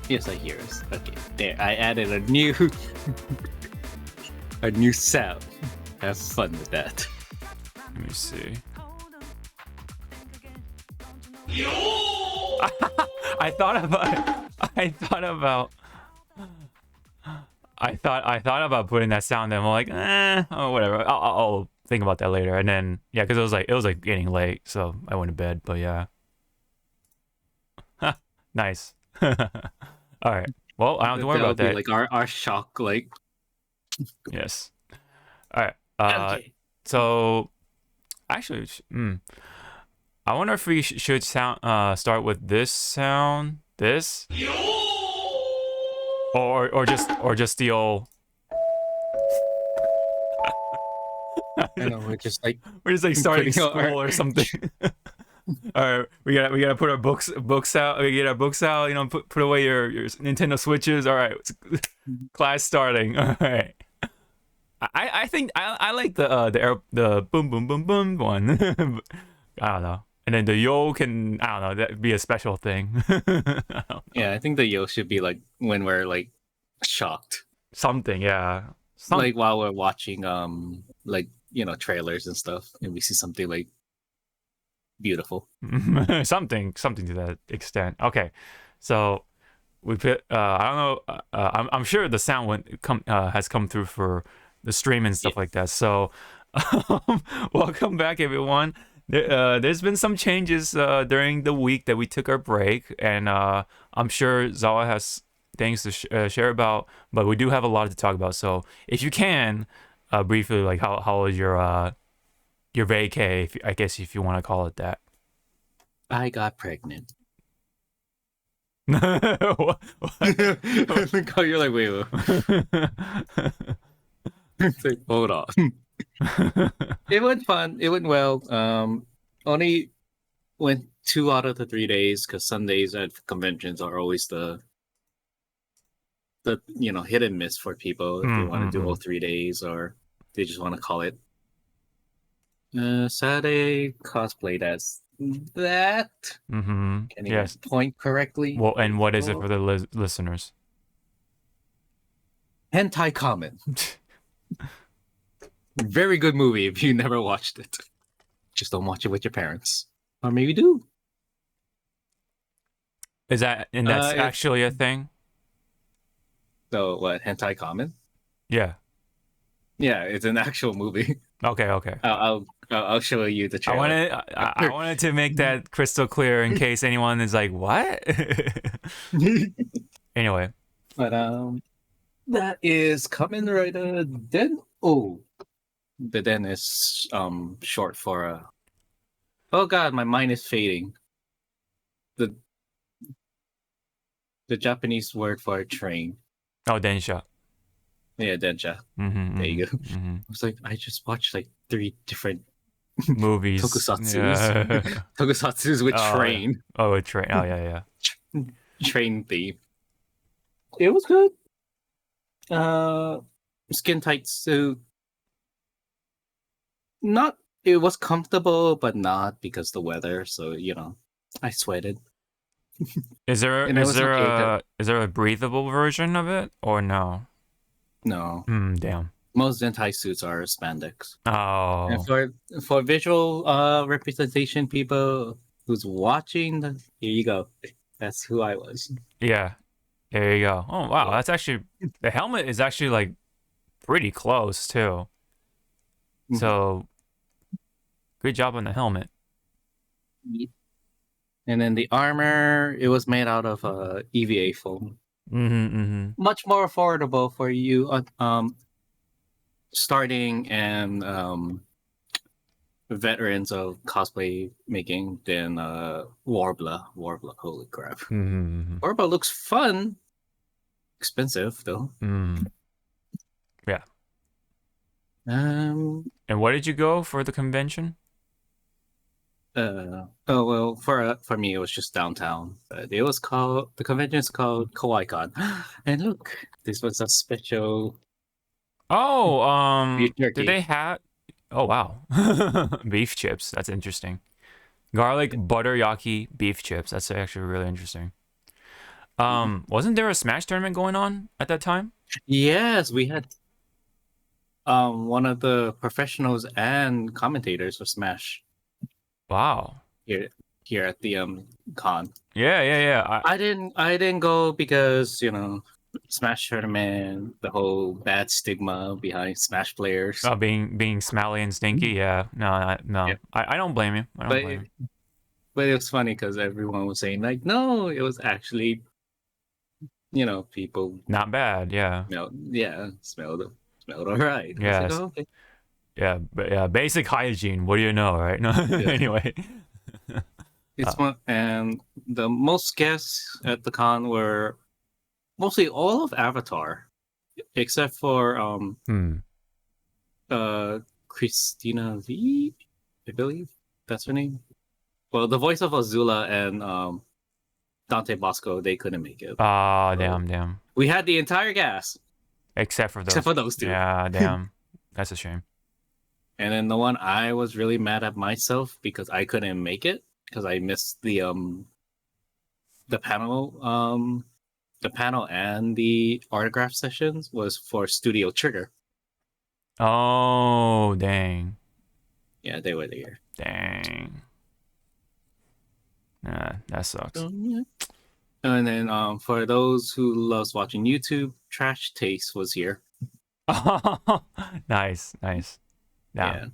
Yes, I hear us. Okay, there. I added a new a new sound. Have fun with that. Let me see. I thought about putting that sound in. I'm like, oh, whatever. I'll think about that later. And then yeah, because it was like getting late, so I went to bed. But yeah, nice. All right. Well, I don't have to worry about that. Like our shock, like. Yes. All right. Okay. So actually, I wonder if we should start with this sound, this, or just the old. I know we're just like starting school or something. All right, we gotta put our books out. We get our books out. You know, put away your Nintendo Switches. All right, class starting. All right. I think I like the boom boom boom boom one. I don't know. And then the yo can, I don't know, that'd be a special thing. Yeah, I think the yo should be like when we're like shocked. Something, yeah. Like while we're watching like, you know, trailers and stuff, and we see something like beautiful. something to that extent. Okay. So we put I don't know, I'm sure the sound has come through for the stream and stuff like that. So welcome back, everyone. There's been some changes during the week that we took our break, and I'm sure Zawa has things to share about, but we do have a lot to talk about. So if you can, briefly, like how was your vacay, I guess if you want to call it that. I got pregnant. What? You're like, wait. It's like, hold on. It went fun. It went well. Only went 2 out of the 3 days because Sundays at conventions are always the you know, hit and miss for people if they want to do all 3 days or they just want to call it. Saturday cosplayed as that. Mm-hmm. Can you point correctly? Well, and what is it for the listeners? Hentai Kamen. Very good movie if you never watched it. Just don't watch it with your parents. Or maybe do. Is that, and that's actually a thing? So what, Hentai Kamen? Yeah. Yeah, it's an actual movie. Okay. I'll show you the trailer. I wanted to make that crystal clear in case anyone is like, what? Anyway. But that is coming right then. Oh, the den is short for oh god, my mind is fading. The Japanese word for a train. Oh, densha. Yeah, densha. There you go. I was like, I just watched like 3 different movies. Tokusatsus. Yeah. Tokusatsus with train. Oh, a train. Oh, yeah. Train theme. It was good. Skin tight suit. It was comfortable, but not because the weather. So, you know, I sweated. Is there a breathable version of it or no? No. Damn. Most Zentai suits are spandex. Oh. And for visual representation, people who's watching, here you go. That's who I was. Yeah. There you go. Oh wow, that's actually, the helmet is actually like pretty close too. So good job on the helmet. And then the armor, it was made out of EVA foam. Much more affordable for you starting and veterans of cosplay making than Warbler. Holy crap. Warbler looks fun. Expensive though. Yeah. And where did you go for the convention? Well, for me it was just downtown. The convention is called KawaiiCon. And look, this was a special. Did they have? Oh wow, beef chips. That's interesting. Garlic butter yaki beef chips. That's actually really interesting. Wasn't there a Smash tournament going on at that time? Yes, we had one of the professionals and commentators for Smash Wow. here at the con. Yeah. I didn't go because, Smash tournament, the whole bad stigma behind Smash players. Being smelly and stinky. Yeah. No. Yeah. I don't blame you. I don't But blame you. but it was funny because everyone was saying like, no, it was actually, people Not bad. Yeah. smelled all right. I was like, Yes. oh, okay. Yeah. But yeah. Basic hygiene. What do you know, right? No. Yeah. Anyway. It's one, and the most guests at the con were mostly all of Avatar, except for Christina Lee, I believe that's her name. Well, the voice of Azula and Dante Bosco, they couldn't make it. Ah, So damn. we had the entire cast Except for those two. Yeah, damn. That's a shame. And then the one I was really mad at myself because I couldn't make it because I missed the panel and the autograph sessions was for Studio Trigger. Oh, dang. Yeah, they were there. Dang. Yeah, that sucks. Yeah. And then for those who loves watching YouTube, Trash Taste was here. Nice. Yeah.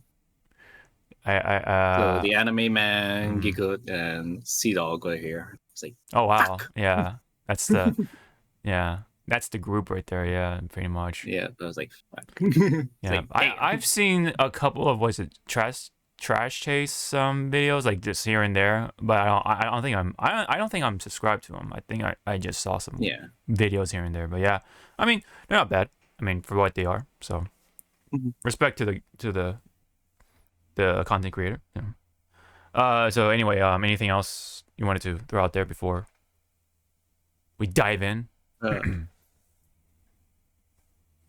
I So the Anime Man, Gigot, and Sea Dog were here. It's like, oh wow. fuck. Yeah. That's the group right there, yeah, pretty much. Yeah, I was like, fuck. Yeah. Like, I've seen a couple of trash chase videos like just here and there, but I don't think I'm subscribed to them. I think I just saw some videos here and there, but yeah, I mean they're not bad. I mean for what they are. So respect to the content creator. Yeah. So anyway, anything else you wanted to throw out there before we dive in?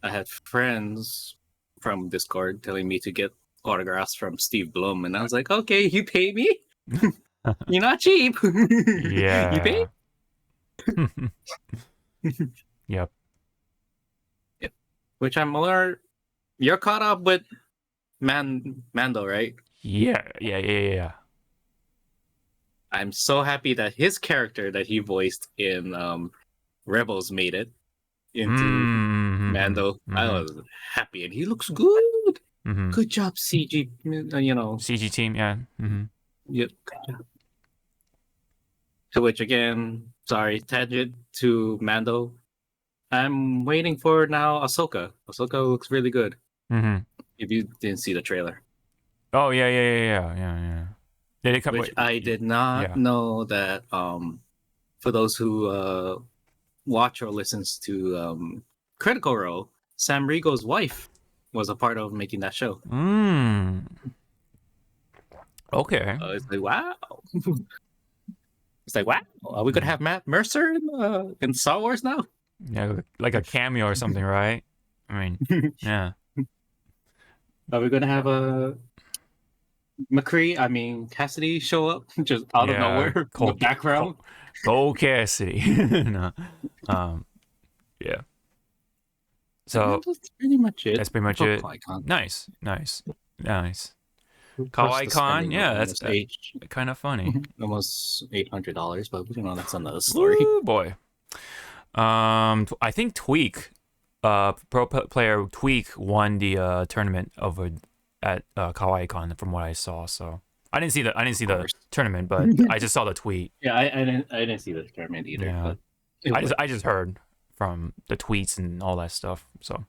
I had friends from Discord telling me to get autographs from Steve Blum, and I was like, okay, you pay me? You're not cheap. Yeah. You pay? Yep. Which I'm more. You're caught up with Mando, right? Yeah. I'm so happy that his character that he voiced in Rebels made it into Mando. I was happy, and he looks good. Good job, CG. CG team, yeah. Yep. Good job. To which again, sorry, tangent to Mando. I'm waiting for now Ahsoka. Ahsoka looks really good. If you didn't see the trailer. Oh yeah. Did it come? Which I did not know that. For those who watch or listens to Critical Role, Sam Riegel's wife was a part of making that show. Okay. It's like wow. It's like wow. Are we gonna have Matt Mercer in Star Wars now? Yeah, like a cameo or something, right? I mean, yeah. Are we gonna have a Cassidy show up just out of nowhere in the background? Go Cassidy. No. Yeah. So that's pretty much it. That's pretty much it. Nice. Kawaii Con, yeah, that's kind of funny. Almost $800, but that's another story. Ooh, boy. I think Tweak, pro player Tweak won the tournament over at Kawaii Con from what I saw. So I didn't see the tournament, but I just saw the tweet. Yeah, I didn't see the tournament either. Yeah. But I just heard from the tweets and all that stuff. So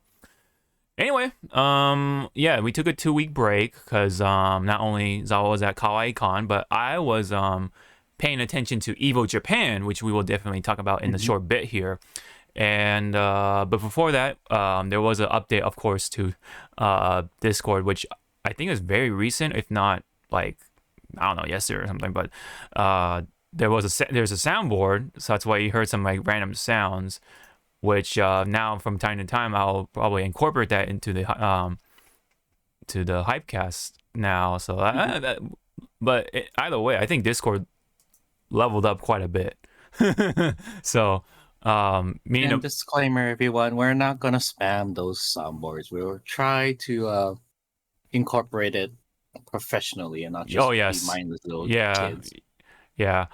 anyway, we took a 2-week break because not only Zawa was at Kawaii Con, but I was paying attention to Evo Japan, which we will definitely talk about in the short bit here. And but before that, there was an update, of course, to Discord, which I think is very recent, if not like I don't know, yesterday or something. But there's a soundboard, so that's why you heard some like random sounds, which now from time to time I'll probably incorporate that into the Hypecast now. So either way, I think Discord leveled up quite a bit. So Me And and disclaimer, everyone, we're not gonna spam those soundboards. We'll try to incorporate it professionally and not oh just be yes, mindless little yeah, kids. yeah.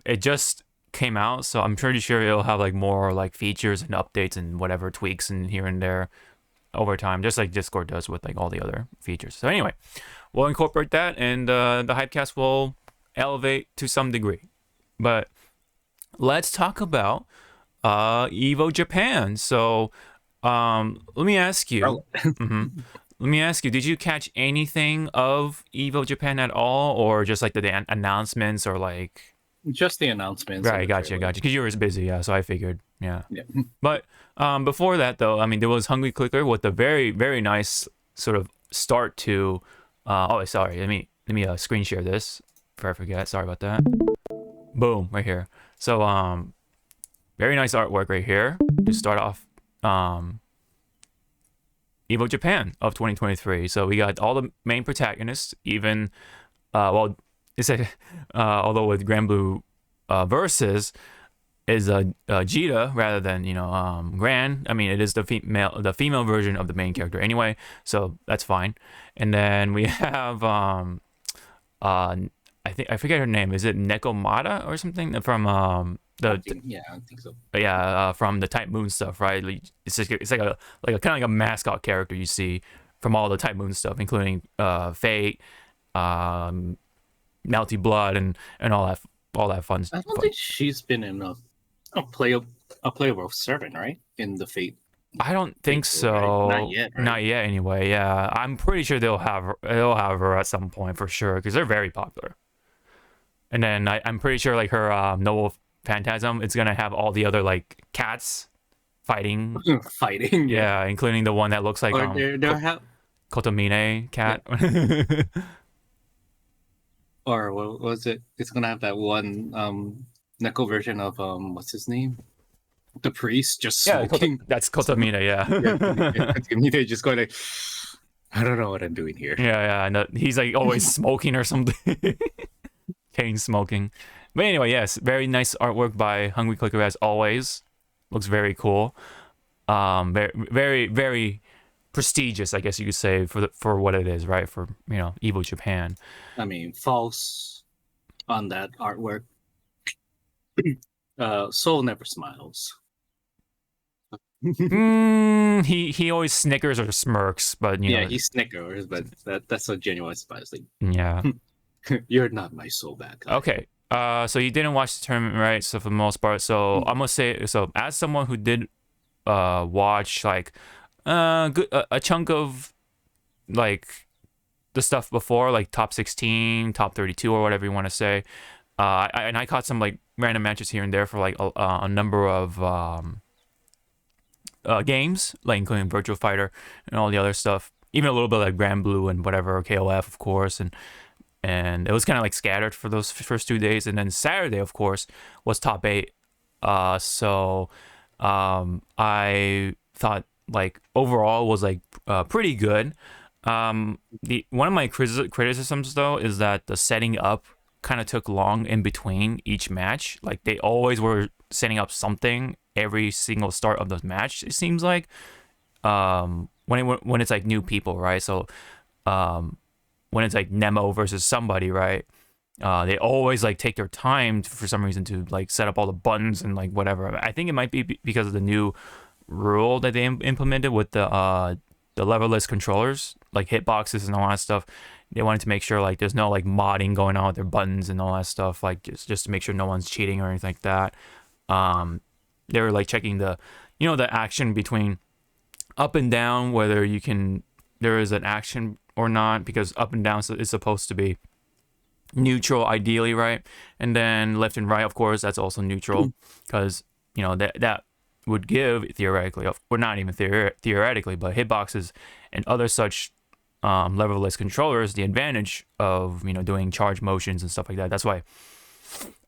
It just came out, so I'm pretty sure it'll have like more like features and updates and whatever tweaks and here and there over time, just like Discord does with like all the other features. So anyway, we'll incorporate that, and the Hypecast will elevate to some degree. But let's talk about Evo Japan. So let me ask you. Bro. Mhm. Let me ask you, did you catch anything of Evo Japan at all, or just like the announcements, or like? Just the announcements and Right, the gotcha, trailer. gotcha. Because you were busy, yeah. So I figured, yeah. Yeah. But before that, though, I mean, there was Hungry Clicker with a very, very nice sort of start to. Oh, sorry. Let me screen share this before I forget. Sorry about that. Boom, right here. So very nice artwork right here to start off. Evo Japan of 2023. So we got all the main protagonists, even well, it's a although with Grand Blue versus is Jita rather than Gran. I mean, it is the female version of the main character anyway, so that's fine. And then we have I forget her name. Is it Nekomata or something from Yeah, I think so. yeah, from the Type Moon stuff, right? It's like a kind of like a mascot character you see from all the Type Moon stuff, including Fate, Melty Blood, and all that fun I don't stuff. think she's been in a playable servant, right? In the Fate. I don't think So, right? so. Not yet, right? Not yet, anyway. Yeah, I'm pretty sure they'll have her at some point for sure because they're very popular. And then I'm pretty sure like her Noble Phantasm, it's gonna have all the other like cats fighting. Fighting. Yeah, including the one that looks like Or there have, Kotomine cat. or what was it? It's gonna have that one Neko version of what's his name? The priest just Yeah, smoking. that's Kotomine. Yeah. Kamite just going like, I don't know what I'm doing here. Yeah, and he's like always smoking or something. Chain smoking. But anyway, yes, very nice artwork by Hungry Clicker as always. Looks very cool. Very, very, very prestigious, I guess you could say, for what it is, right? For Evo Japan. I mean, false on that artwork. Soul never smiles. He always snickers or smirks, but yeah, he snickers, but that's a genuine smile. Like, yeah. You're not my soul bad guy. Okay. So you didn't watch the tournament, right? So for the most part, so I'm gonna say, so as someone who did watch like a chunk of like the stuff before, like top 16, top 32, or whatever you want to say, I caught some like random matches here and there for like a number of games, like including Virtual Fighter and all the other stuff, even a little bit like Grand Blue and whatever, KOF of course, and it was kind of like scattered for those first 2 days, and then Saturday of course was top 8. So I thought like overall was like pretty good. The one of my criticisms though is that the setting up kind of took long in between each match. Like they always were setting up something every single start of the match, it seems like, when it's like new people, right? So when it's like Nemo versus somebody, right? They always like take their time for some reason to like set up all the buttons and like whatever. I think it might be because of the new rule that they implemented with the leverless controllers, like hitboxes and all that stuff. They wanted to make sure like there's no like modding going on with their buttons and all that stuff, like just to make sure no one's cheating or anything like that. They were like checking the the action between up and down, whether there is an action or not, because up and down is supposed to be neutral ideally, right? And then left and right, of course, that's also neutral, because that would give theoretically, or not even theoretically, but hitboxes and other such leverless controllers the advantage of doing charge motions and stuff like that. That's why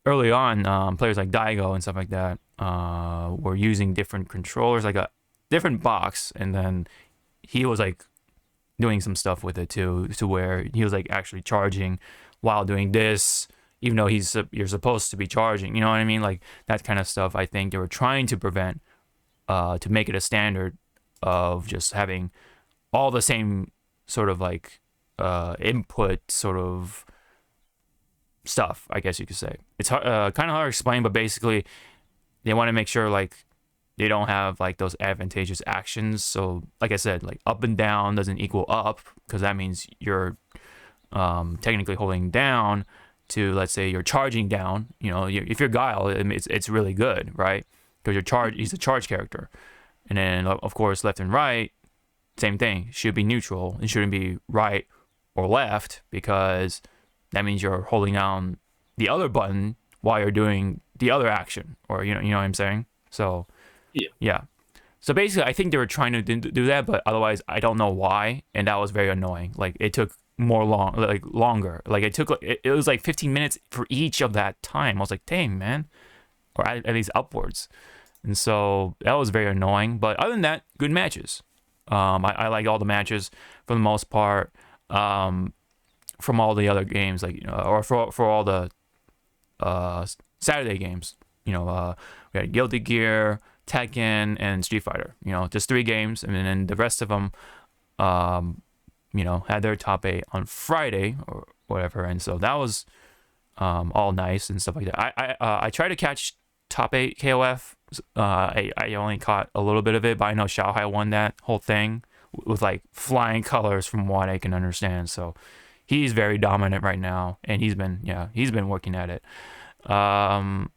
early on players like Daigo and stuff like that were using different controllers, like a different box, and then he was like doing some stuff with it too, to where he was like actually charging while doing this, even though you're supposed to be charging. You know what I mean? Like that kind of stuff. I think they were trying to prevent, to make it a standard of just having all the same sort of like input sort of stuff, I guess you could say. It's kind of hard to explain, but basically they want to make sure like they don't have like those advantageous actions. So like I said, like up and down doesn't equal up, because that means you're technically holding down to, let's say you're charging down. You know, if you're Guile, it's really good, right? Because he's a charge character. And then of course left and right, same thing. Should be neutral. It shouldn't be right or left, because that means you're holding down the other button while you're doing the other action, or you know what I'm saying. So yeah. So basically, I think they were trying to do that, but otherwise, I don't know why, and that was very annoying. Like it took longer. Like it was like 15 minutes for each of that time. I was like, dang man, or at least upwards. And so that was very annoying. But other than that, good matches. I like all the matches for the most part. From all the other games, like or for all the Saturday games. We had Guilty Gear, Tekken, and Street Fighter. Just 3 games, and then the rest of them, had their top 8 on Friday or whatever. And so that was all nice and stuff like that. I tried to catch top 8 KOF. I only caught a little bit of it, but I know Xiaohai won that whole thing with like flying colors from what I can understand. So he's very dominant right now, and he's been working at it. And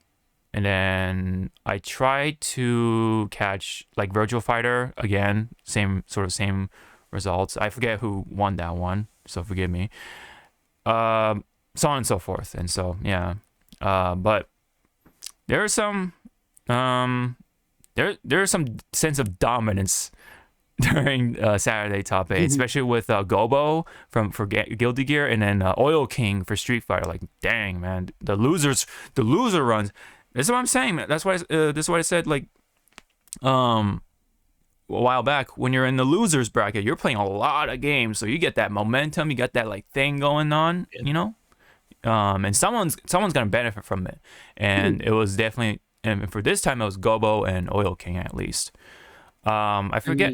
then I tried to catch like Virtual Fighter again, same results. I forget who won that one, so forgive me. So on and so forth. And so but there's some there's some sense of dominance during Saturday top 8, especially with Gobo for Guilty Gear, and then Oil King for Street Fighter. Like, dang man, the loser runs. This is what I'm saying, man. That's why this is what I said like a while back. When you're in the losers bracket, you're playing a lot of games, so you get that momentum, you got that like thing going on, and someone's gonna benefit from it. And it was definitely, and for this time it was Gobo and Oil King at least. I forget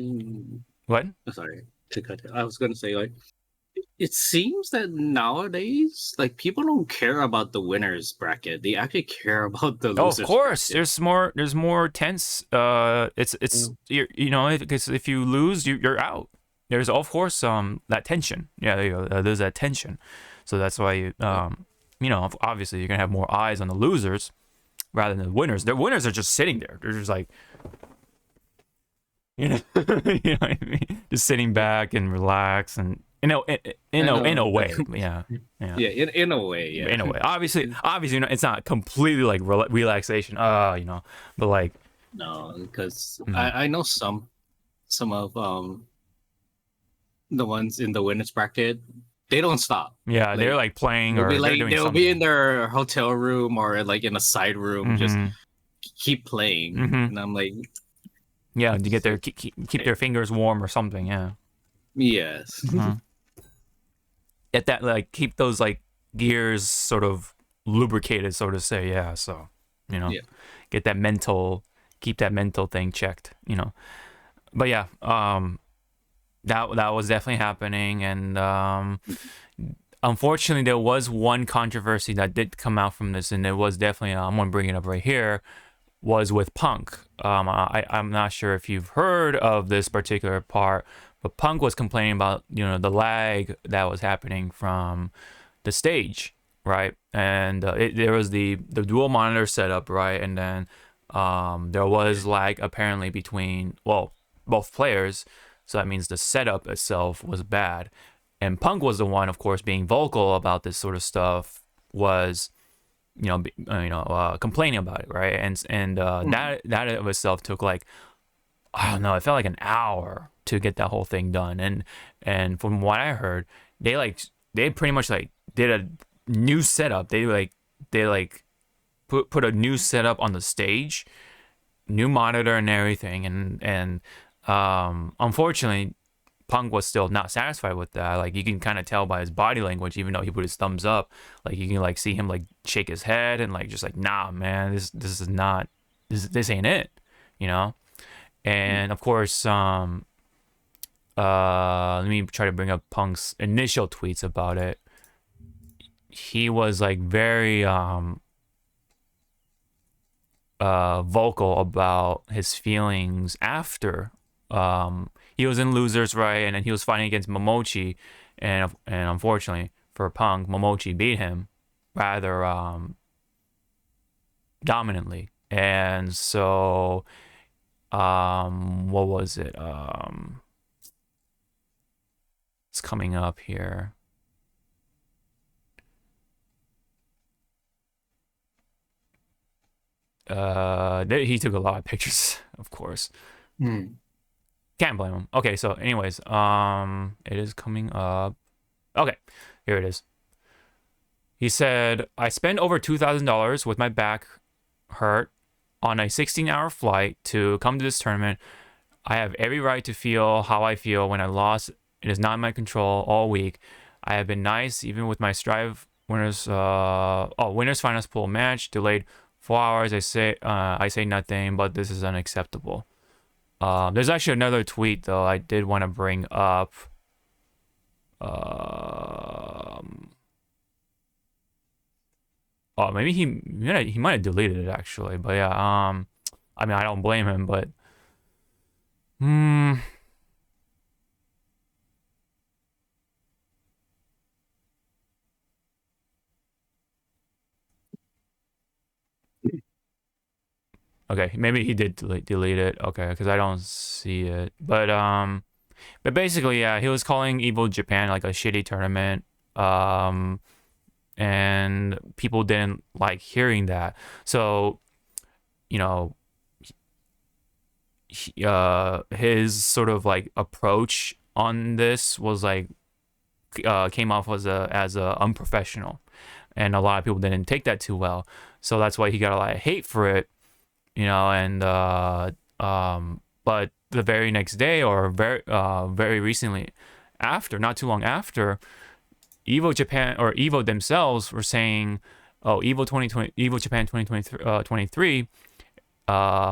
what. Sorry to cut it. I was gonna say, like, it seems that nowadays, like, people don't care about the winners bracket. They actually care about the losers. Oh, of course, bracket. there's more tense. It's because if you lose, you're out. There's of course that tension. Yeah, there you go. There's that tension. So that's why obviously you're gonna have more eyes on the losers rather than the winners. The winners are just sitting there. They're just like, you know what I mean? Just sitting back and relax, and in a way, yeah. In a way, yeah. In a way, obviously, it's not completely like relaxation, but like, no, because I know some of the ones in the winners bracket, they don't stop. Yeah, like, they're like playing, or they'll be in their hotel room or like in a side room, just keep playing, and I'm like, yeah, to get their keep their fingers warm or something. Yeah. Yes. Get that, like, keep those like gears sort of lubricated, so to say. Yeah. So get that keep that mental thing checked. But yeah, that was definitely happening, and unfortunately there was one controversy that did come out from this, and it was definitely, I'm gonna bring it up right here, was with Punk. I'm not sure if you've heard of this particular part, but Punk was complaining about the lag that was happening from the stage, right? And there was the dual monitor setup, right? And then there was lag apparently between both players, so that means the setup itself was bad. And Punk was the one, of course, being vocal about this sort of stuff, was complaining about it, right? And that of itself took like, I don't know, it felt like an hour to get that whole thing done. And from what I heard, they pretty much like did a new setup. They put a new setup on the stage, new monitor and everything. And unfortunately, Punk was still not satisfied with that. Like you can kind of tell by his body language, even though he put his thumbs up, like you can like see him like shake his head and like just like, nah, man, this is not this ain't it, you know. And of course, let me try to bring up Punk's initial tweets about it. He was like very vocal about his feelings after he was in losers, right? And then he was fighting against Momochi, and unfortunately for Punk, Momochi beat him rather dominantly. And so what was it? It's coming up here. He took a lot of pictures, of course. Can't blame him. Okay, so anyways, it is coming up. Okay, here it is. He said, I spent over $2,000 with my back hurt on a 16-hour flight to come to this tournament. I have every right to feel how I feel when I lost. It is not in my control all week. I have been nice, even with my Strive winners finals pool match delayed 4 hours. I say nothing, but this is unacceptable. There's actually another tweet though I did want to bring up. Maybe he might have deleted it actually, but yeah. I mean, I don't blame him, but okay, maybe he did delete it. Okay, because I don't see it. But basically, yeah, he was calling Evo Japan like a shitty tournament. And people didn't like hearing that. So, you know, his sort of like approach on this was like came off as a unprofessional, and a lot of people didn't take that too well. So that's why he got a lot of hate for it, you know. And but the very next day, or very recently, after, not too long after, Evo Japan or Evo themselves were saying, "Oh, Evo Japan 2023,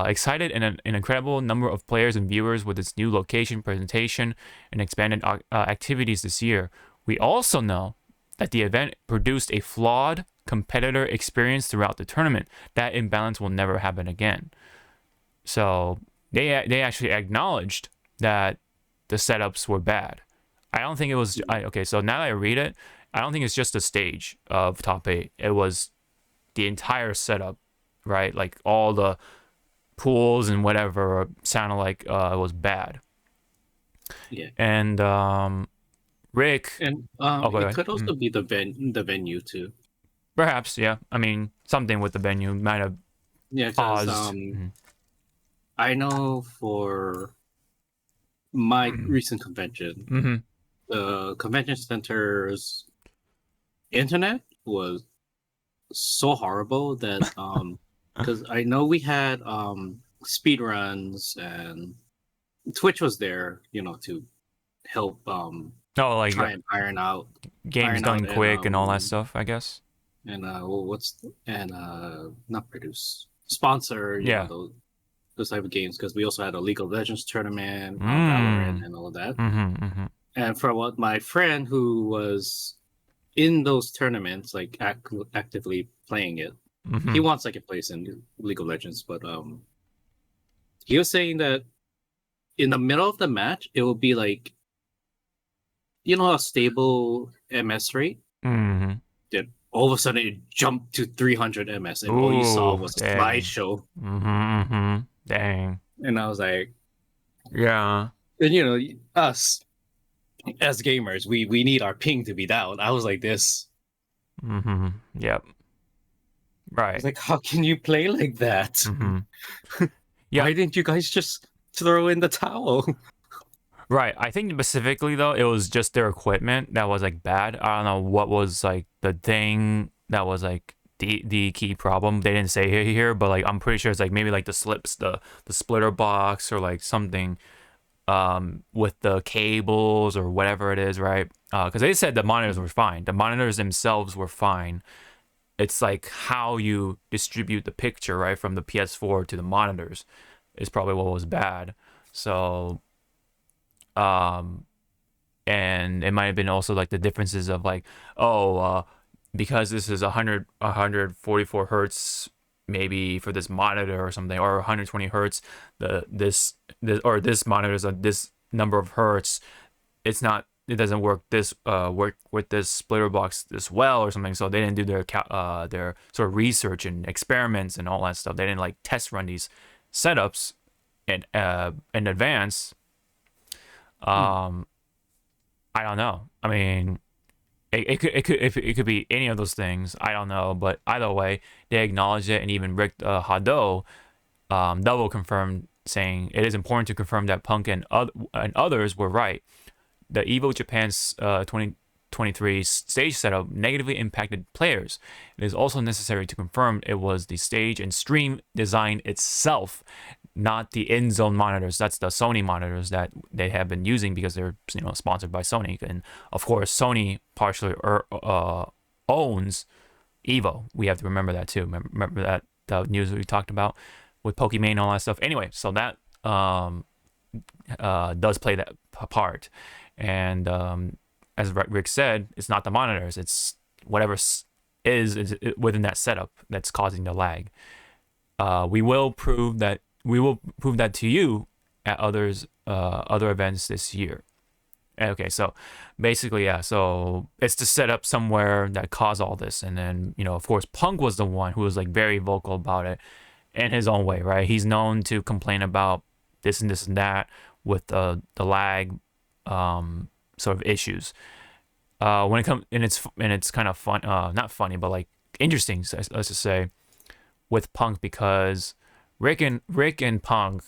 excited and an incredible number of players and viewers with its new location, presentation, and expanded activities this year. We also know that the event produced a flawed competitor experience throughout the tournament. That imbalance will never happen again." So they actually acknowledged that the setups were bad. I don't think it was okay. So now that I read it, I don't think it's just a stage of top 8. It was the entire setup, right? Like all the pools and whatever sounded like it was bad. Yeah. And Rick, and it could also be the venue too. Perhaps, yeah. I mean, something with the venue might have caused. I know for my recent convention, the convention center's internet was so horrible that because I know we had speed runs and Twitch was there, you know, to help like try and iron out games done quick and all that stuff, I guess. And not produce, sponsor, you know, those type of games, because we also had a League of Legends tournament, Valorant, and all of that. And for what my friend who was in those tournaments, like actively playing it, he wants second place in League of Legends, but he was saying that in the middle of the match, it will be like, you know, a stable MS rate. Then all of a sudden it jumped to 300 MS, and all you saw was a slideshow. Dang. And I was like, yeah. And you know, us as gamers, we need our ping to be down. I was like this. Yep. Right. I was like, how can you play like that? Yeah. Why didn't you guys just throw in the towel? Right. I think specifically though, it was just their equipment that was like bad. I don't know what was like the thing that was like the key problem. They didn't say here, but like I'm pretty sure it's like maybe like the slips, the splitter box, or like something with the cables or whatever it is, right? Because they said the monitors were fine. The monitors themselves were fine. It's like how you distribute the picture, right, from the PS4 to the monitors is probably what was bad. So, and it might have been also like the differences of like, because this is 144 hertz maybe for this monitor or something, or 120 hertz, this or this monitor is at this number of hertz, it doesn't work with this splitter box this well or something. So they didn't do their sort of research and experiments and all that stuff. They didn't like test run these setups in advance. I don't know. I mean, it could be any of those things. I don't know, but either way, they acknowledged it, and even Rick Hado double confirmed, saying it is important to confirm that Punk and others were right. The Evo Japan's 2023 stage setup negatively impacted players. It is also necessary to confirm it was the stage and stream design itself, not the in-zone monitors. That's the Sony monitors that they have been using because they're sponsored by Sony, and of course Sony partially owns Evo. We have to remember that too. Remember that the news we talked about with Pokimane and all that stuff. Anyway, so that does play that part. And as Rick said, it's not the monitors; it's whatever is within that setup that's causing the lag. We will prove that to you at other events this year. Okay, so basically, yeah. So it's the setup somewhere that caused all this, and then of course, Punk was the one who was like very vocal about it in his own way, right? He's known to complain about this and this and that with the lag. Sort of issues when it comes, and it's kind of fun, not funny, but like interesting, let's just say, with Punk, because Rick and Punk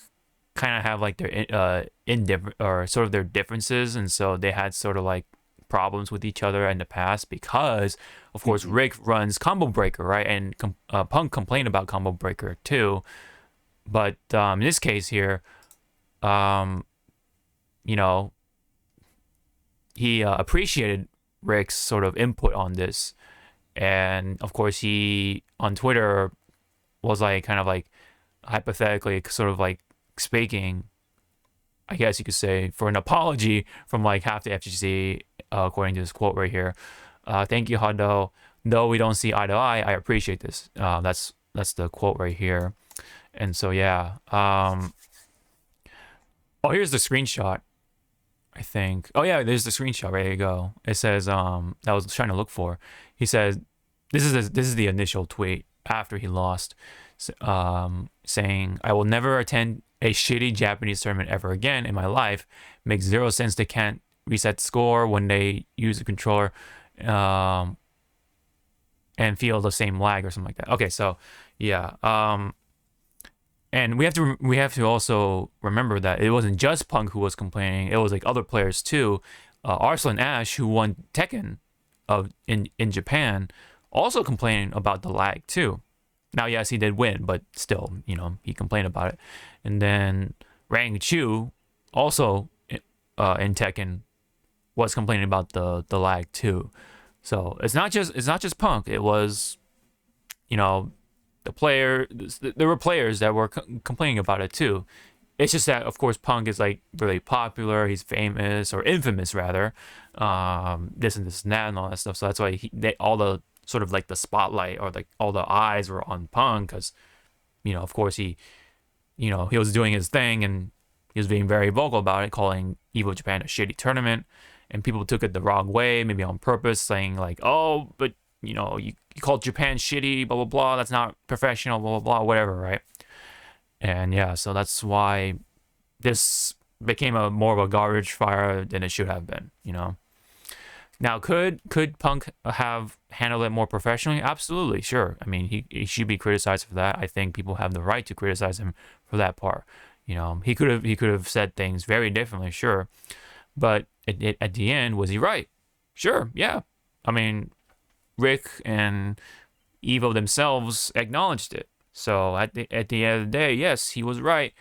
kind of have like their indifferent or sort of their differences, and so they had sort of like problems with each other in the past because, of course, Rick runs Combo Breaker, right, and Punk complained about Combo Breaker too, but in this case here, he appreciated Rick's sort of input on this, and of course he on Twitter was like kind of like hypothetically sort of like speaking, I guess you could say, for an apology from like half the FGC, according to this quote right here. Thank you, Hado. Though we don't see eye to eye, I appreciate this. That's the quote right here. And so yeah. Here's the screenshot, I think. Oh yeah, there's the screenshot. Right, there you go. It says that I was trying to look for. He says this is the initial tweet after he lost, saying, "I will never attend a shitty Japanese tournament ever again in my life. Makes zero sense they can't reset the score when they use the controller, and feel the same lag or something like that." Okay, so yeah. And we have to also remember that it wasn't just Punk who was complaining. It was like other players too. Arslan Ash, who won Tekken in Japan, also complaining about the lag too. Now, yes, he did win, but still, he complained about it. And then Rang Chu, also in Tekken, was complaining about the lag too. So it's not just Punk. It was, there were players that were complaining about it too. It's just that, of course, Punk is like really popular. He's famous, or infamous rather. This and that and all that stuff. So that's why all the sort of like the spotlight or like all the eyes were on Punk, because, of course he was doing his thing and he was being very vocal about it, calling Evo Japan a shitty tournament, and people took it the wrong way, maybe on purpose, saying like, oh, but you called Japan shitty, blah, blah, blah. That's not professional, blah, blah, blah, whatever, right? And yeah, so that's why this became more of a garbage fire than it should have been, Now, could Punk have handled it more professionally? Absolutely, sure. I mean, he should be criticized for that. I think people have the right to criticize him for that part. He could have said things very differently, sure. But at the end, was he right? Sure, yeah. I mean, Rick and Evo themselves acknowledged it. So at the end of the day, yes, he was right.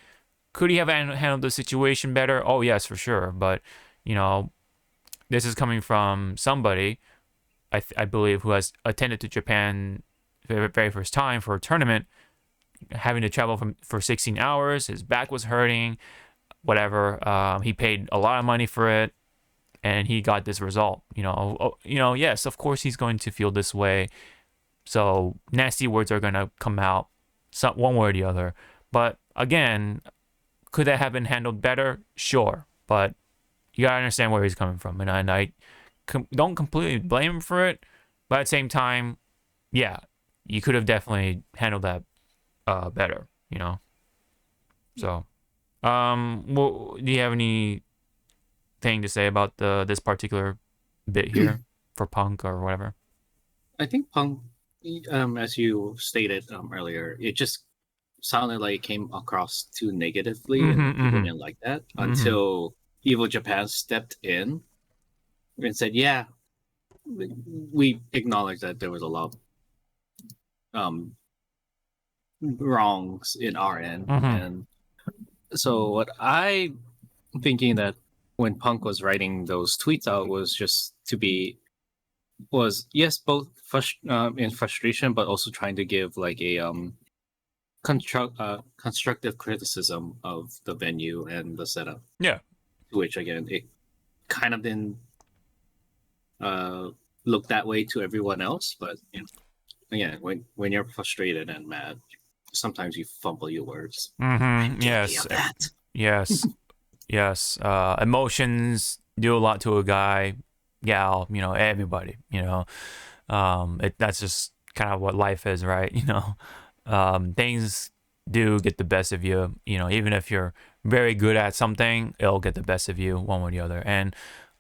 Could he have handled the situation better? Oh yes, for sure. But you know, this is coming from somebody I believe who has attended to Japan for the very first time for a tournament, having to travel for 16 hours. His back was hurting. Whatever. He paid a lot of money for it, and he got this result. Yes, of course he's going to feel this way. So nasty words are gonna come out, one way or the other. But again, could that have been handled better? Sure, but you gotta understand where he's coming from, and I don't completely blame him for it. But at the same time, yeah, you could have definitely handled that better. So, well, do you have anything to say about this particular bit here for Punk or whatever? I think Punk, as you stated earlier, it just sounded like it came across too negatively, and people didn't like that until Evil Japan stepped in and said, "Yeah, we acknowledge that there was a lot of wrongs in our end." And so what I thinking that when Punk was writing those tweets out was just yes, both in frustration, but also trying to give like a constructive criticism of the venue and the setup. Yeah. Which again, it kind of didn't look that way to everyone else, but again, when you're frustrated and mad, sometimes you fumble your words. Yes. Yes. Yes. Emotions do a lot to a guy, gal, everybody, that's just kind of what life is, right? Things do get the best of you, even if you're very good at something, it'll get the best of you one way or the other. And,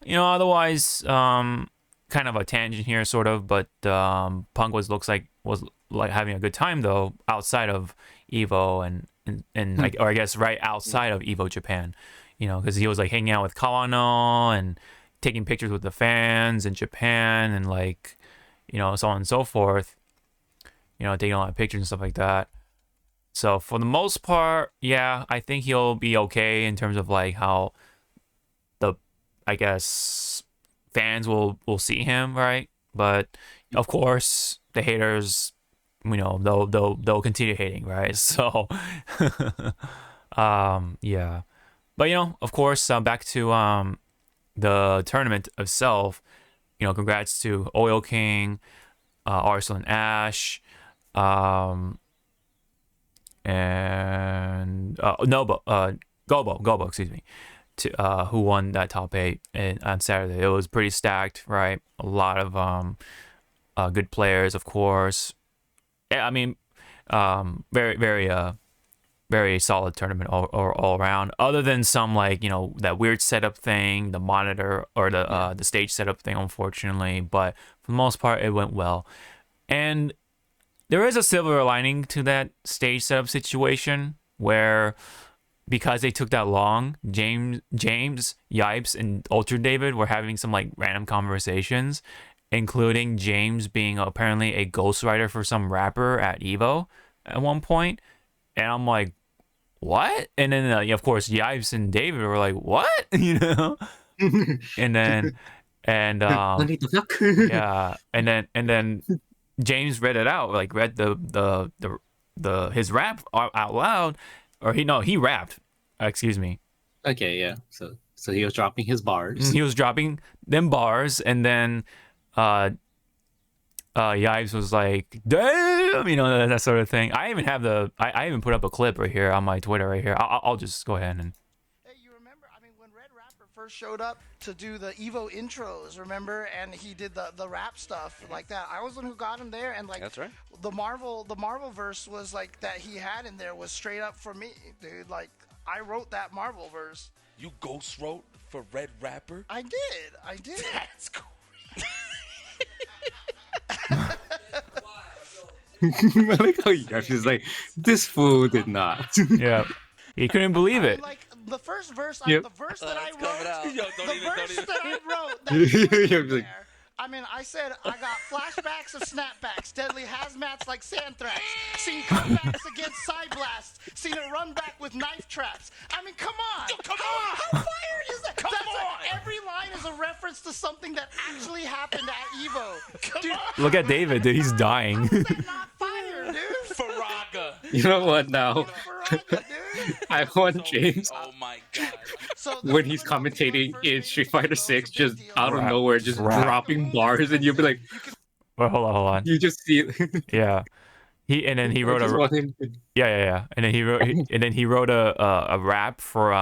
otherwise, kind of a tangent here, sort of, but Punk was like having a good time though outside of Evo and like, or I guess right outside of Evo Japan, because he was like hanging out with Kawano and taking pictures with the fans in Japan and like, so on and so forth, taking a lot of pictures and stuff like that. So for the most part, yeah, I think he'll be okay in terms of like how I guess fans will see him, right? But of course, the haters, they'll continue hating, right? So, yeah. But of course, back to the tournament itself. Congrats to Oil King, Arsenal and Ash, and Gobo, excuse me, who won that top 8 on Saturday. It was pretty stacked, right? A lot of good players, of course. Yeah, I mean, very, very, very solid tournament all around. Other than some like that weird setup thing, the monitor or the stage setup thing, unfortunately. But for the most part, it went well. And there is a silver lining to that stage setup situation where, because they took that long, James, Yipes, and Ultra David were having some like random conversations, including James being apparently a ghostwriter for some rapper at Evo at one point. And I'm like, what? And then of course Yipes and David were like, what? And then yeah, and then James read it out, like read the his rap out loud, or he rapped. Excuse me. Okay, yeah. So he was dropping his bars. He was dropping them bars, and then Yipes was like, damn, that sort of thing. I even have I even put up a clip right here on my Twitter right here. I'll just go ahead and. Hey, you remember? I mean, when Red Rapper first showed up to do the Evo intros, remember? And he did the rap stuff like that. I was the one who got him there, and like that's right. The Marvel verse was like that he had in there was straight up for me, dude. Like I wrote that Marvel verse. You ghost wrote for Red Rapper? I did. That's cool. I like how Yipes like, this fool did not. Yeah, he couldn't believe it. Like the first verse, Yep. the verse that I wrote, Yo, that I mean, I said I got flashbacks of snapbacks, deadly hazmats like Santhrax, seen comebacks against Psyblast, seen it run back with knife traps. I mean, come on. Yo, come How on. fire is that? Come That's on. every line is a reference to something that actually happened at Evo. Dude, Look at David, dude. He's dying. how is that not fire, dude? Faraga. You know what now? Faraga, dude. I want James Oh my god. So the when he's Evo commentating first in game Street of Fighter Evo, 6, it's a big just deal. out of Rap. nowhere, just Rap. dropping bars, and you'll be like, Well, hold on. you just see it. Yeah. And then he I wrote just a want him to- yeah. And then he wrote a rap for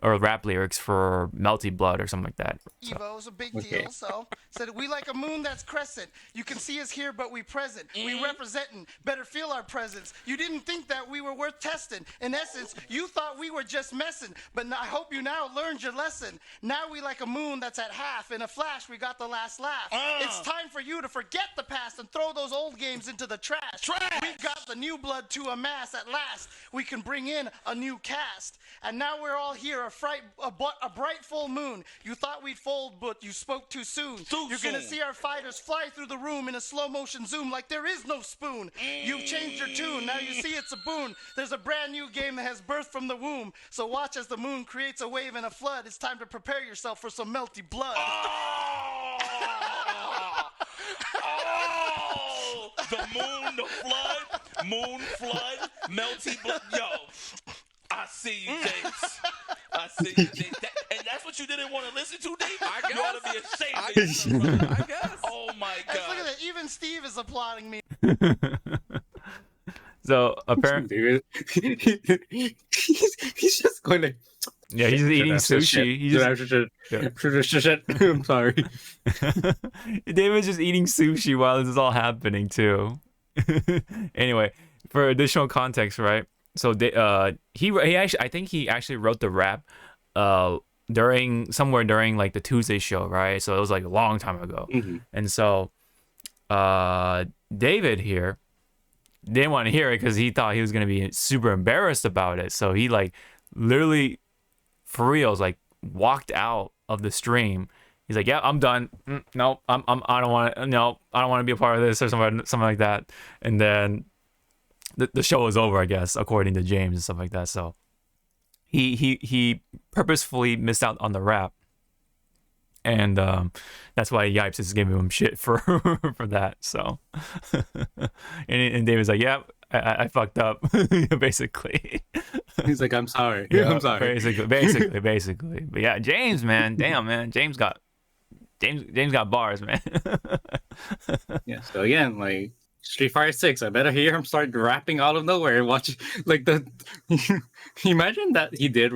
or rap lyrics for Melty Blood or something like that. So. Evo's a big Okay. deal, so said we like a moon that's crescent. You can see us here, but we present. We representing. Better feel our presence. You didn't think that we were worth testing. In essence, you thought we were just messing. But I hope you now learned your lesson. Now we like a moon that's at half. In a flash, we got the last laugh. It's time for you to forget the past and throw those old games into the trash. We got the new blood to amass at last. We can bring in a new cast. And now we're all here, a bright full moon. You thought we'd fold, but you spoke too soon. You're gonna soon. see our fighters fly through the room in a slow motion zoom like there is no spoon. You've changed your tune, now you see it's a boon. There's a brand new game that has birth from the womb. So watch as the moon creates a wave and a flood. It's time to prepare yourself for some melty blood. Oh, the moon, flood, melty blood. Yo, I see you, James. I see you, James. And that's what you didn't want to listen to, Dave? I guess. You ought to be ashamed of yourself. I guess. Oh my Hey, look at god. that, even Steve is applauding me. So apparently, Dude. he's just going to. yeah, he's eating sushi. I'm sorry. David's just eating sushi while this is all happening too. Anyway, for additional context, right? So he actually, I think he actually wrote the rap during like the Tuesday show, right? So it was like a long time ago. And so David here didn't want to hear it because he thought he was gonna be super embarrassed about it. So he like literally for reals like walked out of the stream. He's like, yeah, I'm done. No, I don't want to be a part of this or something like that. And then the show was over, I guess, according to James and stuff like that. So he purposefully missed out on the rap, and that's why Yipes is giving him shit for for that. So and David's like, yeah, I fucked up, basically. He's like, I'm sorry. Yeah, I'm sorry. Basically. But yeah, James, man, damn, man, James got bars, man. Yeah. So again, like Street Fighter 6, I better hear him start rapping out of nowhere and watch like the. Imagine that he did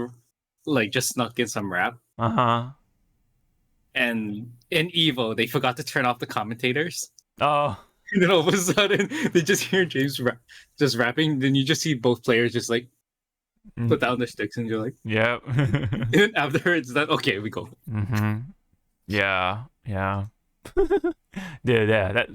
like just snuck in some rap, and in Evo they forgot to turn off the commentators. Oh. And then all of a sudden they just hear James just rapping. Then you just see both players just like put down their sticks and you're like, yep. and then afterwards that okay, we go. Yeah. Dude, yeah. That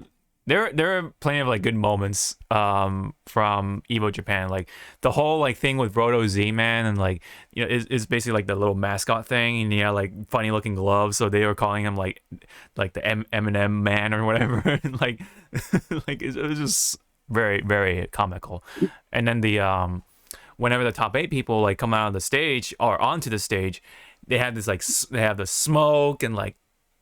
there are plenty of like good moments from Evo Japan. Like the whole like thing with Roto Z, man, and like is basically like the little mascot thing, and like funny looking gloves. So they were calling him like the Eminem man or whatever. And like it was just very, very comical. And then the whenever the top 8 people like come out of the stage or onto the stage, they have this like they have the smoke and like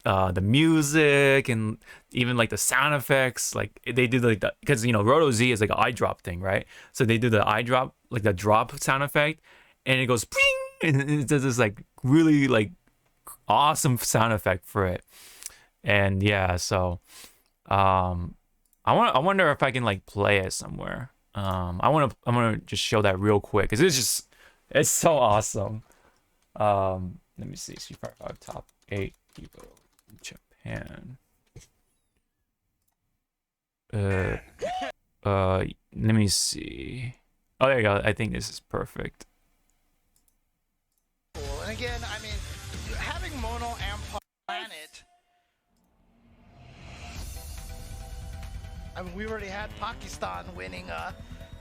the music and even like the sound effects. Like they do like because Roto Z is like an eye drop thing, right? So they do the eye drop, like the drop sound effect, and it goes ping, and it does this like really like awesome sound effect for it. And yeah, so I wonder if I can like play it somewhere. I want to just show that real quick because it's so awesome. Let me see, Street Fighter 5 top 8 Evo Japan. Let me see. Oh, there you go. I think this is perfect. And again, I mean, having Mono and Planet. I mean, we already had Pakistan winning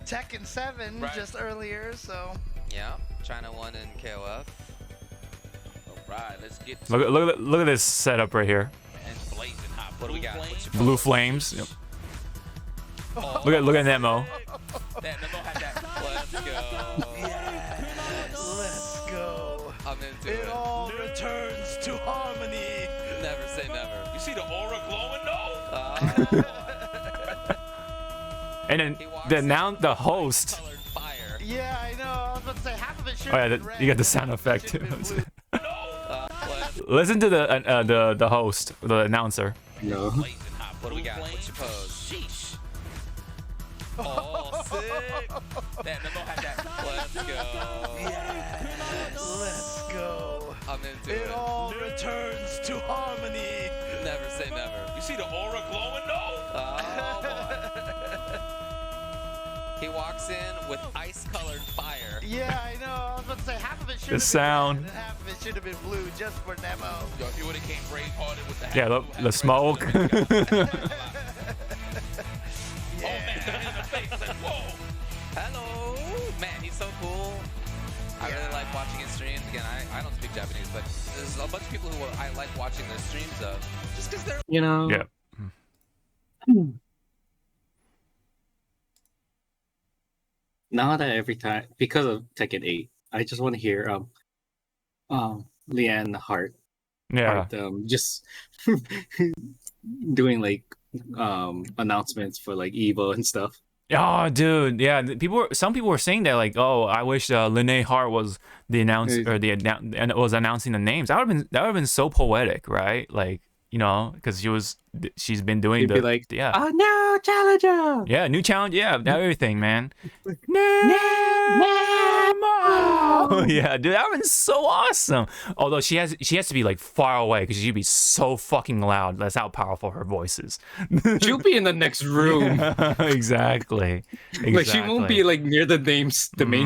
Tekken 7 just earlier, so. Yeah, China won in KOF. Right, let's get Look at this setup right here. and blazing hot. What do we got? What's your Blue flames. Yep. Look at Nemo. That Nemo had that. go. Let's go. I'm into It it. all returns to harmony. Never say never. You see the aura glowing though? And then He walks the in now with the host. Colored fire. Yeah, I know. I was about to say half of it should Oh yeah, have been the, red. you got the and sound half of it effect. should have been blue. What Listen to the host, the announcer. No. Blazing hot do we blue got? What's your flames. pose? Sheesh. Oh, sick. Damn, they don't have that. Let's go. Let's go. I'm into It it. all returns to harmony. Never say never. You see the aura glowing though? Oh, boy. He walks in with ice-colored fire. Yeah, I know. I was about to say half of it should The have been sound. red and half of it should have been blue just for Nemo. Yo, if you would have came Bravehearted with the Yeah, the smoke. Oh man, hit in the face. Like, whoa. Hello. Man, he's so cool. I really like watching his streams. Again, I don't speak Japanese, but there's a bunch of people who I like watching their streams of. Just because they're You know. Yeah. Now that every time, because of Tekken 8, I just want to hear Leanne Hart, Yeah. just doing like announcements for like Evo and stuff. Oh, dude. Yeah. Some people were saying that like, oh, I wish Lene Hart was the announcer or and it was announcing the names. That would have been so poetic, right? Like, you know, because she's been doing You'd be like, yeah. oh no, challenger! Yeah, new challenge. Yeah, everything, man. Nemo! Yeah, dude, that would been so awesome. Although she has to be like far away because she'd be so fucking loud. That's how powerful her voice is. She'll be in the next room. Exactly. Like she won't be like near the main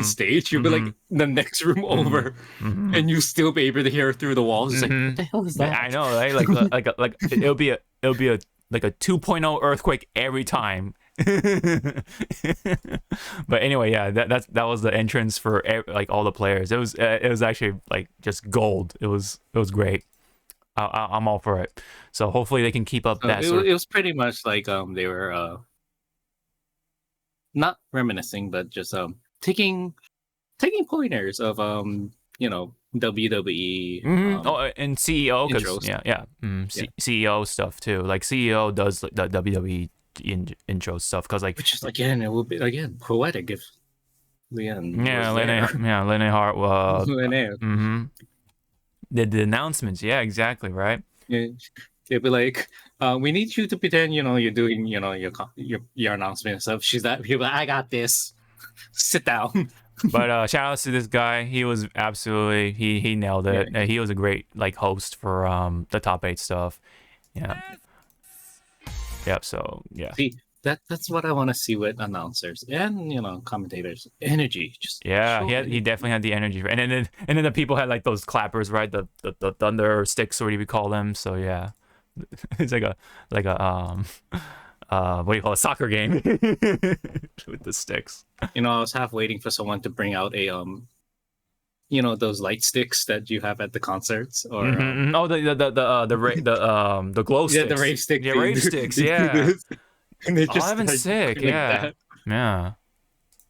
stage. She'll be like the next room over, and you still be able to hear her through the walls. It's like, what the hell is that? I know, right? Like it'll be a like a 2.0 earthquake every time. But anyway, yeah, that was the entrance for like all the players. It was actually like just gold. It was great. I'm all for it. So hopefully they can keep up that. It was pretty much like they were not reminiscing, but just taking pointers of WWE. And CEO, because intros. CEO stuff too. Like CEO does the WWE intro stuff because like Which is again, it would be again poetic if Leanne. Lene Hart Leanne. the announcements. Yeah, exactly, right. Yeah, they'd be like, we need you to pretend, you're doing, your announcement and stuff. He'll be like, I got this. Sit down. But shout outs to this guy. He was absolutely he nailed it. Yeah. He was a great like host for the top 8 stuff. Yeah. Yep. So yeah. See, that's what I want to see with announcers and commentators. Energy, just Yeah, show he definitely had the energy, and then the people had like those clappers, right? The thunder sticks, or whatever you call them. So yeah, it's like a what do you call it, soccer game with the sticks. I was half waiting for someone to bring out a those light sticks that you have at the concerts, or Oh, the glow sticks. the rave stick. Yeah, thing. rave sticks. Yeah. And they Oh, I've been start sick. doing Yeah. that. Yeah.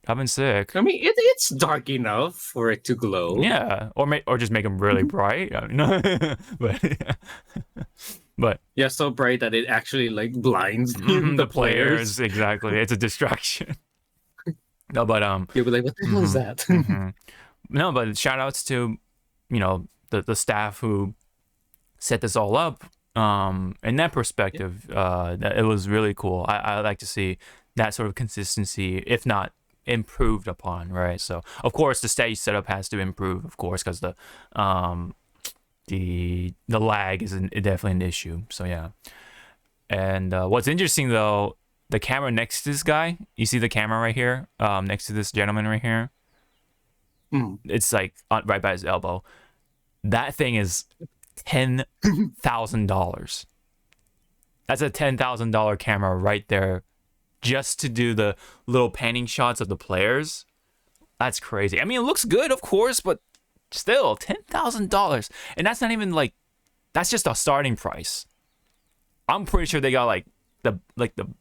I've been sick. I mean, it's dark enough for it to glow. Yeah, or just make them really bright. I mean, but Yeah, so bright that it actually like blinds the players. Exactly. It's a distraction. No, but You'll be like, what the hell is that? No, but shout outs to the staff who set this all up. In that perspective, it was really cool. I like to see that sort of consistency, if not improved upon, right? So of course the stage setup has to improve, of course, because the lag is definitely an issue. So yeah. And what's interesting though, the camera next to this guy, you see the camera right here, next to this gentleman right here. It's like right by his elbow. That thing is $10,000. That's a $10,000 camera right there, just to do the little panning shots of the players. That's crazy. I mean, it looks good, of course, but still $10,000, and that's not even like, that's just a starting price. I'm pretty sure they got like the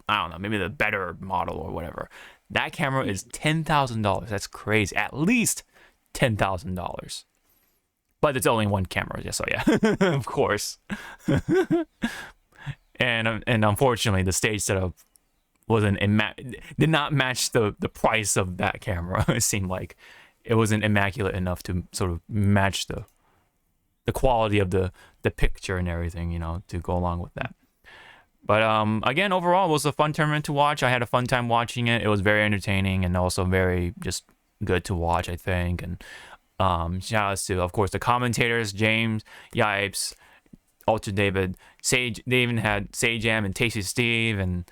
I don't know, maybe the better model or whatever. That camera is $10,000. That's crazy. At least $10,000. But it's only one camera, so yeah, of course. and unfortunately, the stage setup did not match the price of that camera. It seemed like it wasn't immaculate enough to sort of match the quality of the picture and everything, to go along with that. But again, overall, it was a fun tournament to watch. I had a fun time watching it. It was very entertaining and also very just good to watch, I think. And shout outs to, of course, the commentators, James, Yipes, Ultra David, Sage. They even had Sage Jam and Tasty Steve and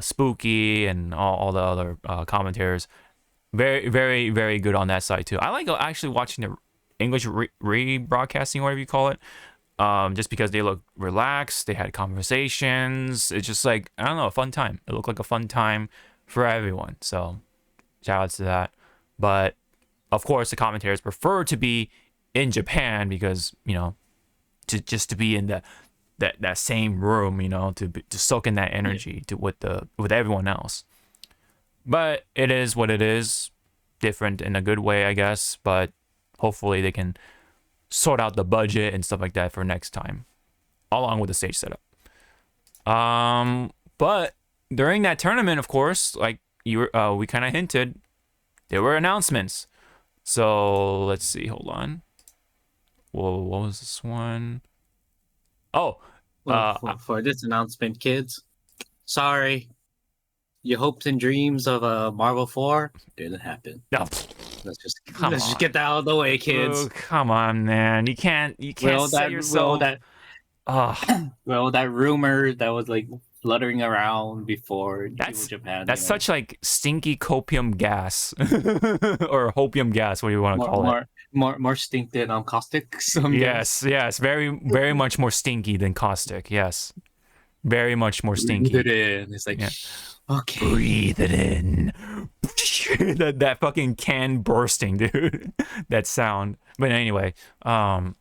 Spooky and all the other commentators. Very, very, very good on that side too. I like actually watching the English rebroadcasting, whatever you call it, just because they look relaxed. They had conversations. It's just like, I don't know, a fun time. It looked like a fun time for everyone. So shout outs to that. But of course, the commentators prefer to be in Japan because to be in that same room, to soak in that energy with everyone else. But it is what it is. Different in a good way, I guess. But hopefully they can sort out the budget and stuff like that for next time, along with the stage setup. But during that tournament, of course, like we kind of hinted, there were announcements. So let's see. Hold on. Whoa, what was this one? Oh, for this announcement, kids, sorry. Your hopes and dreams of a Marvel 4 didn't happen. No. Let's just get that out of the way, kids. Oh, come on, man. You can't say yourself. That rumor that was like fluttering around before Japan. That's such like stinky copium gas or hopium gas, what do you want to call it? More stink than caustic. Yes, very, very much more stinky than caustic. Yes, very much more stinky. Breathe it in. It's like, okay, breathe it in. that fucking can bursting, dude. That sound. But anyway, I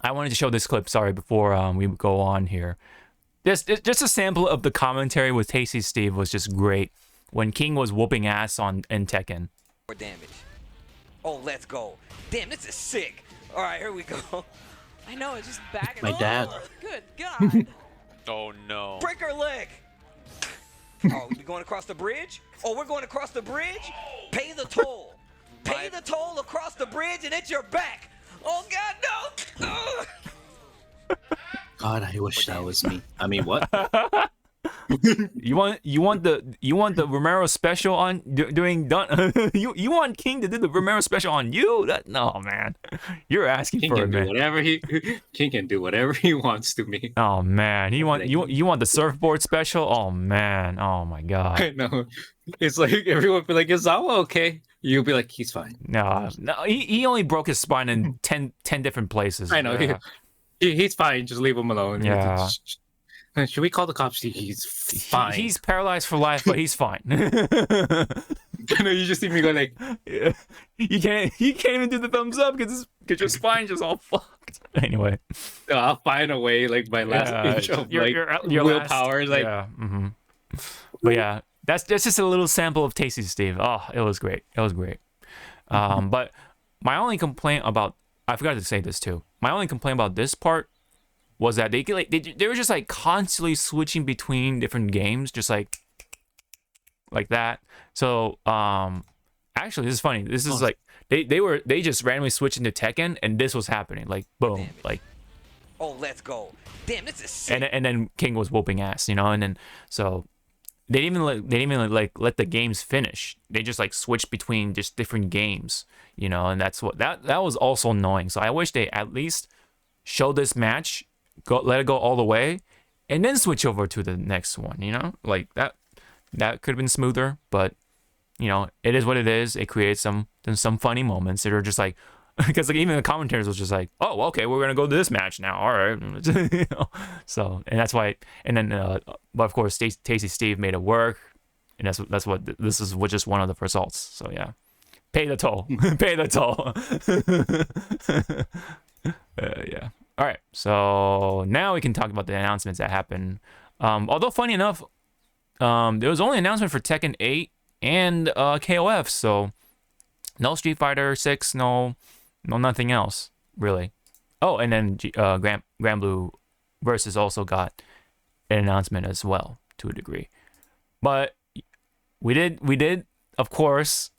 wanted to show this clip. Sorry, before we go on here. Just a sample of the commentary with Tasty Steve was just great when King was whooping ass in Tekken. More damage. Oh, let's go. Damn, this is sick. All right, here we go. I know, it's just back. My dad. Good God. Oh no. Break her leg. Oh, we going across the bridge? Oh, we're going across the bridge? Pay the toll. Pay the toll across the bridge and it's your back. Oh God, no. Oh. God, I wish that was me. I mean, what? You want the Romero special on doing done? you want King to do the Romero special on you? No, man, you're asking King for can it, do man. whatever King can do whatever he wants to me. Oh man, you want the surfboard special? Oh man, oh my God. I know. It's like everyone be like, "Is Zawa okay?" You'll be like, "He's fine." No, he only broke his spine in 10 different places. I know. Yeah. He's fine. Just leave him alone. Yeah. Should we call the cops? He's fine. He's paralyzed for life, but he's fine. You know, you just see me go like, you can't even do the thumbs up because your spine's just all fucked. Anyway, I'll find a way. Like my last inch of your willpower. Last, yeah. Mm-hmm. But yeah, that's just a little sample of Tasty Steve. Oh, it was great. It was great. But my only complaint about, I forgot to say this too. My only complaint about this part was that they were just like constantly switching between different games, just like that. So actually, this is funny. This is like they just randomly switched into Tekken, and this was happening. Like boom, like. Oh, let's go. Damn, this is sick. And then King was whooping ass, and then so they didn't even let the games finish. They just like switched between just different games, and that's what that was also annoying. So I wish they at least show this match, let it go all the way, and then switch over to the next one. Like that could have been smoother, but it is what it is. It creates some funny moments that are just like, because like even the commentators was just like, oh, okay, we're gonna go to this match now, all right. So, and that's why, and then but of course Tasty Steve made it work, and that's what this is just one of the results. So yeah, pay the toll. Pay the toll. Yeah. All right, so now we can talk about the announcements that happened. Although funny enough, there was only an announcement for Tekken 8 and KOF. So no Street Fighter 6, no nothing else really. Oh, and then Grand Blue Versus also got an announcement as well to a degree. But we did of course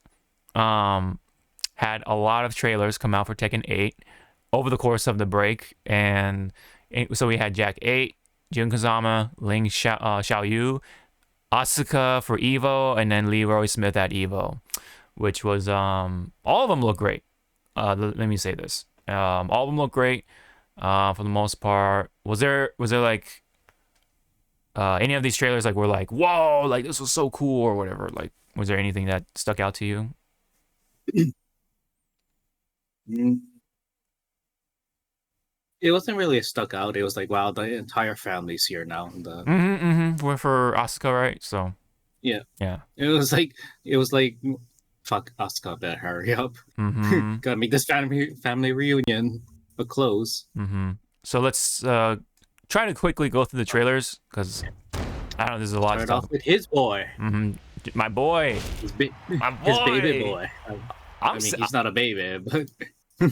had a lot of trailers come out for Tekken 8 over the course of the break, and so we had Jack 8, Jun Kazama, Ling Xiaoyu, Asuka for Evo, and then Leroy Smith at Evo, which was all of them look great. Let me say this, all of them look great for the most part. Was there like any of these trailers like were like, whoa, like this was so cool or whatever? Like, was there anything that stuck out to you? It wasn't really stuck out. It was like, wow, the entire family's here now. We're for Asuka, right? So yeah. It was like, fuck, Asuka, better hurry up. Gotta make this family reunion a close. So let's try to quickly go through the trailers because I don't know, there's a lot to talk off with his boy. My boy. My boy. His baby boy. I mean, he's not a baby, but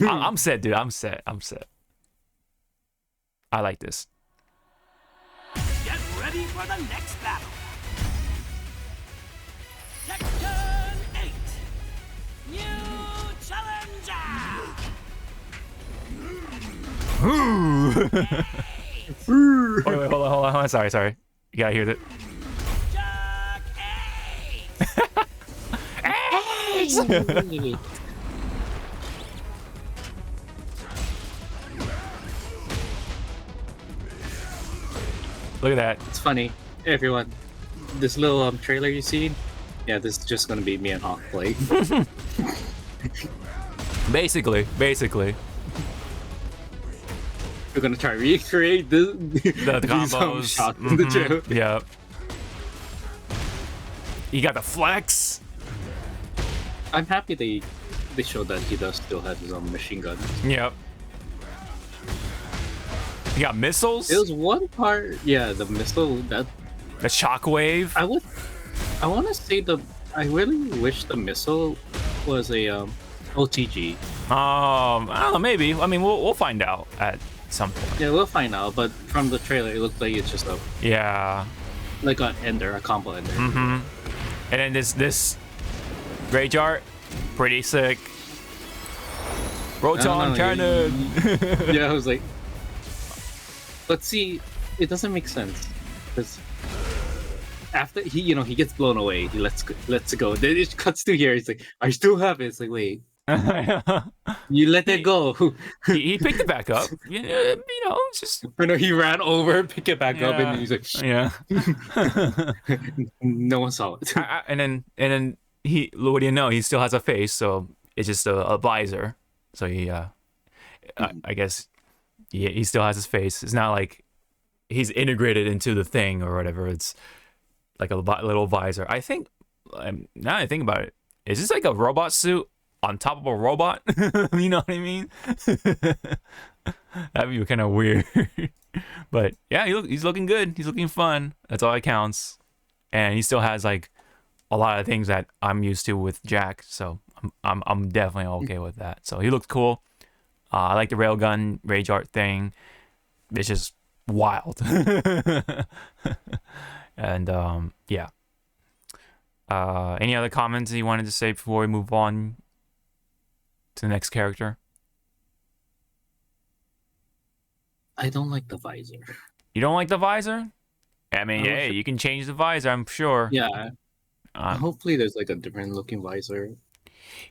I'm set, dude. I'm set. I like this. Get ready for the next battle. Tekken 8. New challenger. Wait, hold on. Sorry. You gotta hear that. Jack 8. Look at that. It's funny, everyone. This little trailer you see, yeah, this is just gonna be me and Hawk playing. Basically. We're gonna try to recreate the combos. shots in the trailer. Yeah. You got the flex. I'm happy they showed that he does still have his own machine gun. Yep. You got missiles. There was one part, yeah, the missile that the shockwave. I want to say I really wish the missile was a OTG. I don't know, maybe. I mean, we'll find out at some point. Yeah, we'll find out. But from the trailer, it looked like it's just like an ender, a combo ender. And then this Rage Art, pretty sick. Proton cannon. Yeah, I was like, let's see. It doesn't make sense because after he gets blown away, he lets it go. Then it cuts to here. He's like, I still have it. It's like, wait, you let it go. he picked it back up. It's just. I know he ran over, pick it back up, and he's like, yeah. No one saw it. And then he, what do you know? He still has a face, so it's just a visor. So he, I guess, he still has his face. It's not like he's integrated into the thing or whatever. It's like a little visor. I think, now that I think about it, is this like a robot suit on top of a robot? You know what I mean? That'd be kind of weird. But yeah, he's looking good. He's looking fun. That's all that counts. And he still has like a lot of things that I'm used to with Jack. So I'm definitely okay with that. So he looks cool. I like the railgun Rage Art thing. It's just wild. And yeah. Any other comments you wanted to say before we move on to the next character? I don't like the visor. You don't like the visor? I mean, hey, you can change the visor, I'm sure. Yeah. Hopefully there's like a different looking visor.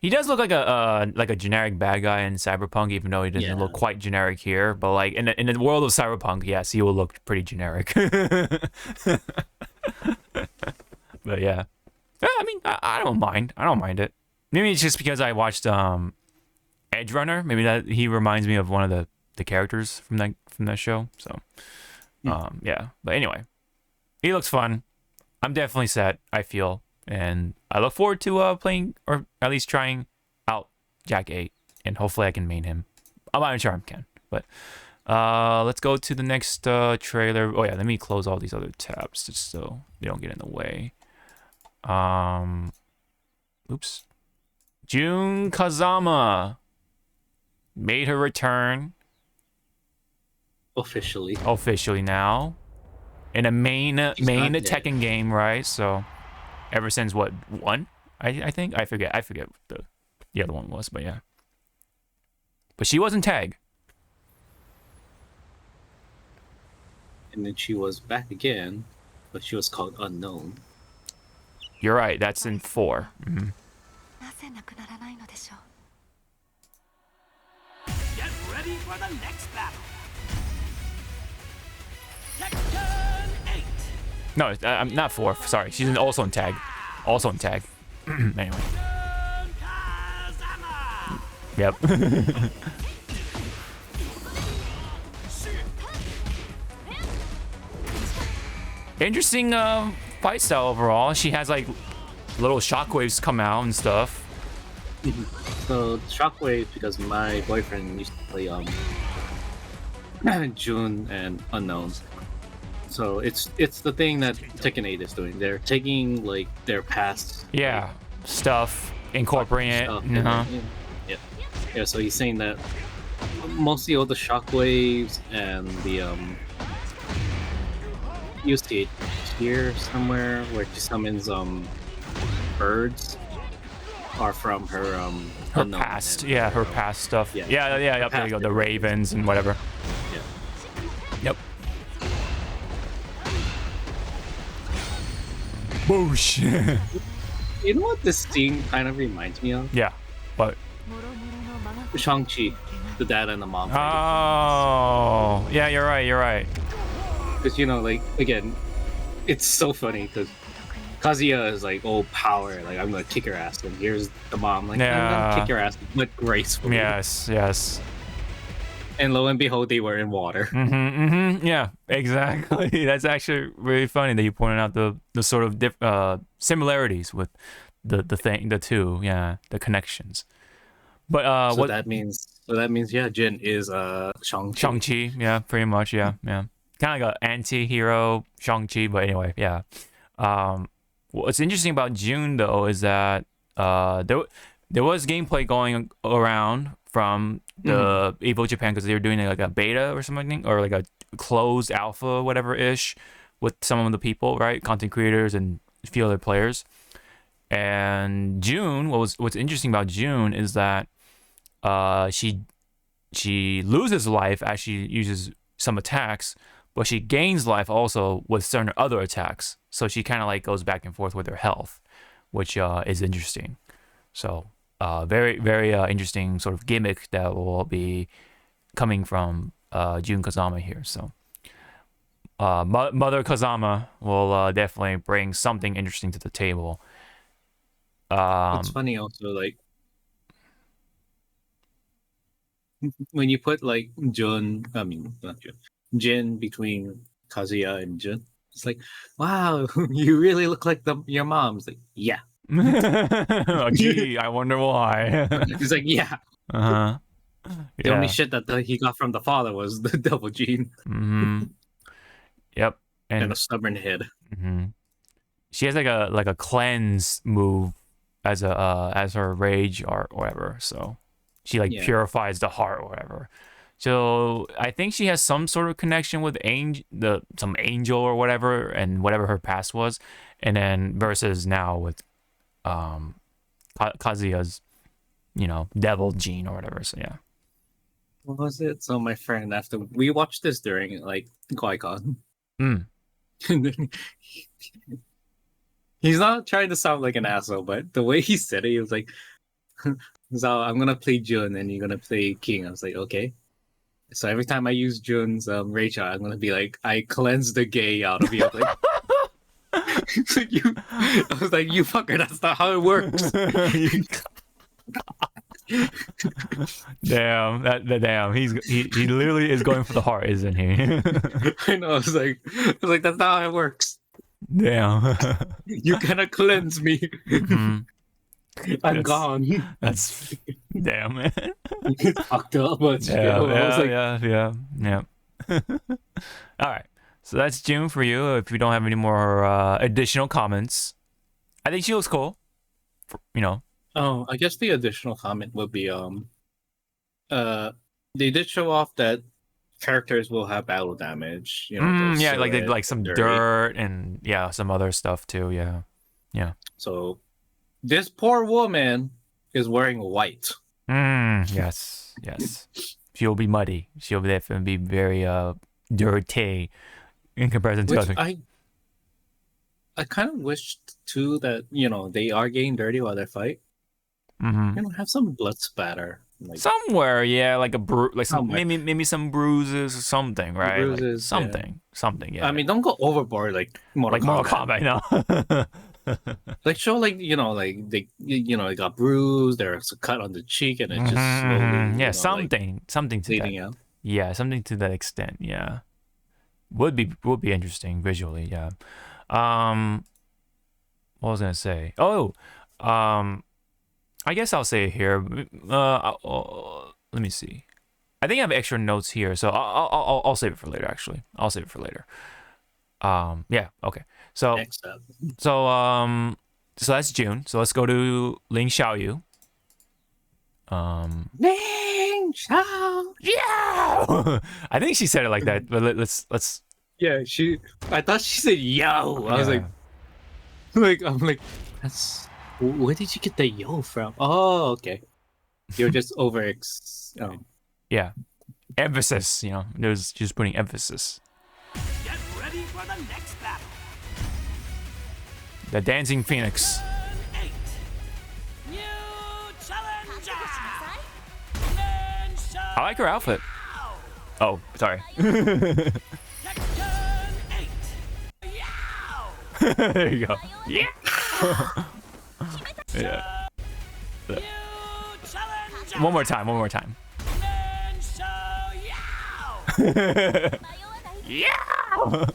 He does look like a generic bad guy in Cyberpunk, even though he doesn't look quite generic here. But like in the world of Cyberpunk, yes, he will look pretty generic. But yeah, I mean, I don't mind. I don't mind it. Maybe it's just because I watched Edge Runner. Maybe that he reminds me of one of the characters from that show. So yeah. But anyway, he looks fun. I'm definitely set, I feel. And I look forward to playing, or at least trying out Jack 8. And hopefully I can main him. I'm not sure I can. But let's go to the next trailer. Oh yeah, let me close all these other tabs just so they don't get in the way. oops. Jun Kazama made her return officially now in a main not dead. Tekken game, right? So ever since what, 1? I think I forget what the other one was, but yeah. But she was in tag. And then she was back again, but she was called Unknown. You're right. That's in 4. Mm-hmm. Get ready for the next battle. Tekken 8. No, I'm not 4. Sorry, she's also in tag. Also in tag. Anyway. Kazama. Yep. Interesting fight style overall. She has like little shockwaves come out and stuff. So Shockwave, because my boyfriend used to play June and Unknown. So it's the thing that Tekken 8 is doing. They're taking like their past stuff, incorporating it. stuff, Uh-huh. Yeah. So he's saying that mostly all the shockwaves and the you see it here somewhere where she summons birds are from her Her Unknown past, and, her past stuff. Yeah. Yep, there you go. The ravens and whatever. Yeah. Yep. Boosh. You know what this scene kind of reminds me of? Yeah, but Shang-Chi, the dad and the mom. oh, yeah, you're right. Because like again, it's so funny because Kazuya is like, oh, power, like I'm gonna kick her ass, and here's the mom like, I'm gonna kick your ass, but gracefully. Yes. And lo and behold, they were in water. Yeah, exactly. That's actually really funny that you pointed out the sort of similarities with the two, the connections. But So that means Jin is Shang-Chi. Shang-Chi, yeah, pretty much, yeah. Kind of like an anti-hero Shang-Chi, but anyway, yeah. What's interesting about June though is that there was gameplay going around from the Evo Japan because they were doing like a beta or something, or like a closed alpha, whatever ish, with some of the people, right, content creators and a few other players. And June, what's interesting about June is that she loses life as she uses some attacks, but she gains life also with certain other attacks. So she kind of like goes back and forth with her health, which is interesting. So very, very interesting sort of gimmick that will be coming from Jun Kazama here. So Mother Kazama will definitely bring something interesting to the table. It's funny also, like when you put like not Jin between Kazuya and Jun, it's like, wow, you really look like your mom. It's like, yeah. Oh, gee, I wonder why. He's like, yeah. Uh-huh. The only shit that he got from the father was the double gene. Yep. And a stubborn head. She has like a cleanse move as her rage or whatever. So she like purifies the heart or whatever. So I think she has some sort of connection with some angel or whatever, and whatever her past was, and then versus now with Kazuya's devil gene or whatever. So yeah. What was it? So my friend, after we watched this during like QuaiCon, and then he's not trying to sound like an asshole, but the way he said it, he was like, "So I'm gonna play Jun, and you're gonna play King." I was like, "Okay." So every time I use Jun's Rachel, I'm gonna be like, "I cleanse the gay out of you." I was like, I was like, "You fucker, that's not how it works." Damn, damn. He literally is going for the heart, isn't he? I know. I was like, that's not how it works. Damn. You cannot cleanse me. I'm gone. That's damn, man. Fucked up, but yeah. All right, so that's June for you. If you don't have any more additional comments, I think she looks cool. you know. Oh, I guess the additional comment would be they did show off that characters will have battle damage. You know, the Yeah, like they silhouette, like some dirty. dirt and yeah, some other stuff too. Yeah, yeah. So this poor woman is wearing white. Yes, yes. She'll be muddy. She'll definitely be very dirty in comparison to Which other. I kind of wished too that they are getting dirty while they fight. Have some blood spatter. Like Somewhere, yeah, like like some somewhere. maybe some bruises or something, right? Bruises, like yeah. something, yeah. I mean, don't go overboard like Mortal Mortal Kombat, no. Like show like like they got bruised. There's a cut on the cheek, and it just slowly yeah, something to bleeding that. out. Yeah, something to that extent. Yeah, would be interesting visually. Yeah. What was I gonna say? Oh, I guess I'll say it here. Let me see. I think I have extra notes here, so I'll save it for later. Actually, I'll save it for later. Yeah. Okay. So Next up. so that's June. So let's go to Ling Xiaoyu. Ling Xiao. Yeah. I think she said it like that, but let's. Yeah, I thought she said yo. I was Yeah. I'm like, that's. Where did you get the yo from? Oh, okay. You're just Yeah. Emphasis. There's just putting emphasis. Get ready for the next battle. The Dancing Phoenix. Turn 8. New challenger. Ling I like her outfit. Xiao. Oh, sorry. Turn 8. Yow. There you go. Yeah. Yeah. New challenger. One more time. Ling Xiao. Yow. Yeah.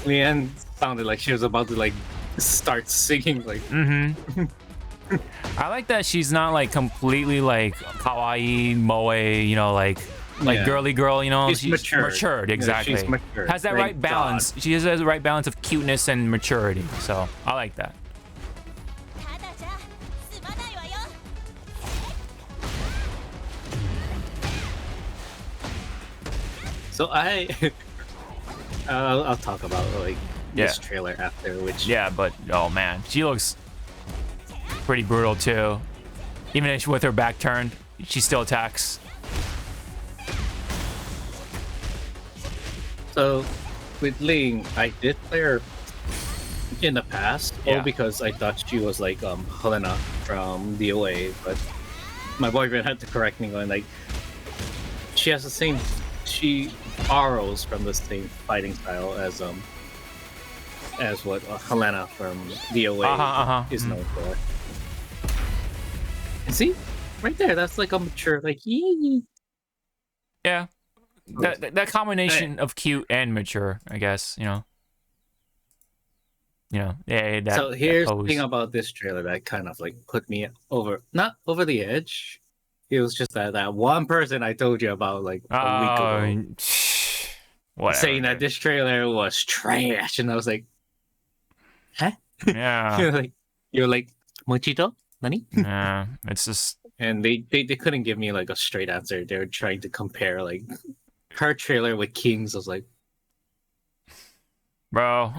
Leanne sounded like she was about to start singing like. I like that she's not like completely like kawaii moe, like girly girl, She's matured. exactly. Yeah, she's matured. Has that Thank right balance. God. She has the right balance of cuteness and maturity. So I like that. So I'll talk about this trailer after, which Yeah, but oh man, she looks pretty brutal too. Even if with her back turned, she still attacks. So with Ling, I did play her in the past, Yeah. all because I thought she was like Helena from DOA, but my boyfriend had to correct me, going like, she borrows from the same fighting style as what Helena from DOA is known for. And see, right there, that's like a mature yee. Yeah, that combination of cute and mature, I guess. Yeah. So here's the thing about this trailer that kind of put me not over the edge. It was just that one person I told you about a week ago, whatever, saying that this trailer was trash, and I was like, huh? Yeah. you're like Mochito? Nani? Yeah, it's just. And they couldn't give me a straight answer. They were trying to compare her trailer with King's. I was like, bro,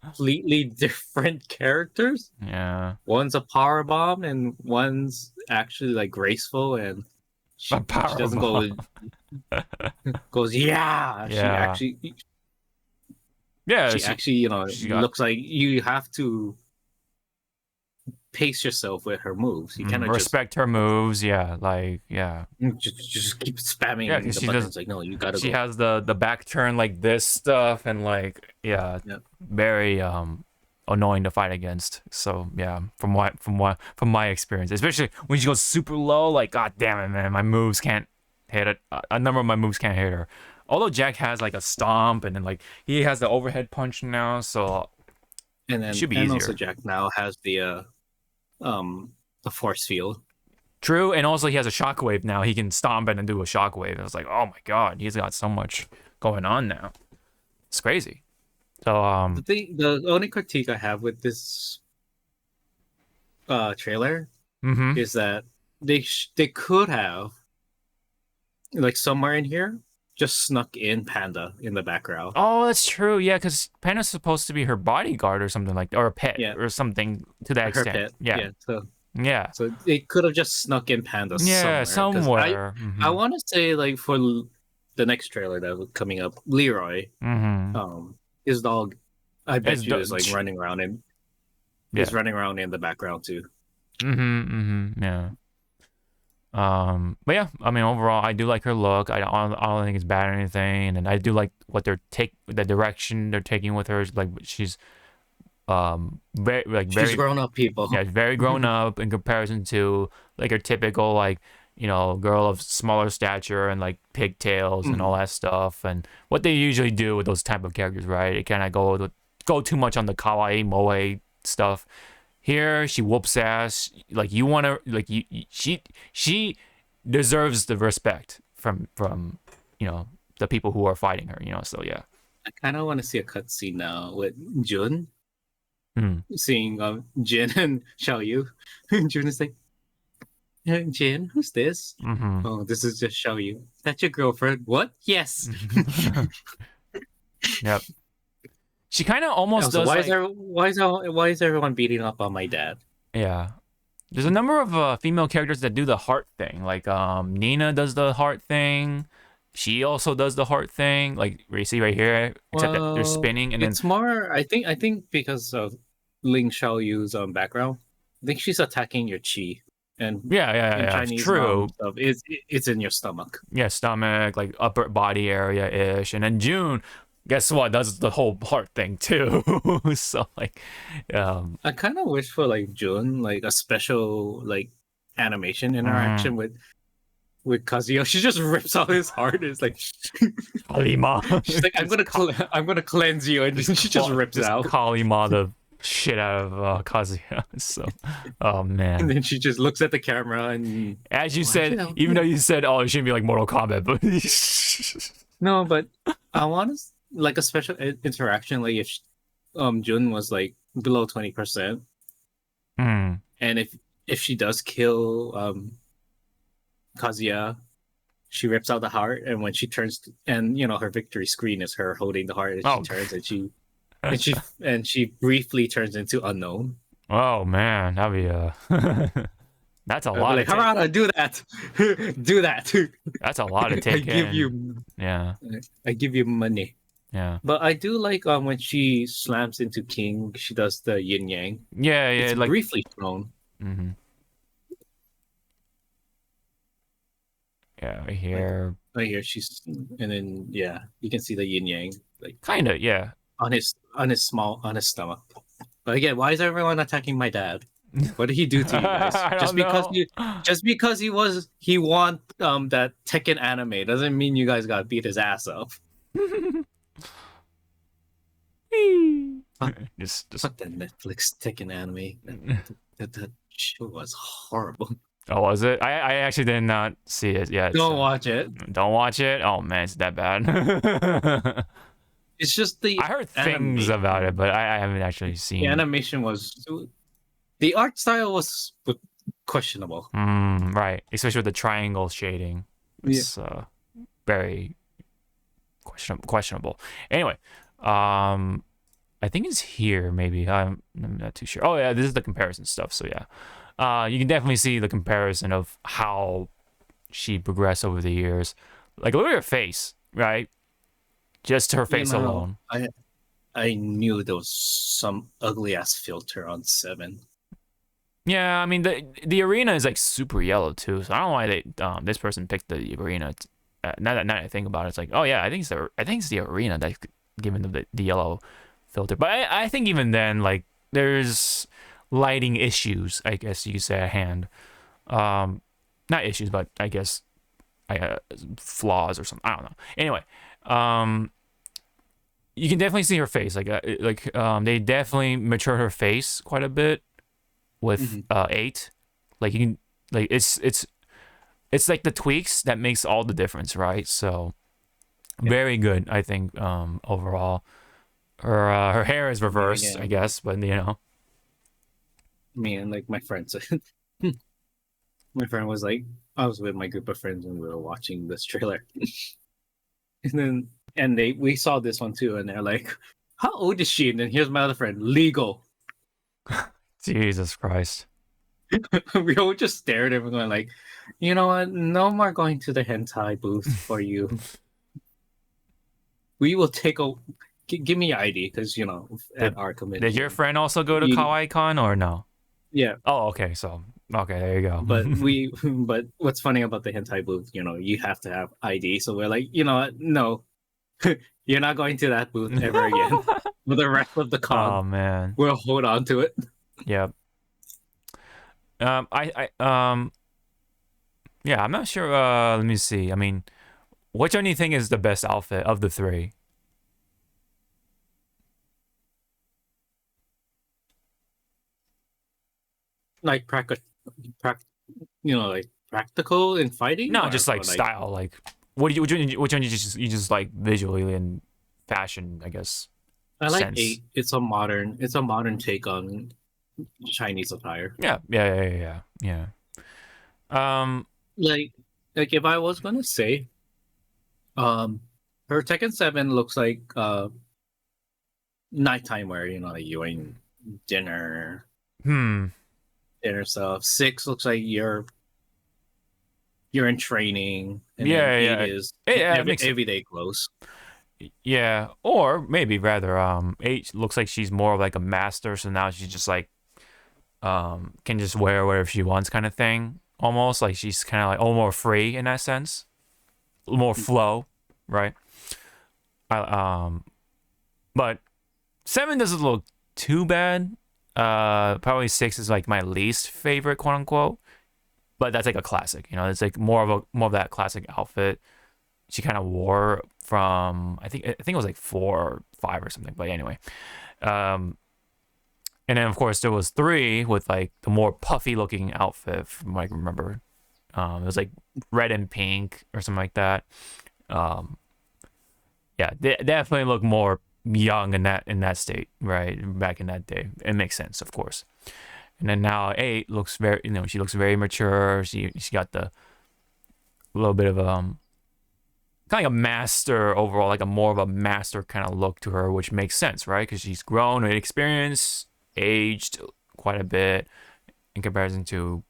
completely different characters. Yeah, one's a power bomb and one's actually graceful, and she doesn't go goes yeah. She actually she actually looks like you have to pace yourself with her moves. You cannot respect her moves. Yeah, just keep spamming the buttons. No, you gotta. She has the back turn like this stuff, and very annoying to fight against. So yeah, from my experience, especially when she goes super low, god damn it, man, my moves can't hit it. A number of my moves can't hit her. Although Jack has a stomp, and then he has the overhead punch now, so it should be easier. Also, Jack now has the force field. True, and also he has a shockwave now. He can stomp and then do a shockwave. I was like, oh my god, he's got so much going on now. It's crazy. So The only critique I have with this trailer mm-hmm. is that they could have, like, somewhere in here just snuck in Panda in the background. Oh, that's true. Yeah, because Panda's supposed to be her bodyguard or something like, or a pet Yeah. or something to that Her extent. pet. Yeah. Yeah. So they could have just snuck in Panda Yeah, somewhere. 'Cause somewhere. I want to say, like, for the next trailer that was coming up, Leroy, his dog, I bet His you is like running around and is running around in the background too. Yeah. But yeah, I mean, overall, I do like her look. I don't think it's bad or anything, and I do like what the direction they're taking with her. Is like she's She's grown up, people. Yeah, very grown up in comparison to like her typical like girl of smaller stature and like pigtails and all that stuff, and what they usually do with those type of characters, right? It kind of go too much on the kawaii moe stuff. Here, she whoops ass. Like you want to, like she deserves the respect from the people who are fighting her. So yeah. I kind of want to see a cutscene now with Jun, Mm. seeing Jin and Xiaoyu. Jun is like, Jin, who's this? Oh, this is just Xiaoyu. That's your girlfriend? What? Yes. Yep. She kind of almost does. Why is everyone beating up on my dad? Yeah. There's a number of female characters that do the heart thing. Like Nina does the heart thing. She also does the heart thing. Like you see right here, except that they're spinning and it's more. I think because of Ling Xiaoyu's background, I think she's attacking your chi. And yeah, Chinese true. Stuff, it's in your stomach. Yeah, stomach, like upper body area ish, and then June, guess what? Does the whole heart thing too. So like, I kind of wish for like June, like a special like animation interaction with Kazuyo. She just rips out his heart. It's like, Kalima. She's like, I'm gonna cleanse you, and she just rips it out. Kalima the shit out of Kazuya. So, oh man. And then she just looks at the camera and, as you said, even though you said, oh, it shouldn't be like Mortal Kombat, but no, but I want like a special interaction, like if Jun was like below 20%, and if she does kill Kazuya, she rips out the heart, and when she turns, and her victory screen is her holding the heart, and she turns and she briefly turns into unknown. Oh man, that'd be that's a lot. Like, Harada, do that, do that. That's a lot to take. I give you money. Yeah. But I do like when she slams into King, she does the yin yang. Yeah, it's like briefly shown. Yeah, right here. Right here, she's, and then you can see the yin yang, like kinda, yeah, on his stomach. But again, why is everyone attacking my dad? What did he do to you guys? Just because he won that Tekken anime doesn't mean you guys got beat his ass up. Just fuck that Netflix Tekken anime. That show was horrible. Oh, was it? I actually did not see it yet. Don't watch it. Don't watch it. Oh man, it's that bad. It's just I heard things about it, but I haven't actually seen. The animation was, the art style was questionable. Right, especially with the triangle shading. It's very questionable. Anyway, I think it's here. Maybe I'm not too sure. Oh yeah, this is the comparison stuff. So yeah, you can definitely see the comparison of how she progressed over the years. Like look at her face, right? Just her face alone. I knew there was some ugly ass filter on 7. Yeah, I mean the arena is like super yellow too, so I don't know why they this person picked the arena. Now that I think about it, it's like, oh yeah, I think it's the arena that's given the yellow filter. But I think even then, like there's lighting issues, I guess you could say, at hand. Not issues, but I guess flaws or something. I don't know. Anyway. You can definitely see her face. They definitely matured her face quite a bit with 8. Like you can, like it's like the tweaks that makes all the difference, right? So very good, I think, overall. her hair is reversed, Yeah. I guess, but you know. Me and like my friends. My friend was like, I was with my group of friends and we were watching this trailer, and we saw this one too, and they're like, "How old is she?" And then here's my other friend, legal. Jesus Christ. We all just stared at him, going like, "You know what? No more going to the hentai booth for you. We will take a give me your ID because you know at our committee." Did your friend also go to You- Kawaii Con or no? Yeah, Oh, okay. So, okay, there you go. but but what's funny about the hentai booth, you know, you have to have ID. So we're like, you know what? No, you're not going to that booth ever again for the rest of the Oh con. man. We'll hold on to it. Yep. Yeah, I'm not sure. Let me see. I mean, which one do you think is the best outfit of the three? Like you know, like practical in fighting. No, or- just or, like style. Like, which one you just like visually and fashion, I guess. I like sense. 8. It's a modern take on Chinese attire. Yeah. Like if I was gonna say, her Tekken 7 looks like nighttime wear. You know, like you're in dinner stuff. 6 looks like you're in training. And Yeah, then 8 yeah. is Yeah, it makes sense. everyday clothes. Yeah, or maybe rather, 8 looks like she's more of like a master, so now she's just like, can just wear whatever she wants, kind of thing. Almost like she's kind of like more free in that sense, more flow, right? But 7 doesn't look too bad. Probably 6 is like my least favorite, quote unquote. But that's like a classic, you know. It's like more of that classic outfit she kind of wore from I think it was like 4 or 5 or something. But anyway, and then of course there was 3 with like the more puffy looking outfit from what I can remember. It was like red and pink or something like that. Yeah, they definitely look more young in that state, right? Back in that day, it makes sense, of course. And then now 8 looks very, you know, she looks very mature. She got the little bit of kind of like a master overall, like a more of a master kind of look to her, which makes sense, right? Because she's grown in experience, aged quite a bit in comparison to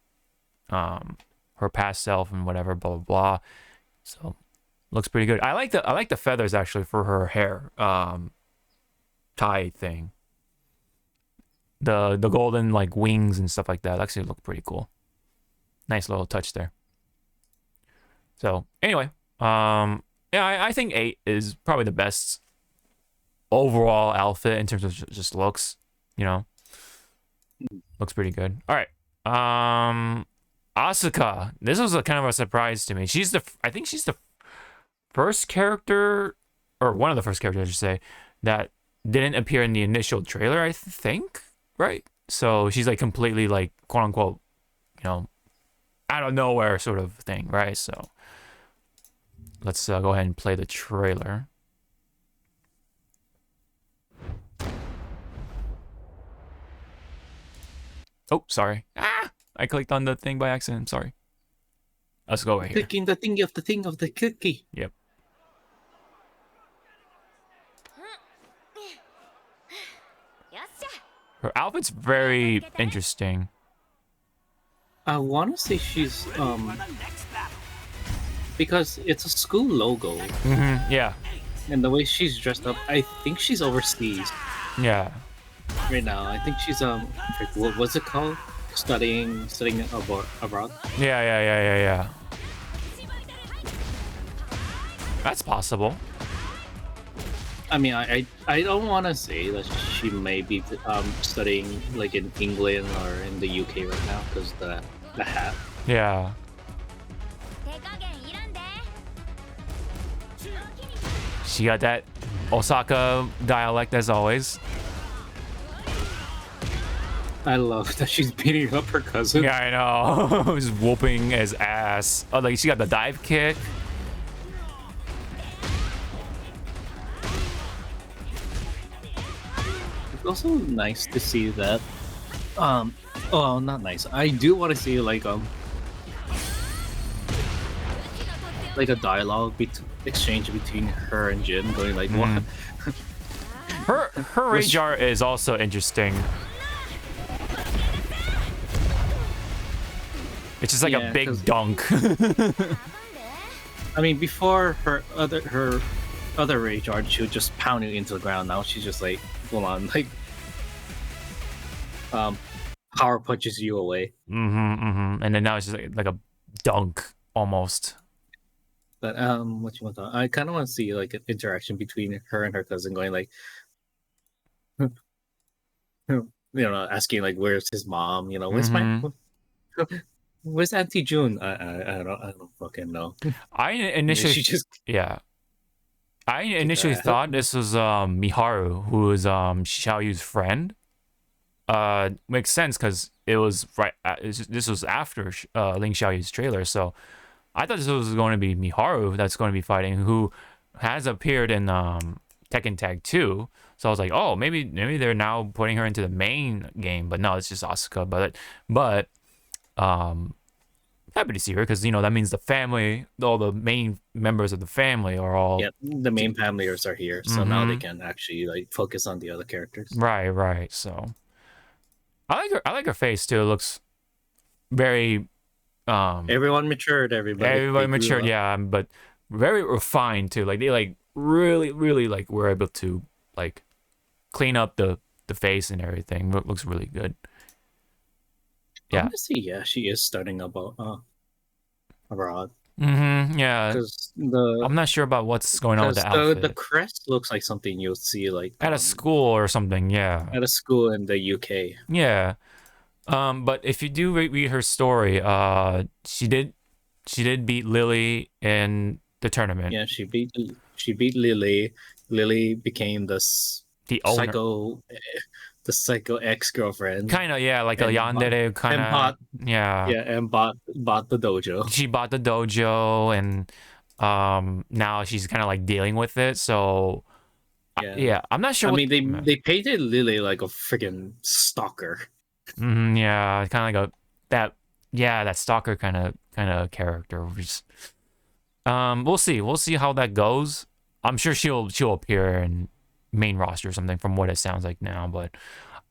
her past self and whatever, blah blah blah. So looks pretty good. I like the feathers actually for her hair tie thing. The golden like wings and stuff like that actually look pretty cool. Nice little touch there. So anyway, yeah, I think 8 is probably the best overall outfit in terms of just looks. You know, looks pretty good. All right, Asuka. This was a kind of a surprise to me. I think she's the first character, or one of the first characters, I should say, that didn't appear in the initial trailer. I think, right? So she's like completely like quote unquote, you know, out of nowhere sort of thing, right? So. Let's go ahead and play the trailer. Oh, sorry. I clicked on the thing by accident. Sorry. Let's go right here. Clicking the thing of the cookie. Yep. Her outfit's very interesting. I want to say she's because it's a school logo, Yeah. and the way she's dressed up, I think she's overseas Yeah. right now. I think she's like, what's it called? Studying abroad. Yeah. That's possible. I mean, I don't want to say that she may be studying like in England or in the UK right now because the hat. Yeah. She got that Osaka dialect as always. I love that she's beating up her cousin. Yeah, I know. Just whooping his ass. Oh, like she got the dive kick. also nice to see that. Well, not nice. I do want to see like a dialogue exchange between her and Jin, going like, what? Her rage art is also interesting. It's just like a big dunk. I mean, before her other rage art, she would just pound it into the ground. Now she's just like full on like power punches you away. And then now it's just like a dunk almost. But what you want to? I kind of want to see like an interaction between her and her cousin, going like, asking like, where's his mom? Where's where's Auntie June? I don't fucking know. I initially thought this was Miharu, who is Xiaoyu's friend. Makes sense because it was right. This was after Ling Xiaoyu's trailer, so I thought this was going to be Miharu that's going to be fighting, who has appeared in Tekken Tag 2. So I was like, oh, maybe they're now putting her into the main game, but no, it's just Asuka. But happy to see her because that means the family, all the main members of the family are all the main families are here, so now they can actually like focus on the other characters. Right. So I like her face too. It looks very everyone matured. Everybody matured, yeah, but very refined too. Like they like really like were able to like clean up the face and everything. It looks really good. Yeah. She is starting abroad. Yeah. Because I'm not sure about what's going on with the outfit. The crest looks like something you'll see like at a school or something. Yeah. At a school in the UK. Yeah. But if you do read her story, she did beat Lily in the tournament. Yeah, she beat Lily. Lily became the owner. The psycho ex-girlfriend. Kind of, yeah, like a yandere kind of. Yeah. Yeah, and bought the dojo. She bought the dojo, and now she's kind of like dealing with it. So yeah, I'm not sure. I mean, they painted Lily like a freaking stalker. Yeah, kind of like that stalker kind of character. We'll see how that goes. I'm sure she'll appear in main roster or something from what it sounds like now, but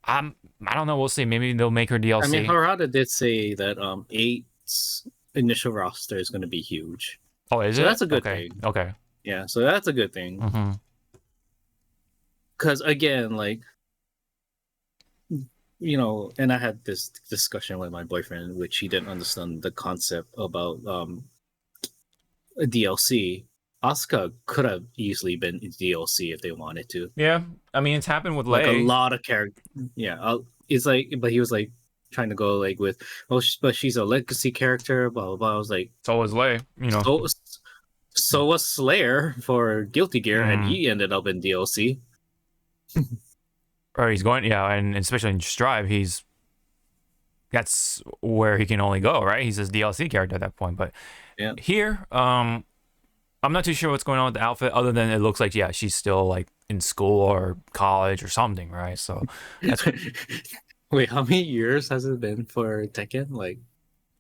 I don't know. We'll see. Maybe they'll make her DLC. I mean, Harada did say that 8's initial roster is going to be huge. Oh, is so it? That's a good thing. Okay. Yeah, so that's a good thing. Because again, like, and I had this discussion with my boyfriend, which he didn't understand the concept about a DLC. Asuka could have easily been DLC if they wanted to. Yeah, I mean, it's happened with like Lei. A lot of characters. Yeah, it's like, but he was like trying to go like with, but she's a legacy character. Blah blah blah. I was like, so was Lei. So was Slayer for Guilty Gear, and he ended up in DLC. Or he's going, and especially in Strive, that's where he can only go, right? He's a DLC character at that point. But here, I'm not too sure what's going on with the outfit, other than it looks like, she's still like in school or college or something, right? So that's Wait, how many years has it been for Tekken? Like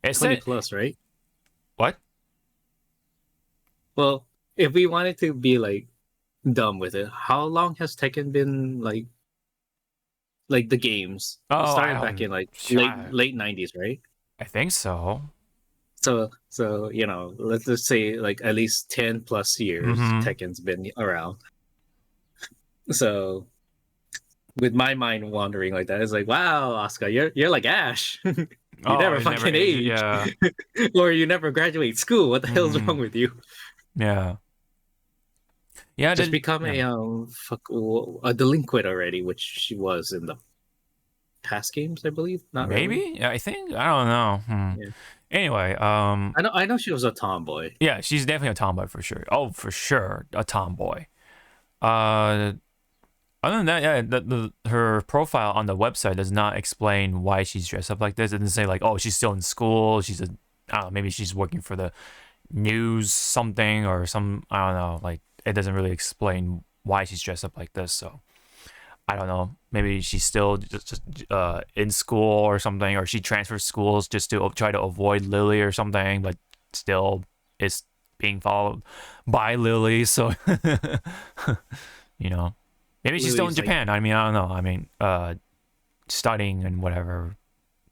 20 plus, right? What? Well, if we wanted to be like dumb with it, how long has Tekken been like the games? It started back in like late 90s, right? I think so. So let's just say like at least 10 plus years Tekken's been around. So with my mind wandering like that, it's like, wow, Asuka, you're like Ash. you never fucking age. Yeah. Or you never graduate school. What the hell's wrong with you? Yeah. Just become a delinquent already, which she was in the past games, I believe. Not maybe. Really. I think, I don't know. Yeah. Anyway, I know she was a tomboy. Yeah, she's definitely a tomboy for sure. Oh, for sure, a tomboy. Other than that, her profile on the website does not explain why she's dressed up like this. It doesn't say like, oh, she's still in school. I don't know, maybe she's working for the news something or some, I don't know. Like, it doesn't really explain why she's dressed up like this. So I don't know, maybe she's still just in school or something, or she transfers schools just to try to avoid Lily or something, but still is being followed by Lily. So, you know, maybe she's still in Lily's like- Japan. I mean, I don't know. I mean, studying and whatever,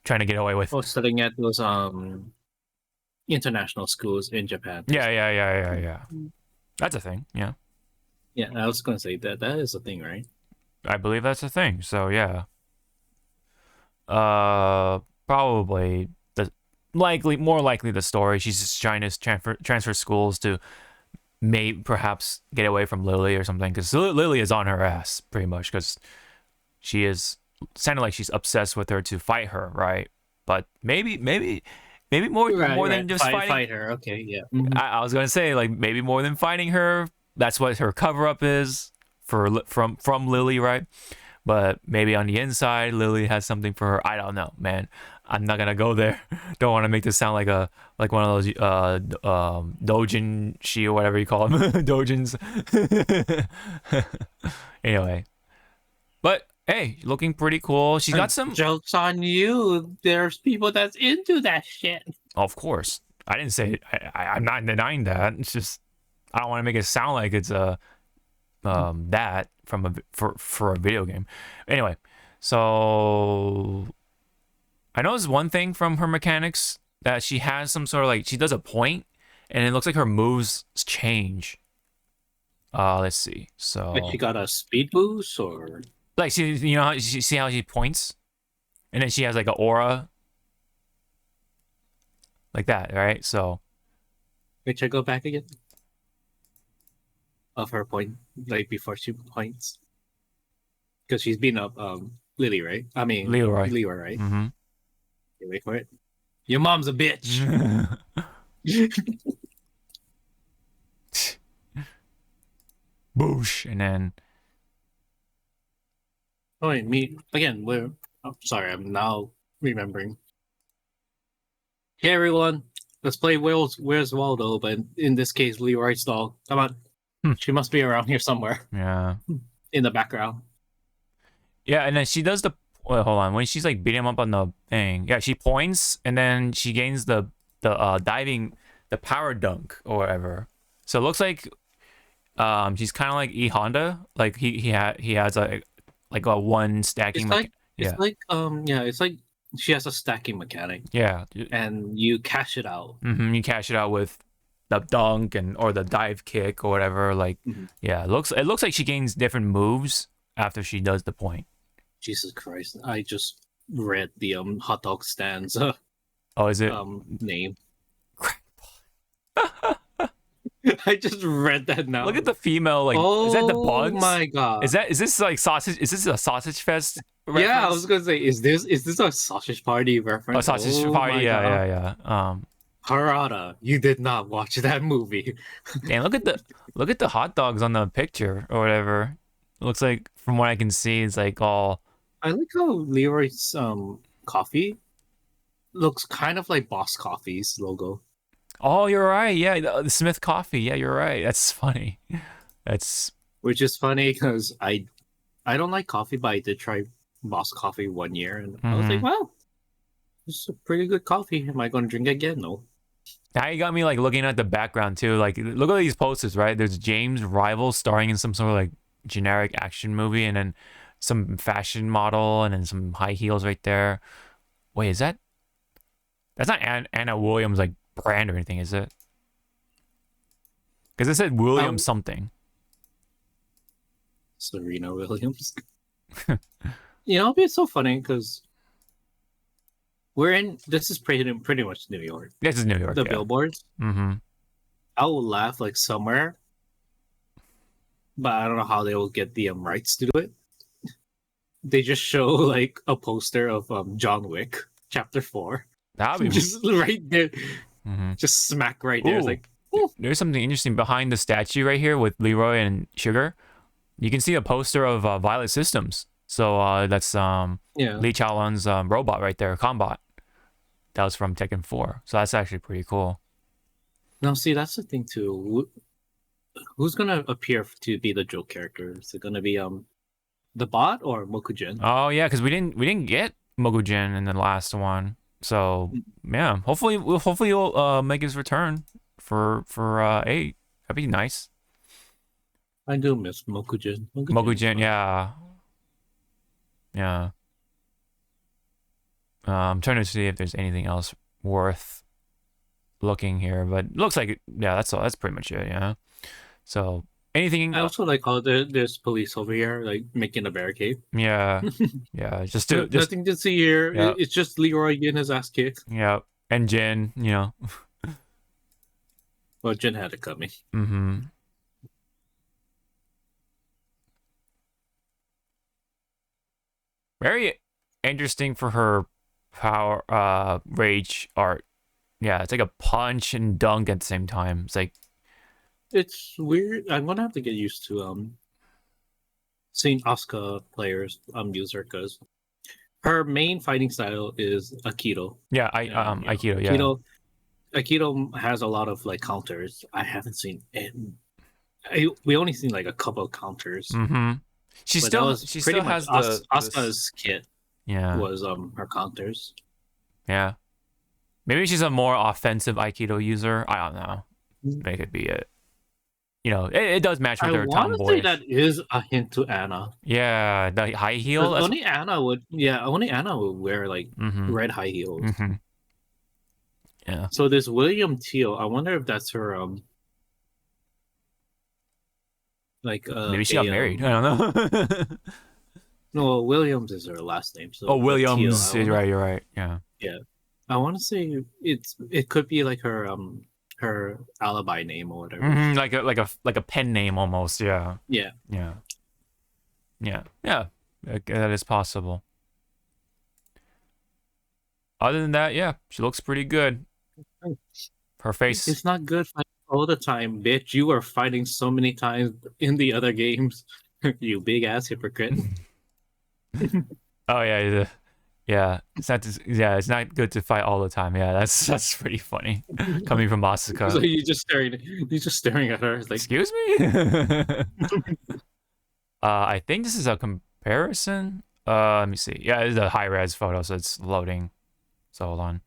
trying to get away with. Oh, studying at those international schools in Japan. Yeah. That's a thing. Yeah, Yeah, I was gonna say that is a thing, right? I believe that's a thing. So yeah. Probably more likely the story. She's just trying to transfer schools to perhaps get away from Lily or something, because Lily is on her ass pretty much, because she is sounded like she's obsessed with her to fight her, right? But maybe more than just fighting. Fight her. Okay, yeah. Mhm. I was gonna say, like, maybe more than fighting her. That's what her cover up is from Lily, right? But maybe on the inside, Lily has something for her. I don't know, man. I'm not gonna go there. Don't want to make this sound like one of those dojin shi or whatever you call them, dojins. Anyway, but hey, looking pretty cool. She's got some. Jokes on you. There's people that's into that shit. Of course, I didn't say it. I'm not denying that. It's just I don't want to make it sound like it's that for a video game. Anyway, so I noticed one thing from her mechanics, that she has some sort of, like, she does a point and it looks like her moves change. Let's see. So Like she got a speed boost, or like she, you know, you see how she points, and then she has like an aura like that, right? So wait, should I go back again? Of her point, like before she points, because she's been up Lily, right? I mean Leroy. right? Mm-hmm. Okay, wait for it. Your mom's a bitch. Boosh, and then Oh wait, me again. Sorry, I'm now remembering. Hey everyone, let's play Where's Waldo, but in this case, Leroy's doll. Come on, she must be around here somewhere yeah. in the background. Yeah, and then she does the. Wait, hold on. When she's like beating him up on the thing, yeah, she points and then she gains the diving, the power dunk or whatever. So it looks like she's kind of like E Honda. Like he has a one stacking. It's like she has a stacking mechanic. Yeah, and you cash it out. Mm-hmm, you cash it out with the dunk or the dive kick or whatever. Like, yeah, it looks like she gains different moves after she does the point. Jesus Christ! I just read the hot dog stands Oh, is it name? I just read that now. Look at the female. Like, is that the buns? Oh my god! Is this like sausage? Is this a sausage fest reference? Yeah, I was gonna say, is this a sausage party reference? A sausage party, yeah. Harada, you did not watch that movie. And look at the hot dogs on the picture or whatever. It looks like, from what I can see, it's like all. I like how Leroy's coffee looks kind of like Boss Coffee's logo. Oh, you're right. Yeah, the Smith Coffee. Yeah, you're right. That's funny. Which is funny because I don't like coffee, but I did try Boss Coffee 1 year, and I was like, wow, this is a pretty good coffee. Am I going to drink it again? No. Now you got me like looking at the background too. Like, look at these posters, right? There's James Rival starring in some sort of like generic action movie, and then some fashion model, and then some high heels right there. Wait, is that's not Anna Williams like brand or anything, is it? Because it said Williams something. Serena Williams. You know, it's so funny because this is pretty much New York. This is New York. The yeah. billboards. Mm-hmm. I will laugh like somewhere, but I don't know how they will get the rights to do it. They just show like a poster of John Wick Chapter 4. That'd be just right there, just smack right there. It's like, ooh. There's something interesting behind the statue right here with Leroy and Sugar. You can see a poster of Violet Systems. So that's Lee Chaolan's robot right there, Combot. That was from Tekken 4. So that's actually pretty cool. Now, see, that's the thing too. Who's gonna appear to be the joke character? Is it gonna be The bot or Mokujin? Oh yeah, because we didn't get Mogujin in the last one. So yeah, hopefully he'll make his return for 8. That'd be nice. I do miss Mokujin. Mogujin, yeah. Yeah. I'm trying to see if there's anything else worth looking here, but looks like yeah, that's all. That's pretty much it. Yeah. So anything? I also like how there's police over here, like making a barricade. Yeah. Yeah. Just Nothing to see here. Yeah. It's just Leroy getting his ass kicked. Yeah. And Jin, you know. Well, Jin had it coming. Mm-hmm. Very interesting for her power rage art. Yeah, it's like a punch and dunk at the same time. It's like It's weird. I'm gonna have to get used to seeing Asuka players use her because her main fighting style is Aikido. yeah, Aikido, yeah. Aikido has a lot of like counters. I haven't seen it. We only seen like a couple of counters. Mm-hmm. She But still that was she pretty still has much the Asuka's kit yeah. was her counters. Yeah. Maybe she's a more offensive Aikido user. I don't know. That could be it. You know, it does match with I her want to say tomboy. that is a hint to Anna. Yeah, the high heel. That's... Only Anna would wear like Mhm. red high heels. Mm-hmm. Yeah. So this William Teal, I wonder if that's her like Maybe she got married. I don't know. No, Williams is her last name. So Oh, but Williams. Teal, You're right. Yeah. I want to say it could be like her alibi name or whatever. Hmm. Like a pen name almost. Yeah. Yeah. Yeah. Yeah. Yeah. That is possible. Other than that, yeah, she looks pretty good. Her face. It's not good fighting all the time, bitch. You were fighting so many times in the other games. You big ass hypocrite. Oh yeah. Yeah. It's not good to fight all the time. Yeah, that's pretty funny. Coming from Asuka. So you're just staring at her. It's like, Excuse me? I think this is a comparison. Let me see. Yeah, it's a high res photo, so it's loading. So hold on.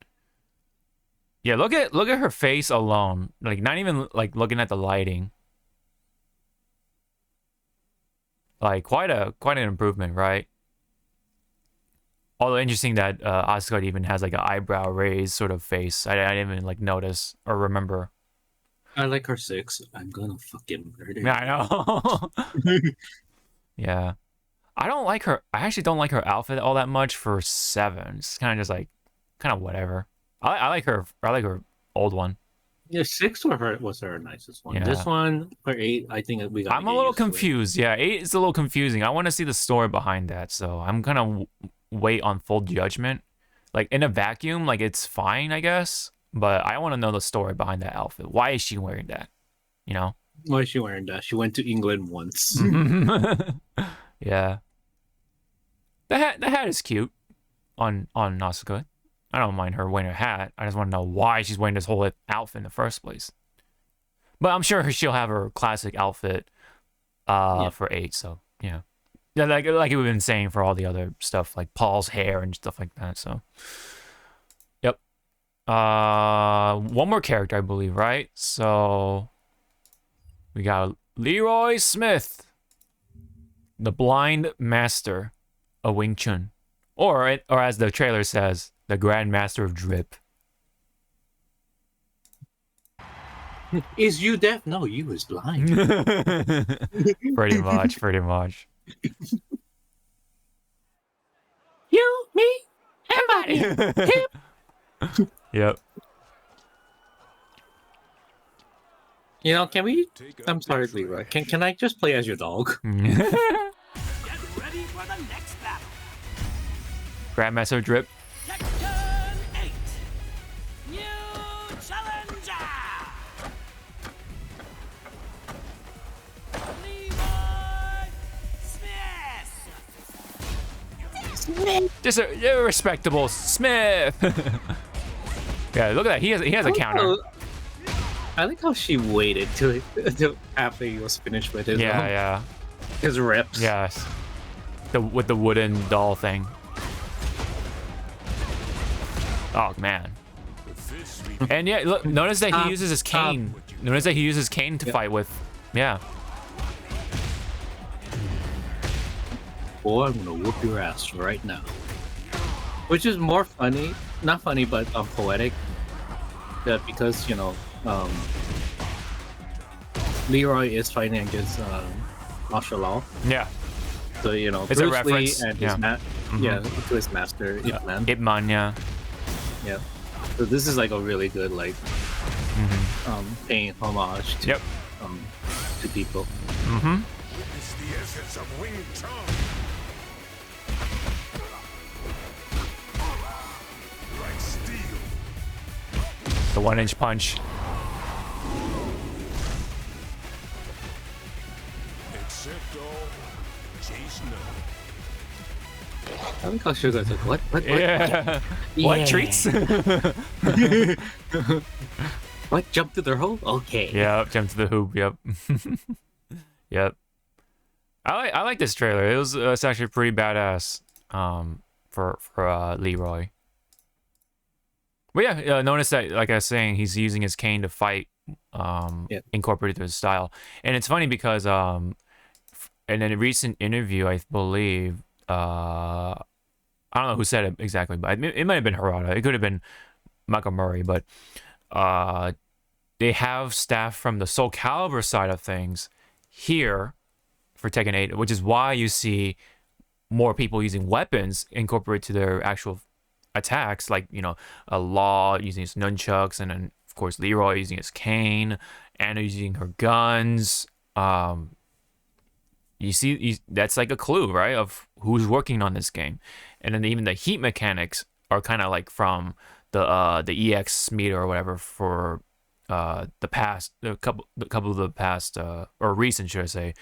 Yeah, look at her face alone. Like not even like looking at the lighting. Like quite an improvement, right? Although interesting that Asuka even has like an eyebrow raised sort of face. I didn't even like notice or remember. I like her 6. I'm gonna fucking murder. Yeah, I know. Yeah. I actually don't like her outfit all that much for 7. It's kind of just like whatever. I like her old one. Yeah, 6 was her nicest one. Yeah. This one for 8, I think we got. I'm a little confused. Yeah, 8 is a little confusing. I want to see the story behind that, so I'm gonna wait on full judgment. Like in a vacuum, like it's fine, I guess, but I want to know the story behind that outfit. Why is she wearing that? You know? Why is she wearing that? She went to England once. Yeah. The hat is cute on Asuka. I don't mind her wearing a hat. I just want to know why she's wearing this whole outfit in the first place. But I'm sure she'll have her classic outfit for 8, so yeah. Yeah, like we've been saying for all the other stuff, like Paul's hair and stuff like that, so. Yep. One more character, I believe, right? So we got Leroy Smith, the blind master of Wing Chun. Or as the trailer says, the Grand Master of Drip. Is you deaf? No, you is blind. Pretty much. You, me, everybody. Him. Yep. You know, can we? I'm sorry, Leroy. Can I just play as your dog? Get ready for the next battle. Grandmaster of Drip. Section 8. New challenger. Leroy Smith. Just a respectable Smith. Yeah, look at that. He has a counter. I like how she waited till after he was finished with his Yeah. his reps. Yes. with the wooden doll thing. Oh man. And yeah, look, notice that he uses his cane. Notice that he uses cane to fight with. Yeah. Boy, I'm gonna whoop your ass right now. Which is more funny, not funny, but poetic. That because Leroy is fighting against martial law. Yeah. So it's Bruce a reference. Lee and his to his master Ip Man. Ip Man, yeah. Yeah. So this is like a really good paying homage to to people. Witness the essence of Wing Chun. Like steel. The 1-inch punch. Except all Jason. I think how Sugar's like, what? Yeah. What treats? What? Jump to their hole? Okay. Yep, jump to the hoop. Yep. Yep. I like this trailer. It's actually pretty badass. For Leroy. But yeah, notice that, like I was saying, he's using his cane to fight. Incorporated to his style, and it's funny because in a recent interview, I believe, I don't know who said it exactly, but it might have been Harada. It could have been Michael Murray, but they have staff from the Soul Calibur side of things here for Tekken 8, which is why you see more people using weapons incorporated to their actual attacks, like a Law using his nunchucks, and then of course Leroy using his cane, Anna using her guns. You see, that's like a clue, right, of who's working on this game. And then even the heat mechanics are kind of like from the EX meter or whatever for the past, a couple of the past or recent, should I say,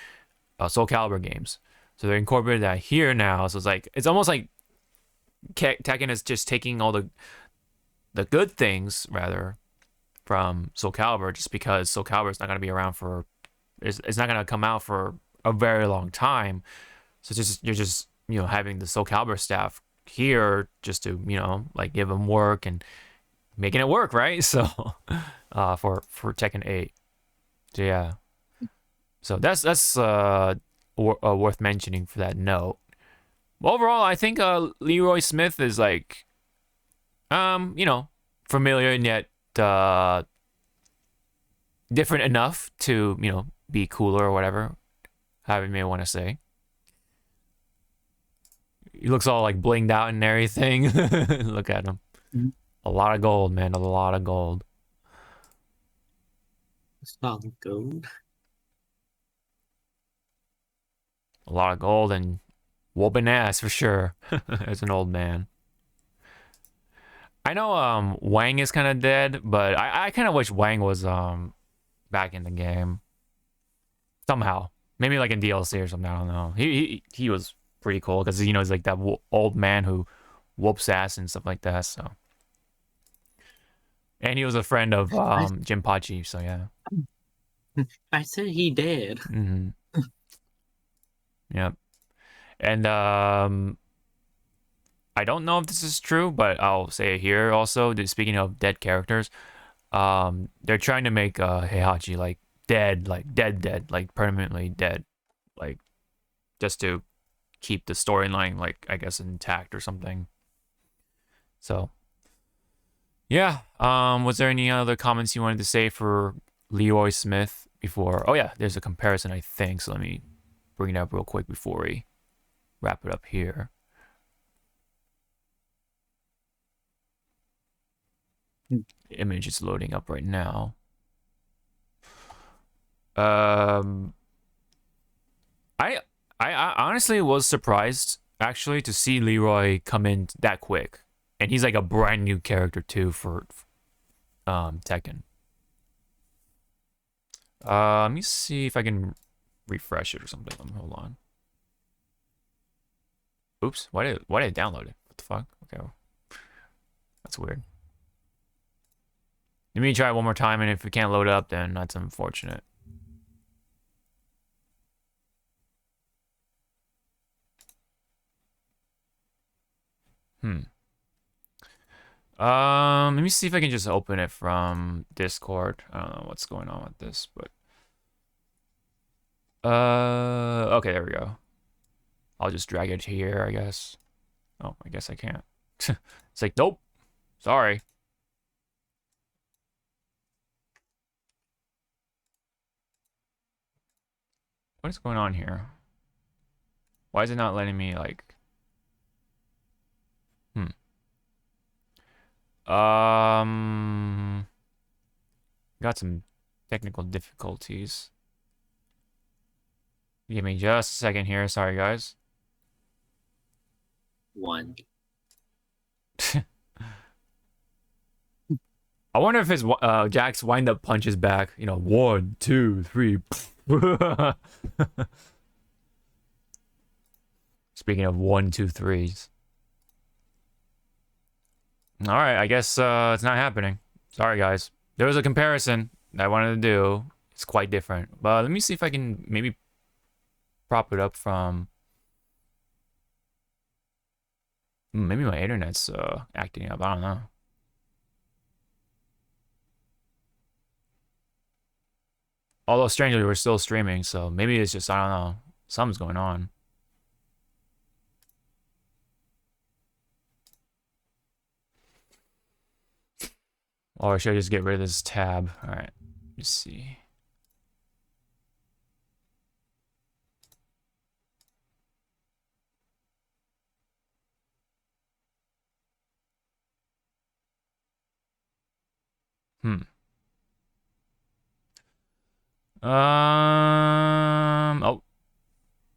Soul Calibur games. So they're incorporated that here now. So it's almost like Tekken is just taking all the good things rather from Soul Calibur, just because Soul Calibur is not going to be around for, it's not going to come out for a very long time. So you're just having the Soul Calibur staff here just to like give them work and making it work, right? So for Tekken 8. So yeah, so that's worth mentioning for that note. Overall, I think Leroy Smith is like familiar and yet different enough to be cooler or whatever, however you may want to say. He looks all like blinged out and everything. Look at him. A lot of gold, man. A lot of gold. Solid gold. A lot of gold and whooping ass for sure. As an old man. I know Wang is kind of dead, but I kind of wish Wang was back in the game somehow. Maybe like in DLC or something. I don't know. He was pretty cool because he's like that old man who whoops ass and stuff like that. So, and he was a friend of Jinpachi. So yeah. I said he did. Yep. And I don't know if this is true, but I'll say it here also. Speaking of dead characters, they're trying to make Heihachi like dead, like permanently dead, like just to keep the storyline, like I guess, intact or something. So yeah, was there any other comments you wanted to say for Leroy Smith before? Oh yeah, there's a comparison, I think, so let me bring it up real quick before we wrap it up here. Image is loading up right now. I honestly was surprised actually to see Leroy come in that quick, and he's like a brand new character too for Tekken. Let me see if I can refresh it or something. Hold on. Oops, why did I download it? What the fuck? Okay, that's weird. Let me try it one more time, and if it can't load up, then that's unfortunate. Let me see if I can just open it from Discord. I don't know what's going on with this, but okay, there we go. I'll just drag it here, I guess. Oh, I guess I can't. It's like, nope. Sorry. What is going on here? Why is it not letting me, like... Got some technical difficulties. Give me just a second here. Sorry, guys. One. I wonder if his Jack's wind-up punch is back. You know, 1, 2, 3. Speaking of 1, 2, 3s. All right, I guess it's not happening. Sorry, guys. There was a comparison that I wanted to do. It's quite different. But let me see if I can maybe prop it up from... Maybe my internet's acting up. I don't know. Although, strangely, we're still streaming, so maybe it's just, I don't know, something's going on. Or should I just get rid of this tab? All right, let's see. Oh,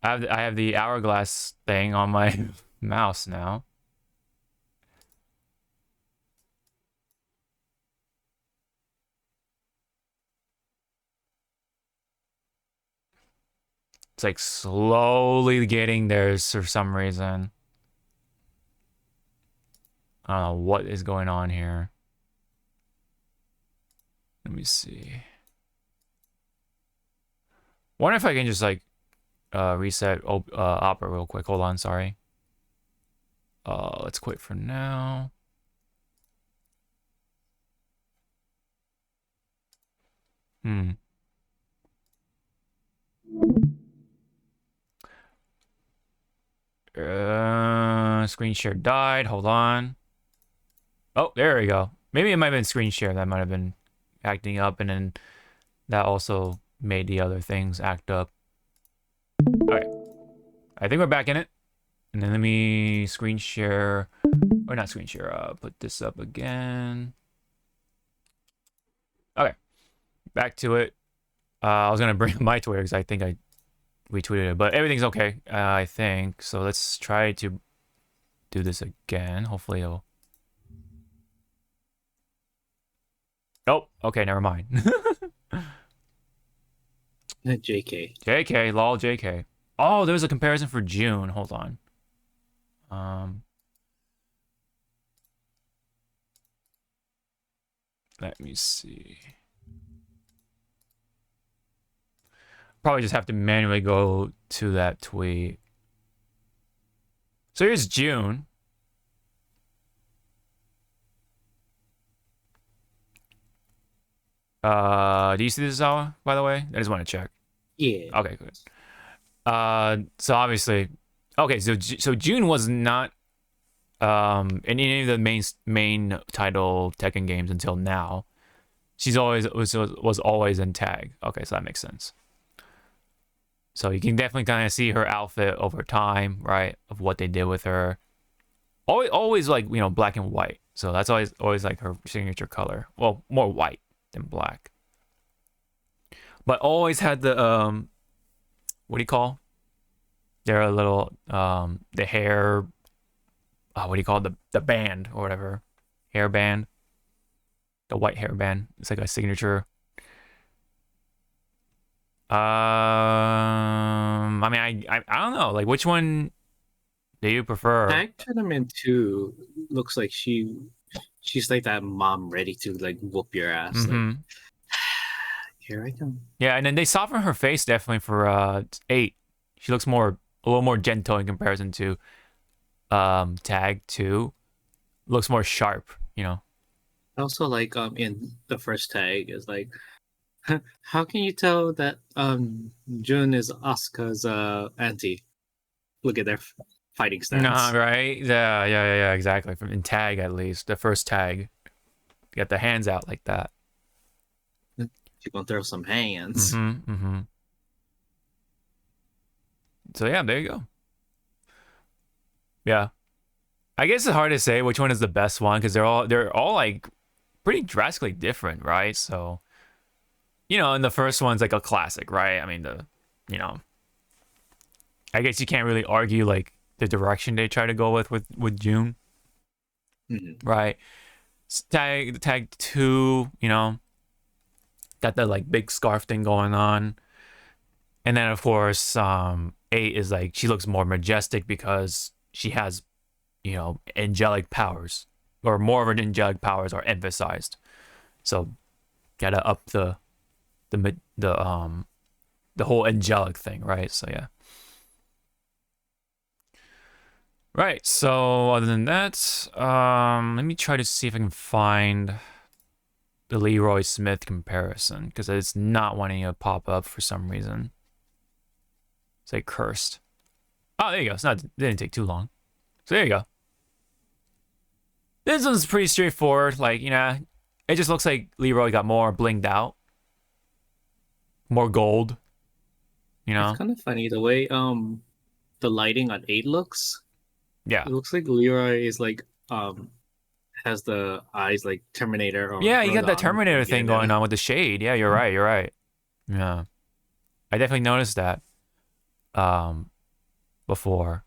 I have the hourglass thing on my mouse now. It's like slowly getting there for some reason. I don't know what is going on here. Let me see. Wonder if I can just like reset Opera real quick. Hold on, sorry. Let's quit for now. Screen share died. Hold on. Oh, there we go. Maybe it might have been screen share that might have been acting up, and then that also made the other things act up. Alright. I think we're back in it. And then let me screen share, or not screen share, put this up again. Okay. Back to it. I was gonna bring my Twitter because I think I retweeted it, but everything's okay, I think. So let's try to do this again. Hopefully it'll... Oh, okay, never mind. JK. JK, lol, JK. Oh, there was a comparison for June. Hold on. Let me see. Probably just have to manually go to that tweet. So here's June. Do you see this, Zawa, by the way? I just want to check. Yeah. Okay, good. So obviously, okay, so June was not in any of the main title Tekken games until now. She's always was always in tag. Okay, so that makes sense. So you can definitely kind of see her outfit over time, right? Of what they did with her. Always like, you know, black and white. So that's always like her signature color. Well, more white than black. But always had the what do you call? They're a little the hair, what do you call it? The band or whatever. Hair band. The white hair band. It's like a signature. I mean, I don't know. Like, which one do you prefer? Tag Tournament 2 looks like she's like that mom ready to like whoop your ass. Like, here I come. Yeah, and then they soften her face definitely for 8. She looks a little more gentle in comparison to tag 2 looks more sharp, you know. Also, like in the first tag is like, how can you tell that Jun is Asuka's auntie? Look at their fighting stance. Nah, right? Yeah, exactly. From in tag at least, the first tag, you got the hands out like that. She's gonna throw some hands. So yeah, there you go. Yeah, I guess it's hard to say which one is the best one because they're all like pretty drastically different, right? So, you know, and the first one's like a classic, right? I mean, I guess you can't really argue like the direction they try to go with June, right? Tag 2, you know, got the like big scarf thing going on, and then of course 8 is like she looks more majestic because she has, you know, angelic powers, or more of her angelic powers are emphasized, so gotta up the whole angelic thing, right? So yeah. Right, so other than that, let me try to see if I can find the Leroy Smith comparison, because it's not wanting to pop up for some reason. Say cursed. Oh, there you go. It didn't take too long. So there you go. This one's pretty straightforward. Like, you know, it just looks like Leroy got more blinged out. More gold. You know? It's kind of funny the way the lighting on 8 looks. Yeah. It looks like Leroy is like has the eyes like Terminator. Or yeah, you got that Rodon. Terminator thing going on with the shade. Yeah, you're right. You're right. Yeah, I definitely noticed that before.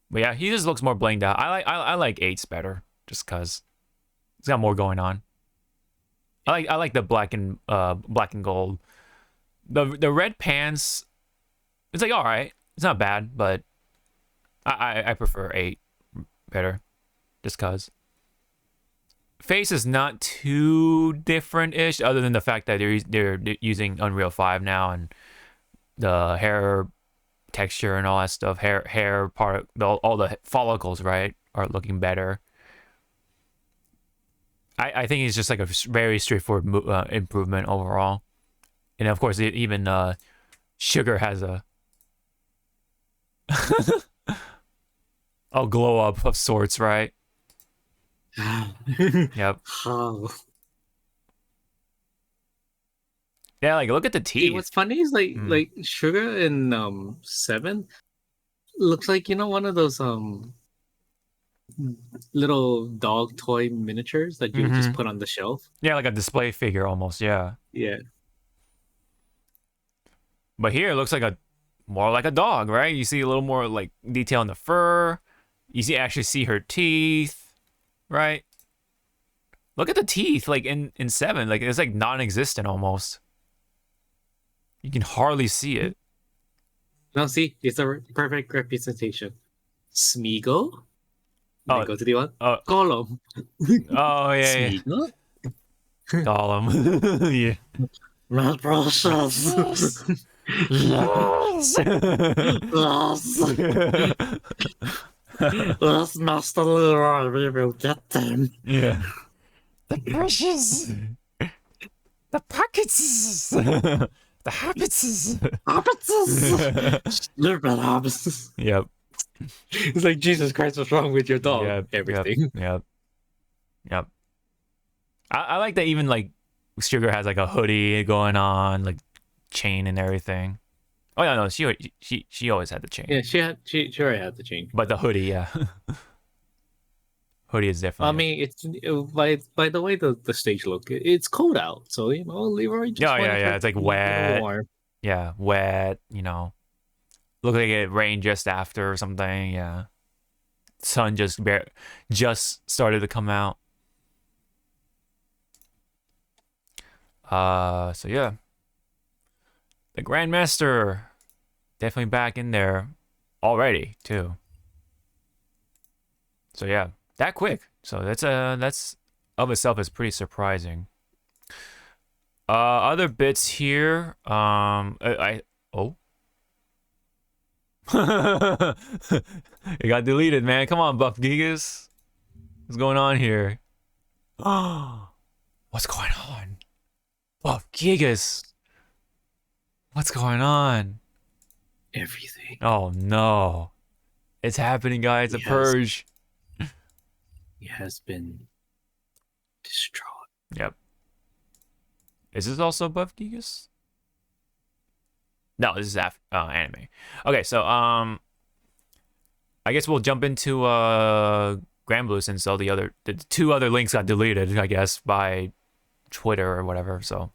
But yeah, he just looks more blinged out. I like 8's better just because it's got more going on. I like the black and gold. The red pants, it's like all right. It's not bad, but I prefer 8 better, just cause. Face is not too different-ish, other than the fact that they're using Unreal 5 now, and the hair texture and all that stuff, hair part, all the follicles, right, are looking better. I think it's just like a very straightforward improvement overall, and of course even Sugar has a glow up of sorts, right? Yep. Oh. Yeah, like look at the teeth. Hey, what's funny is like Sugar in 7 looks like, you know, one of those little dog toy miniatures that you just put on the shelf. Yeah, like a display figure almost. Yeah. Yeah. But here it looks like more like a dog, right? You see a little more like detail in the fur. You actually see her teeth, right? Look at the teeth, like in 7, like it's like non-existent almost. You can hardly see it. No, see, it's a perfect representation. Smeagol. Oh, go to the one. Oh, Gollum. Oh yeah. Smeagol. Gollum. Yeah. My precious. Yes. Yes, Master Leroy, we will get them. Yeah. The brushes. The pockets. The habits. Hobbitses. Stupid hobbits. Yep. It's like, Jesus Christ, what's wrong with your dog? Yep. Everything. Yep. I like that even like Sugar has like a hoodie going on, like chain and everything. Oh yeah, no, she always had the chain. Yeah, she already had the chain. But the hoodie, yeah. Hoodie is definitely. I mean, it's by the way the stage look, it's cold out, so you know Leroy just yeah. It's like wet. Warm. Yeah, wet. You know, look like it rained just after or something. Yeah, sun just started to come out. So yeah, the Grandmaster definitely back in there already too. So yeah, that quick. So that's of itself is pretty surprising. Other bits here. It got deleted, man. Come on, Buff Gigas. What's going on here? What's going on? Buff Gigas. What's going on? Everything. Oh no. It's happening, guys. A purge. He has been distraught. Yep. Is this also Buff Gigas? No, this is anime. Okay, so I guess we'll jump into Grand Blue since all the two other links got deleted, I guess, by Twitter or whatever. So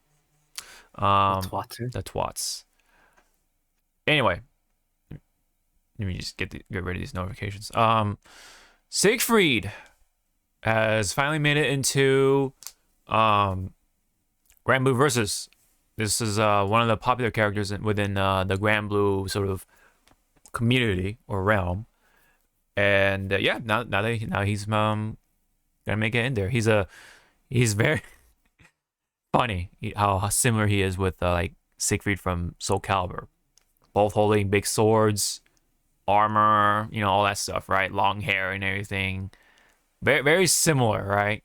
the twats. Anyway, let me just get rid of these notifications. Siegfried has finally made it into Grand Blue Versus. This is one of the popular characters within the Grand Blue sort of community or realm, and yeah, now he's gonna make it in there. He's very funny how similar he is with like Siegfried from Soul Calibur, both holding big swords, armor, all that stuff, right? Long hair and everything, very very similar, right?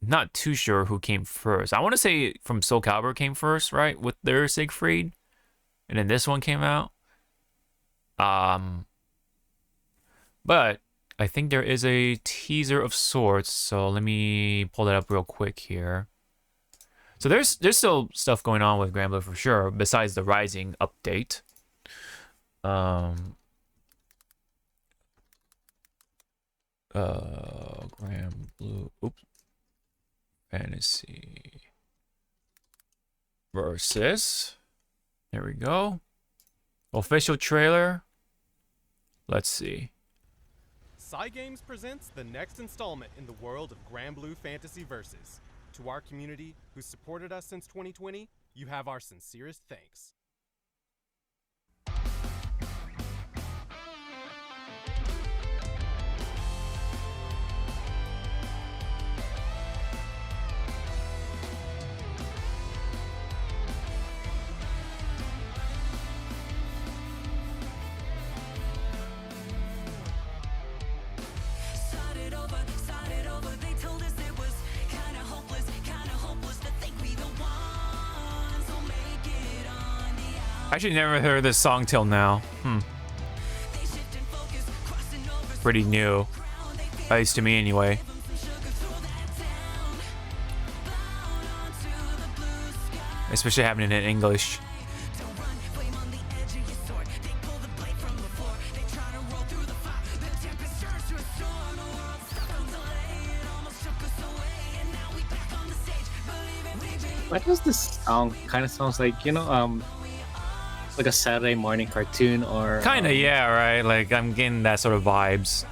Not too sure who came first. I want to say from Soul Calibur came first, right? With their Siegfried. And then this one came out. But I think there is a teaser of sorts. So let me pull that up real quick here. So there's still stuff going on with Grand Blue for sure, besides the Rising update. Grand Blue. Oops. Fantasy Versus. There we go. Official trailer. Let's see. Cygames presents the next installment in the world of Grand Blue Fantasy Versus. To our community who supported us since 2020, you have our sincerest thanks. I actually never heard this song till now. Pretty new. At least to me anyway. Especially happening in English. Why does this song kind of sounds like, like a Saturday morning cartoon or... Kind of, yeah, right? Like, I'm getting that sort of vibes.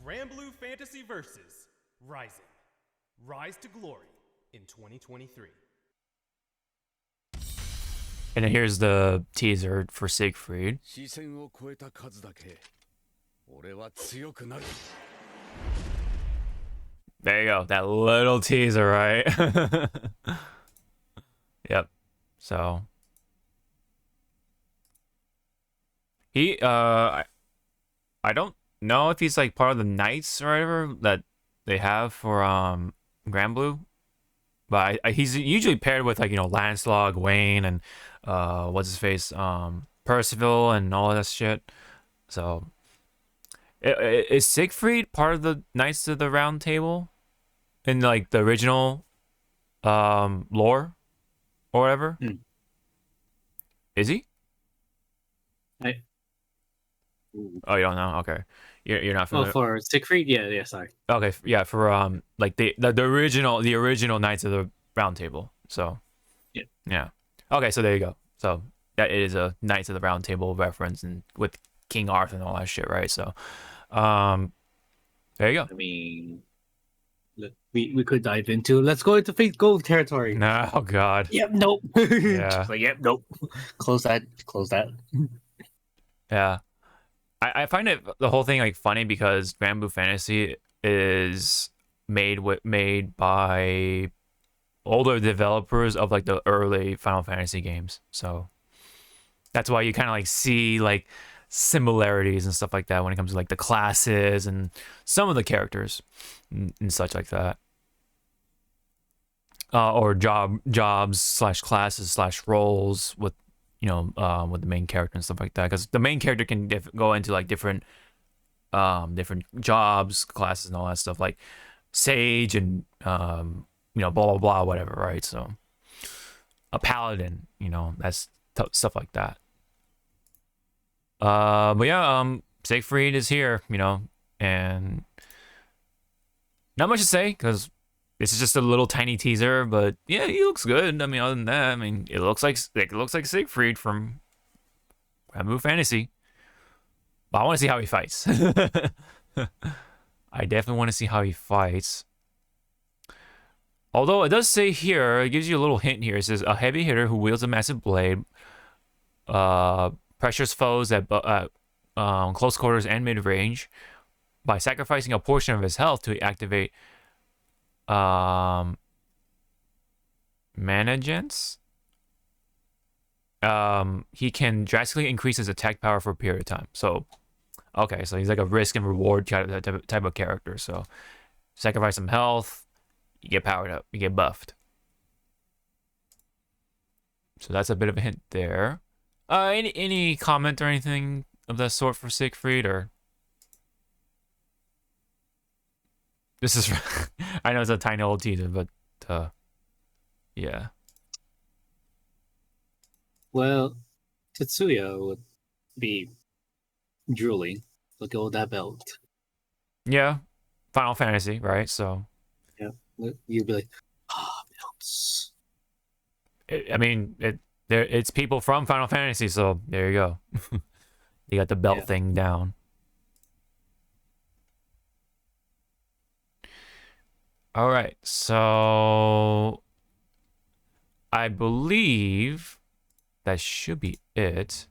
Grand Blue Fantasy Versus Rising. Rise to glory in 2023. And then here's the teaser for Siegfried. There you go. That little teaser, right? Yep. So he I don't know if he's like part of the Knights or whatever that they have for Grand Blue, but he's usually paired with like Lancelot, Wayne, and what's his face, Percival, and all that shit. So is Siegfried part of the Knights of the Round Table in like the original lore or whatever? Is he? Oh, you don't know? Okay, you're not familiar. Oh, for Siegfried, yeah, sorry. Okay, yeah, for like the original Knights of the Round Table. So yeah. Okay, so there you go. So that is a Knights of the Round Table reference, and with King Arthur and all that shit, right? So There you I mean, we could dive into. Let's go into Fate Gold territory. go. No, oh God. Yep. Nope. Yeah. Just like, yep. Nope. Close that. Close that. Yeah. I find it the whole thing like funny because Grand Blue Fantasy is made by older developers of like the early Final Fantasy games. So that's why you kind of like see like similarities and stuff like that when it comes to like the classes and some of the characters and such like that. Or jobs slash classes slash roles with with the main character and stuff like that, because the main character can go into like different jobs, classes, and all that stuff, like sage and blah blah blah, whatever, right? So a paladin, that's stuff like that. But yeah, Siegfried is here, and not much to say because this is just a little tiny teaser, but yeah, he looks good. I mean, other than that, I mean, it looks like Siegfried from Grand Blue Fantasy. But I want to see how he fights. I definitely want to see how he fights. Although it does say here, it gives you a little hint here. It says a heavy hitter who wields a massive blade, pressures foes at close quarters and mid range by sacrificing a portion of his health to activate managence. He can drastically increase his attack power for a period of time. So okay, so he's like a risk and reward type of character. So sacrifice some health, you get powered up, you get buffed. So that's a bit of a hint there. Any comment or anything of that sort for Siegfried, or this is I know it's a tiny old teaser, but yeah. Well, Tetsuya would be drooling. Look at all that belt. Yeah, Final Fantasy, right? So yeah, you'd be like, belts. It's people from Final Fantasy, so there you go. You got the belt thing down. All right, so I believe that should be it.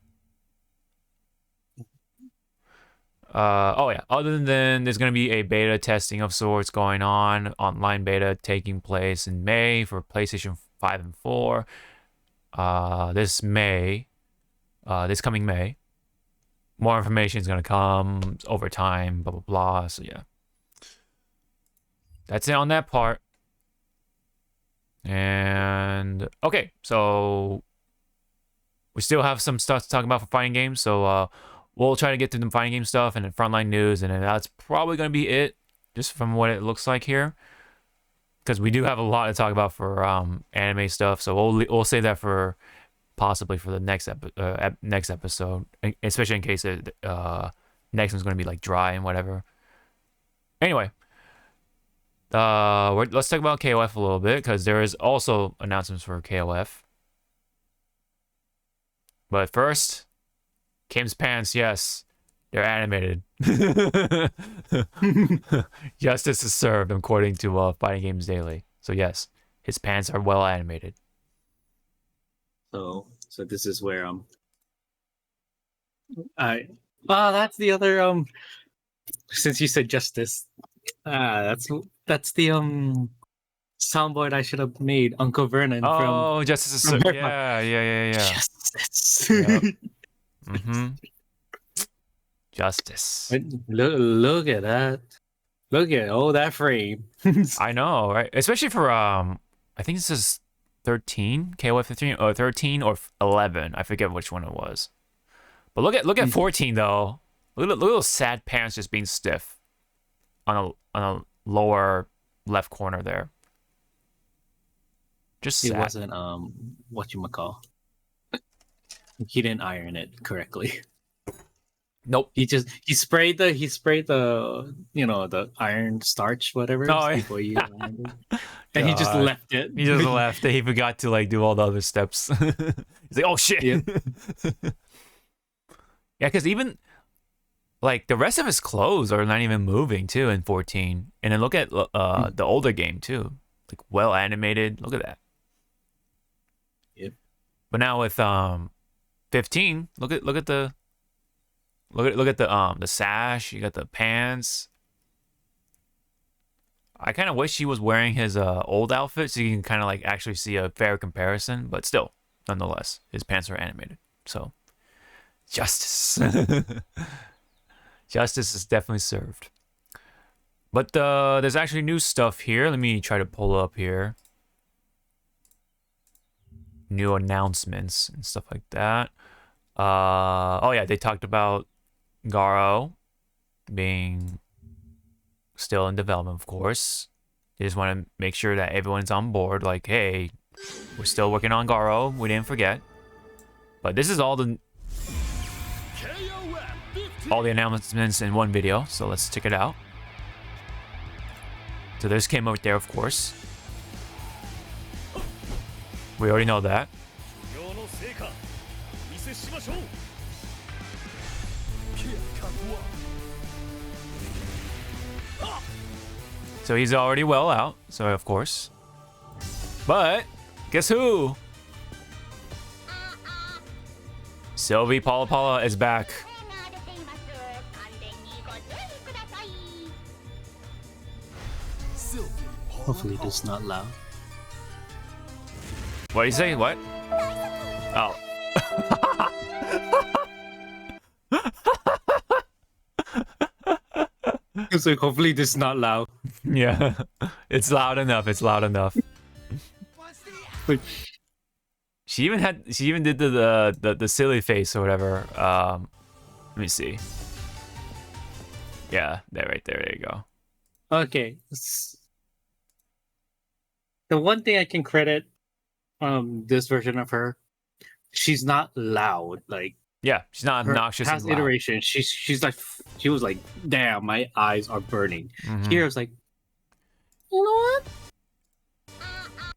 Oh yeah, other than there's going to be a beta testing of sorts going on, online beta taking place in May for PlayStation 5 and 4. This coming May. More information is going to come over time, blah, blah, blah. So yeah. That's it on that part. And okay, so we still have some stuff to talk about for fighting games. So we'll try to get through the fighting game stuff and the frontline news, and then that's probably going to be it, just from what it looks like here. Because we do have a lot to talk about for anime stuff, so we'll save that for possibly for the next episode, especially in case next one's going to be like dry and whatever. Anyway. Let's talk about KOF a little bit, because there is also announcements for KOF. But first, Kim's pants, yes, they're animated. Justice is served, according to Fighting Games Daily. So yes, his pants are well animated. So this is where that's the other since you said justice. That's the soundboard I should have made. Uncle Vernon from Justice is served. Yeah. Justice. Yep. Justice. Look at that. Look at that frame. I know, right? Especially for I think this is 13, KOF 13 or 13 or 11. I forget which one it was. But look at 14 though. Look at those sad pants just being stiff on a lower left corner there. Just sad. It wasn't whatchamacall. He didn't iron it correctly. Nope. He sprayed the the iron starch whatever before you ironed it. And he just left it. He just left it. He forgot to like do all the other steps. He's like, oh shit. Yeah, because even like the rest of his clothes are not even moving too in 14. And then look at the older game too, like well animated. Look at that. Yep. But now with 15, look at the sash. You got the pants. I kind of wish he was wearing his old outfit so you can kind of like actually see a fair comparison. But still, nonetheless, his pants are animated. So justice. Justice is definitely served. But there's actually new stuff here. Let me try to pull up here. New announcements and stuff like that. Oh yeah, they talked about Garo being still in development, of course. They just want to make sure that everyone's on board. Like, hey, we're still working on Garo. We didn't forget. But this is all the announcements in one video, so let's check it out. So there's Kim out there, of course. We already know that. So he's already well out, so of course. But guess who? Sylvie Paula Paula is back. Hopefully this is not loud. What do you say? What? Oh. It's like, hopefully this is not loud. Yeah. It's loud enough. It's loud enough. Like, She even did the silly face or whatever. Let me see. Yeah, right there. There you go. okay. The one thing I can credit this version of her, she's not loud. Like, yeah, she's not her obnoxious. past and loud. iteration, she was like, damn, my eyes are burning. Mhm. Here it's like, you know what?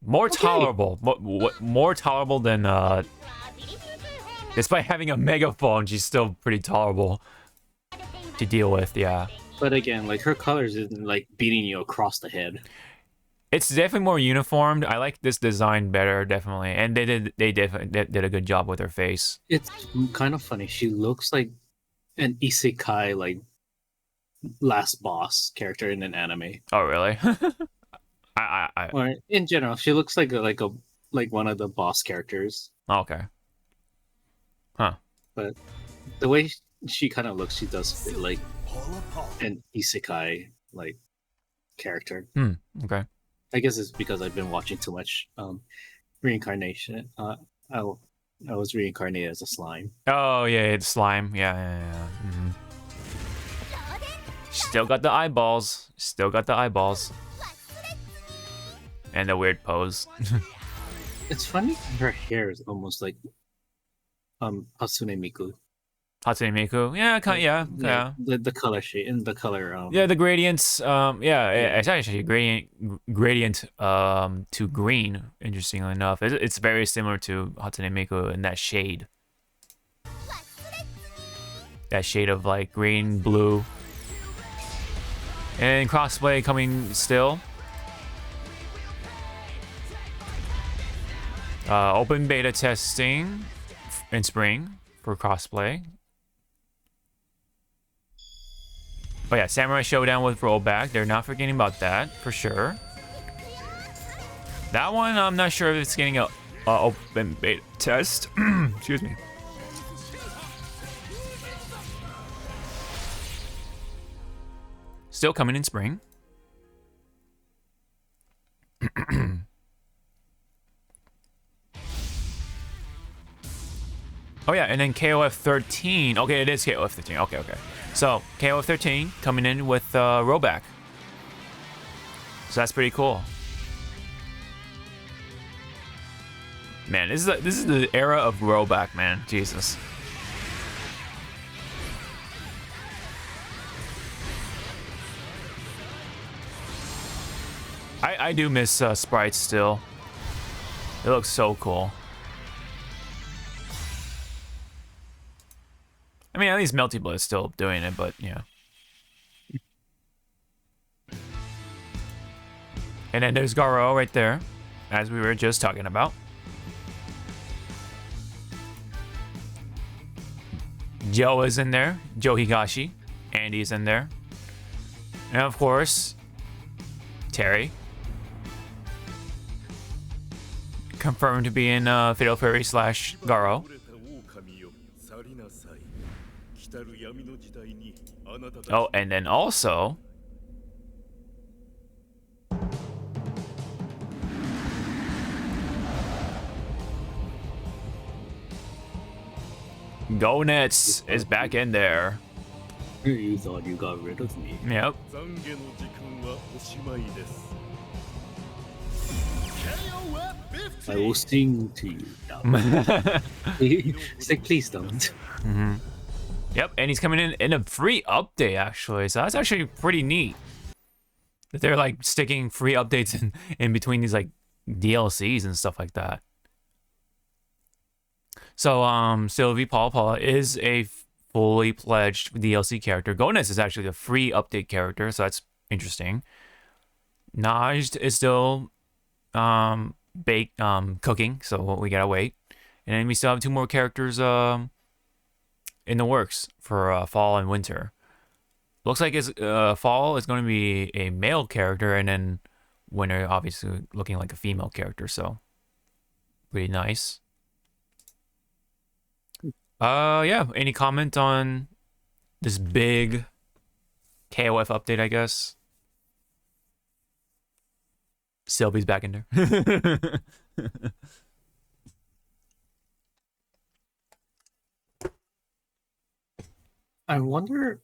More tolerable. More tolerable than despite having a megaphone, she's still pretty tolerable to deal with. Yeah. But again, like her colors isn't like beating you across the head. It's definitely more uniformed. I like this design better, definitely, and they did a good job with her face. It's kind of funny. She looks like an isekai, like last boss character in an anime. Oh, really? Or in general, she looks like one of the boss characters. Okay. Huh. But the way she kind of looks, she does fit like an isekai like character. Okay. I guess it's because I've been watching too much reincarnation. I was reincarnated as a slime. Oh yeah, it's slime. Yeah. Mm-hmm. Still got the eyeballs. And the weird pose. It's funny. Her hair is almost like Hatsune Miku. Hatsune Miku. Yeah, yeah. The color shade and the color. Yeah, the gradients. It's actually gradient to green. Interestingly enough, it's very similar to Hatsune Miku in that shade. That shade of like green, blue. And crossplay coming still. Open beta testing in spring for crossplay. Oh yeah, Samurai Showdown with rollback. They're not forgetting about that, for sure. That one, I'm not sure if it's getting a open beta test. Excuse me. Still coming in spring. Oh yeah, and then KOF 13. Okay, it is KOF 13. Okay. So KOF 13 coming in with rollback. So that's pretty cool. Man, this is the era of rollback, man. Jesus. I do miss sprites still. It looks so cool. I mean, at least Melty Blood is still doing it, but yeah. And then there's Garo right there, as we were just talking about. Joe is in there. Joe Higashi. Andy's in there. And of course, Terry. Confirmed to be in Fatal Fury / Garo. Oh, and then also... Go Nets is back in there. You thought you got rid of me. Yep. I will sing to you now. Say, please don't. Yep, and he's coming in a free update, actually. So that's actually pretty neat. That they're, like, sticking free updates in between these, like, DLCs and stuff like that. So, Sylvie Paula is a fully pledged DLC character. Goness is actually a free update character, so that's interesting. Najd is still cooking, so we gotta wait. And then we still have 2 more characters in the works for fall and winter. Looks like it's fall is going to be a male character, and then winter obviously looking like a female character. So pretty nice. Yeah. Any comment on this big KOF update? I guess Sylvie's back in there. I wonder.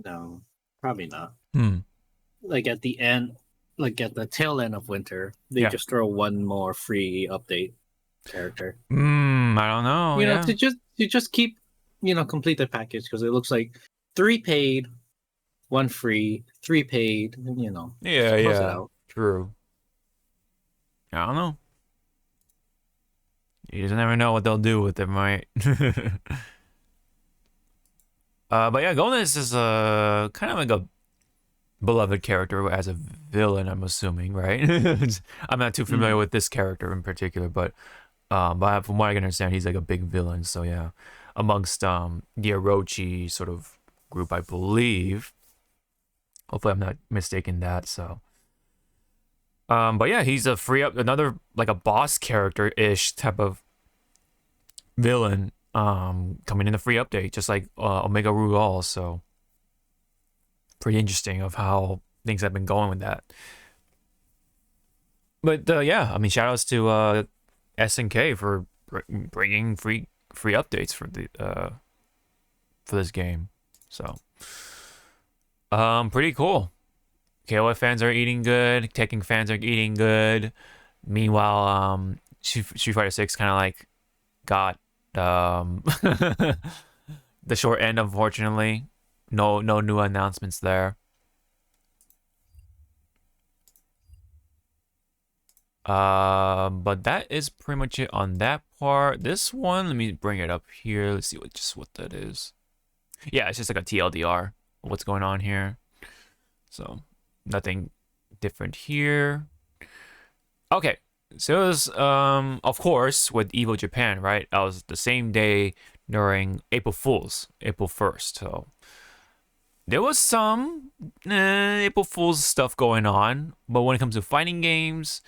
No, probably not. Like at the end, like at the tail end of winter, they just throw one more free update character. I don't know. You know, to just keep, complete the package, because it looks like 3 paid, 1 free, 3 paid. Yeah. True. I don't know. You just never know what they'll do with them, right? But yeah, Golness is kind of like a beloved character as a villain, I'm assuming, right? I'm not too familiar with this character in particular, but from what I can understand, he's like a big villain. So yeah, amongst the Orochi sort of group, I believe. Hopefully, I'm not mistaken that. So, but yeah, he's a another like a boss character-ish type of villain. Coming in the free update, just like Omega Rugal. So pretty interesting of how things have been going with that. But yeah, I mean, shout outs to SNK for bringing free updates for the for this game. So pretty cool. KOF fans are eating good. Tekken fans are eating good. Meanwhile, Street Fighter 6 kind of like got the short end, unfortunately. No new announcements there. But that is pretty much it on that part. This one, let me bring it up here. Let's see what that is. Yeah, it's just like a TLDR. What's going on here? So nothing different here. Okay. So it was, of course, with Evo Japan, right? That was the same day during April Fool's, April 1st. So there was some April Fool's stuff going on. But when it comes to fighting games,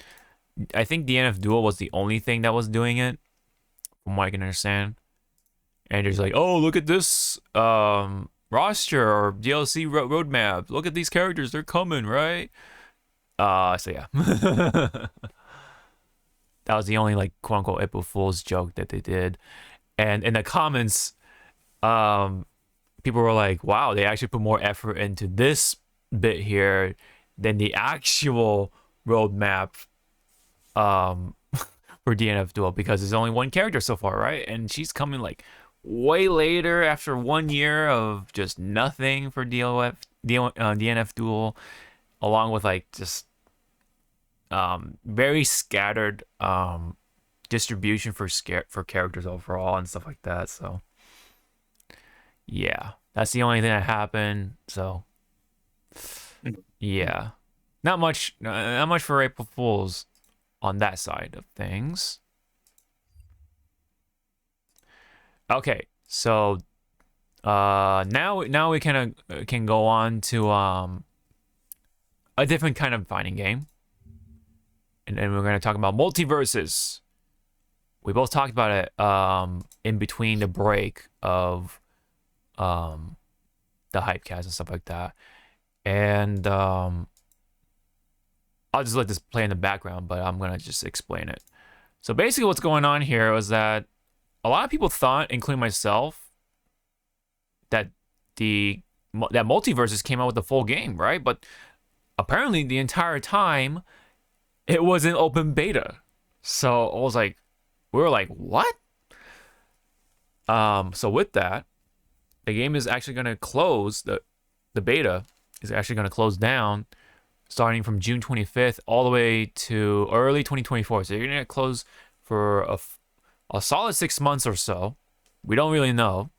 I think DNF Duel was the only thing that was doing it, from what I can understand. And there's like, oh, look at this roster or DLC roadmap. Look at these characters. They're coming, right? So yeah. That was the only, like, quote-unquote April Fool's joke that they did. And in the comments, people were like, wow, they actually put more effort into this bit here than the actual roadmap for DNF Duel, because there's only one character so far, right? And she's coming, like, way later after 1 year of just nothing for DNF Duel, along with, like, just very scattered distribution for characters overall and stuff like that. So yeah, that's the only thing that happened. So yeah, not much for April Fools on that side of things. Okay, so now we can go on to a different kind of fighting game, and then we're gonna talk about multiverses. We both talked about it in between the break of the Hypecast and stuff like that, and I'll just let this play in the background, but I'm gonna just explain it. So basically, what's going on here was that a lot of people thought, including myself, that that multiverses came out with the full game, right? But apparently, the entire time, it was in open beta. So I was like, we were like, what? So with that, the game is actually going to close, the beta is actually going to close down starting from June 25th all the way to early 2024. So you're going to close for a solid 6 months or so. We don't really know.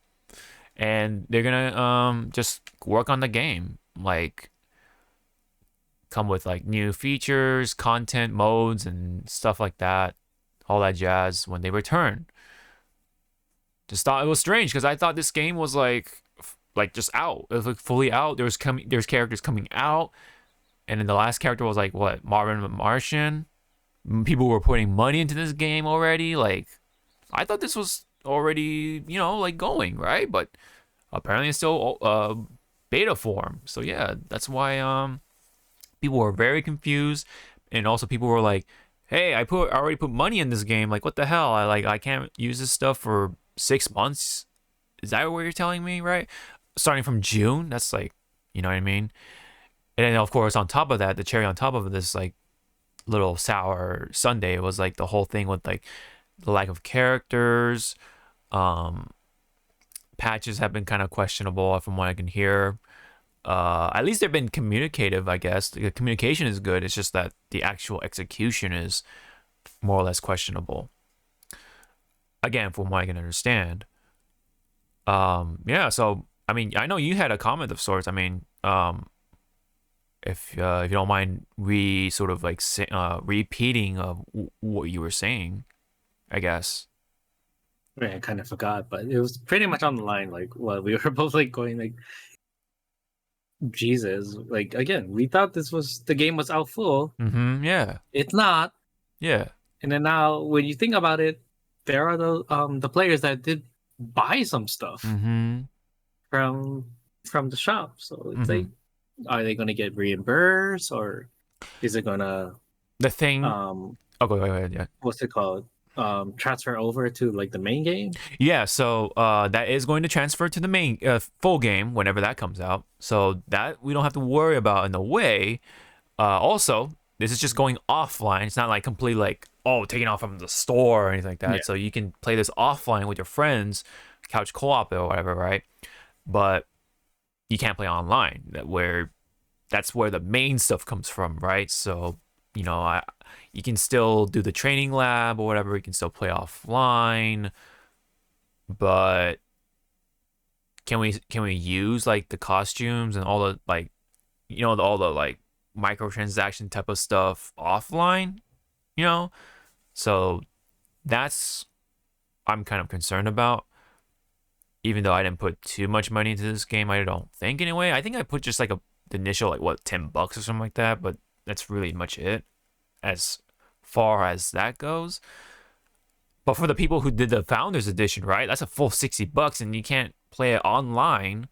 And they're going to just work on the game. Like, come with like new features, content, modes, and stuff like that. All that jazz when they return. Just thought it was strange because I thought this game was like just out. It was like fully out. There's characters coming out, and then the last character was like what, Marvin the Martian. People were putting money into this game already. Like, I thought this was already, you know, like going right, but apparently it's still beta form. So yeah, that's why people were very confused, and also people were like, hey, I already put money in this game. Like, what the hell? I can't use this stuff for 6 months. Is that what you're telling me, right? Starting from June, that's like, you know what I mean? And then of course on top of that, the cherry on top of this like little sour sundae was like the whole thing with like the lack of characters. Patches have been kind of questionable from what I can hear. At least they've been communicative, I guess. The communication is good. It's just that the actual execution is more or less questionable. Again, from what I can understand. Yeah, so I mean, I know you had a comment of sorts. I mean, if you don't mind repeating of what you were saying, I guess. I kind of forgot, but it was pretty much on the line. Like, well, we were both like going like, Jesus, like again, we thought the game was out full. Mm-hmm. Yeah. It's not. Yeah. And then now, when you think about it, there are the players that did buy some stuff from the shop. So it's like, are they gonna get reimbursed, or is it gonna the thing? Oh, go ahead. Yeah. What's it called? Transfer over to like the main game? Yeah, so that is going to transfer to the main full game whenever that comes out. So that we don't have to worry about in a way. Also, this is just going offline. It's not like completely like, oh, taking off from the store or anything like that. Yeah. So you can play this offline with your friends, couch co-op or whatever, right? But you can't play online. That's where the main stuff comes from, right? So, you know, you can still do the training lab or whatever. You can still play offline, but can we use like the costumes and all the like, you know, all the like microtransaction type of stuff offline? You know, so that's I'm kind of concerned about. Even though I didn't put too much money into this game, I don't think anyway. I think I put just like the initial like what, $10 or something like that, but that's really much it as far as that goes. But for the people who did the Founders Edition, right, that's a full $60 and you can't play it online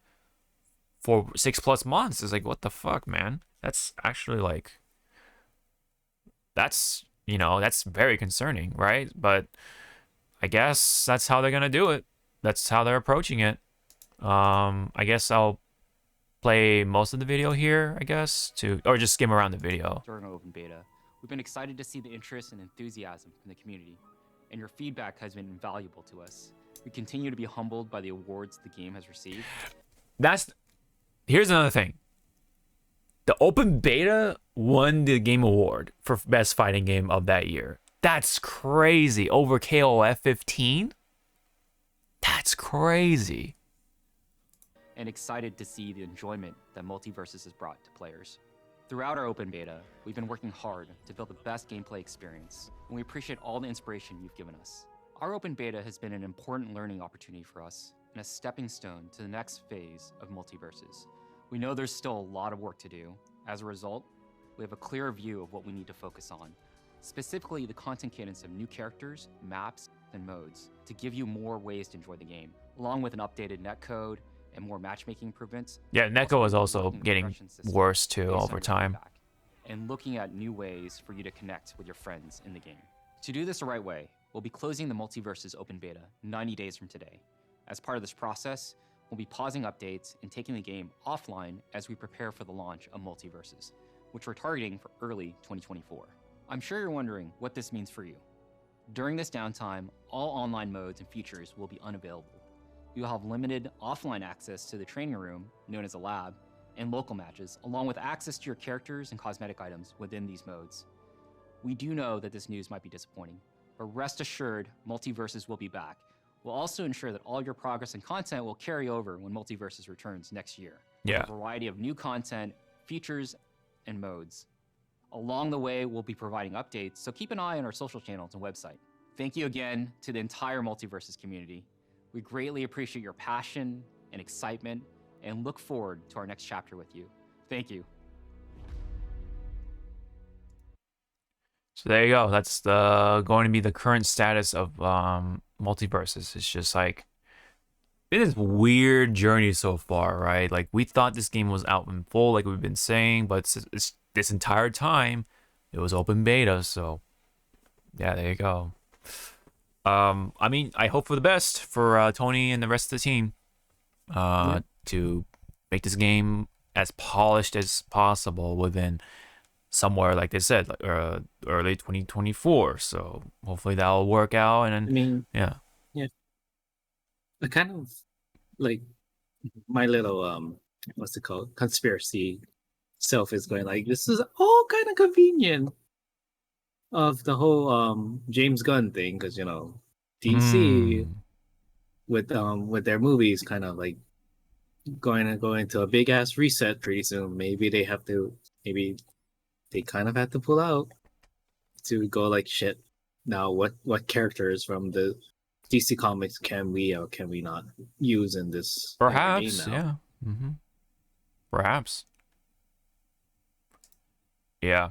for 6+ months. It's like, what the fuck, man? That's actually like, that's, you know, that's very concerning, right? But I guess that's how they're gonna do it. That's how they're approaching it. I guess I'll play most of the video here, I guess, or just skim around the video. During open beta, we've been excited to see the interest and enthusiasm from the community, and your feedback has been invaluable to us. We continue to be humbled by the awards the game has received. Here's another thing. The open beta won the game award for best fighting game of that year. That's crazy. Over KOF 15? That's crazy. and excited to see the enjoyment that Multiverses has brought to players. Throughout our open beta, we've been working hard to build the best gameplay experience, and we appreciate all the inspiration you've given us. Our open beta has been an important learning opportunity for us and a stepping stone to the next phase of Multiverses. We know there's still a lot of work to do. As a result, we have a clearer view of what we need to focus on, specifically the content cadence of new characters, maps, and modes to give you more ways to enjoy the game, along with an updated netcode and more matchmaking improvements. Yeah, netcode is also getting worse too based on over your time. feedback, and looking at new ways for you to connect with your friends in the game. To do this the right way, we'll be closing the Multiverses open beta 90 days from today. As part of this process, we'll be pausing updates and taking the game offline as we prepare for the launch of Multiverses, which we're targeting for early 2024. I'm sure you're wondering what this means for you. During this downtime, all online modes and features will be unavailable. You will have limited offline access to the training room, known as a lab, and local matches, along with access to your characters and cosmetic items within these modes. We do know that this news might be disappointing, but rest assured, Multiverses will be back. We'll also ensure that all your progress and content will carry over when Multiverses returns next year. Yeah. With a variety of new content, features, and modes. Along the way, we'll be providing updates, so keep an eye on our social channels and website. Thank you again to the entire Multiverses community. We greatly appreciate your passion and excitement and look forward to our next chapter with you. Thank you. So there you go. That's going to be the current status of Multiverses. It's just like been this weird journey so far, right? Like we thought this game was out in full, like we've been saying, but it's this entire time it was open beta. So yeah, there you go. I mean, I hope for the best for Tony and the rest of the team to make this game as polished as possible within somewhere, like they said, like early 2024. So hopefully that'll work out. And then, I mean, yeah, I kind of like my little what's it called, conspiracy self is going like, this is all kind of convenient of the whole James Gunn thing, because you know DC with their movies kind of like going to go into a big ass reset pretty soon. Maybe they kind of have to pull out to go like, shit, now what characters from the DC comics can we or can we not use in this perhaps game now? Yeah, perhaps, yeah.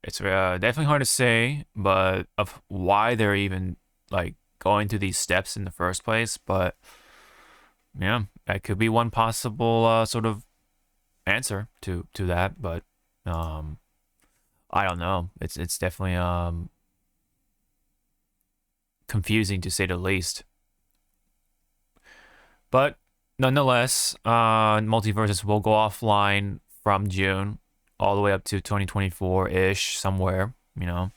It's definitely hard to say, but of why they're even like going through these steps in the first place. But yeah, that could be one possible sort of answer to that. But I don't know. It's definitely confusing to say the least. But nonetheless, Multiverses will go offline from June all the way up to 2024-ish somewhere, you know.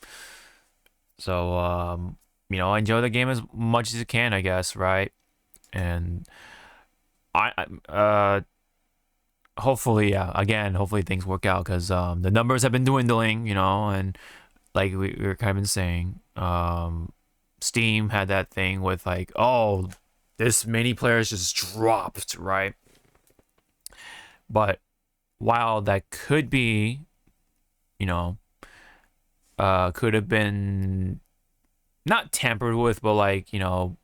So you know, enjoy the game as much as you can, I guess, right? And I hopefully, yeah, again, hopefully things work out, because the numbers have been dwindling, you know, and like we were kind of been saying, Steam had that thing with like, oh, this many players just dropped, right? But while that could be, you know, could have been not tampered with, but like, you know,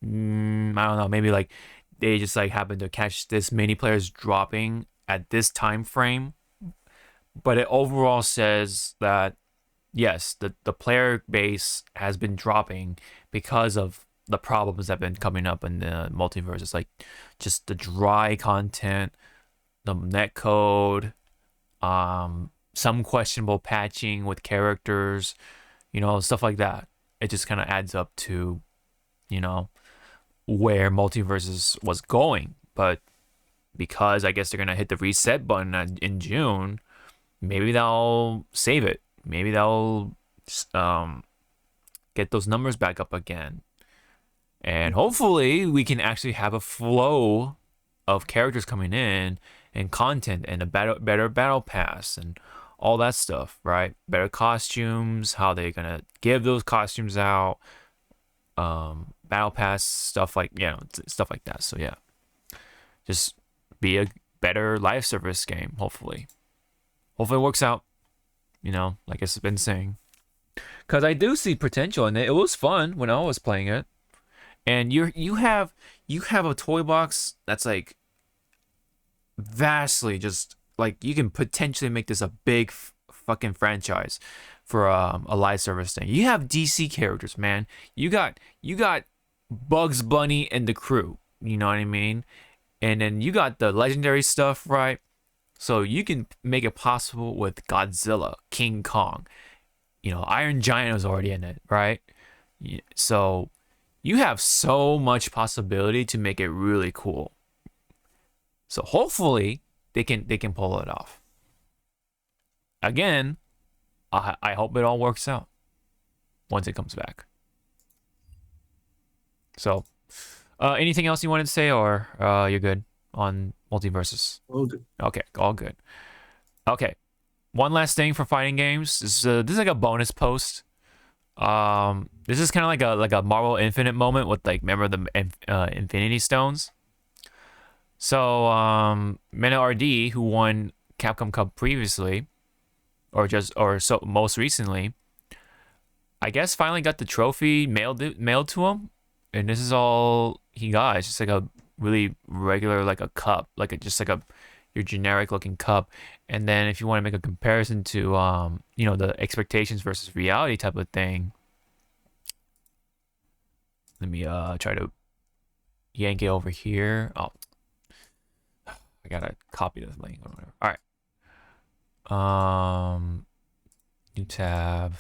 I don't know, maybe like they just like happened to catch this many players dropping at this time frame. But it overall says that yes, the player base has been dropping because of the problems that have been coming up in the multiverse. It's like just the dry content, the netcode, some questionable patching with characters, you know, stuff like that. It just kind of adds up to, you know, where Multiverses was going. But because I guess they're going to hit the reset button in June, maybe they'll save it. Maybe they'll get those numbers back up again. And hopefully we can actually have a flow of characters coming in and content and a better battle pass and all that stuff, right? Better costumes, how they're going to give those costumes out, battle pass stuff like, you know, stuff like that. So yeah, just be a better live service game. Hopefully it works out. You know, like I've been saying, because I do see potential in it. It was fun when I was playing it, and you have a toy box that's like vastly just like you can potentially make this a big fucking franchise for a live service thing. You have DC characters, man. You got Bugs Bunny and the crew. You know what I mean? And then you got the legendary stuff, right? So you can make it possible with Godzilla, King Kong. You know, Iron Giant was already in it, right? So you have so much possibility to make it really cool. So hopefully they can pull it off. Again, I hope it all works out once it comes back. So, anything else you wanted to say, or you're good on multiverses? All good. Okay, all good. Okay, one last thing for fighting games. This is like a bonus post. This is kind of like a Marvel Infinite moment with like, remember the Infinity Stones? So, Mena RD, who won Capcom Cup previously, or most recently, I guess finally got the trophy mailed to him, and this is all he got. It's just like a really regular, like a cup, just like your generic looking cup. And then if you want to make a comparison to you know, the expectations versus reality type of thing, let me try to yank it over here. Oh, I gotta copy this link or whatever. All right. New tab.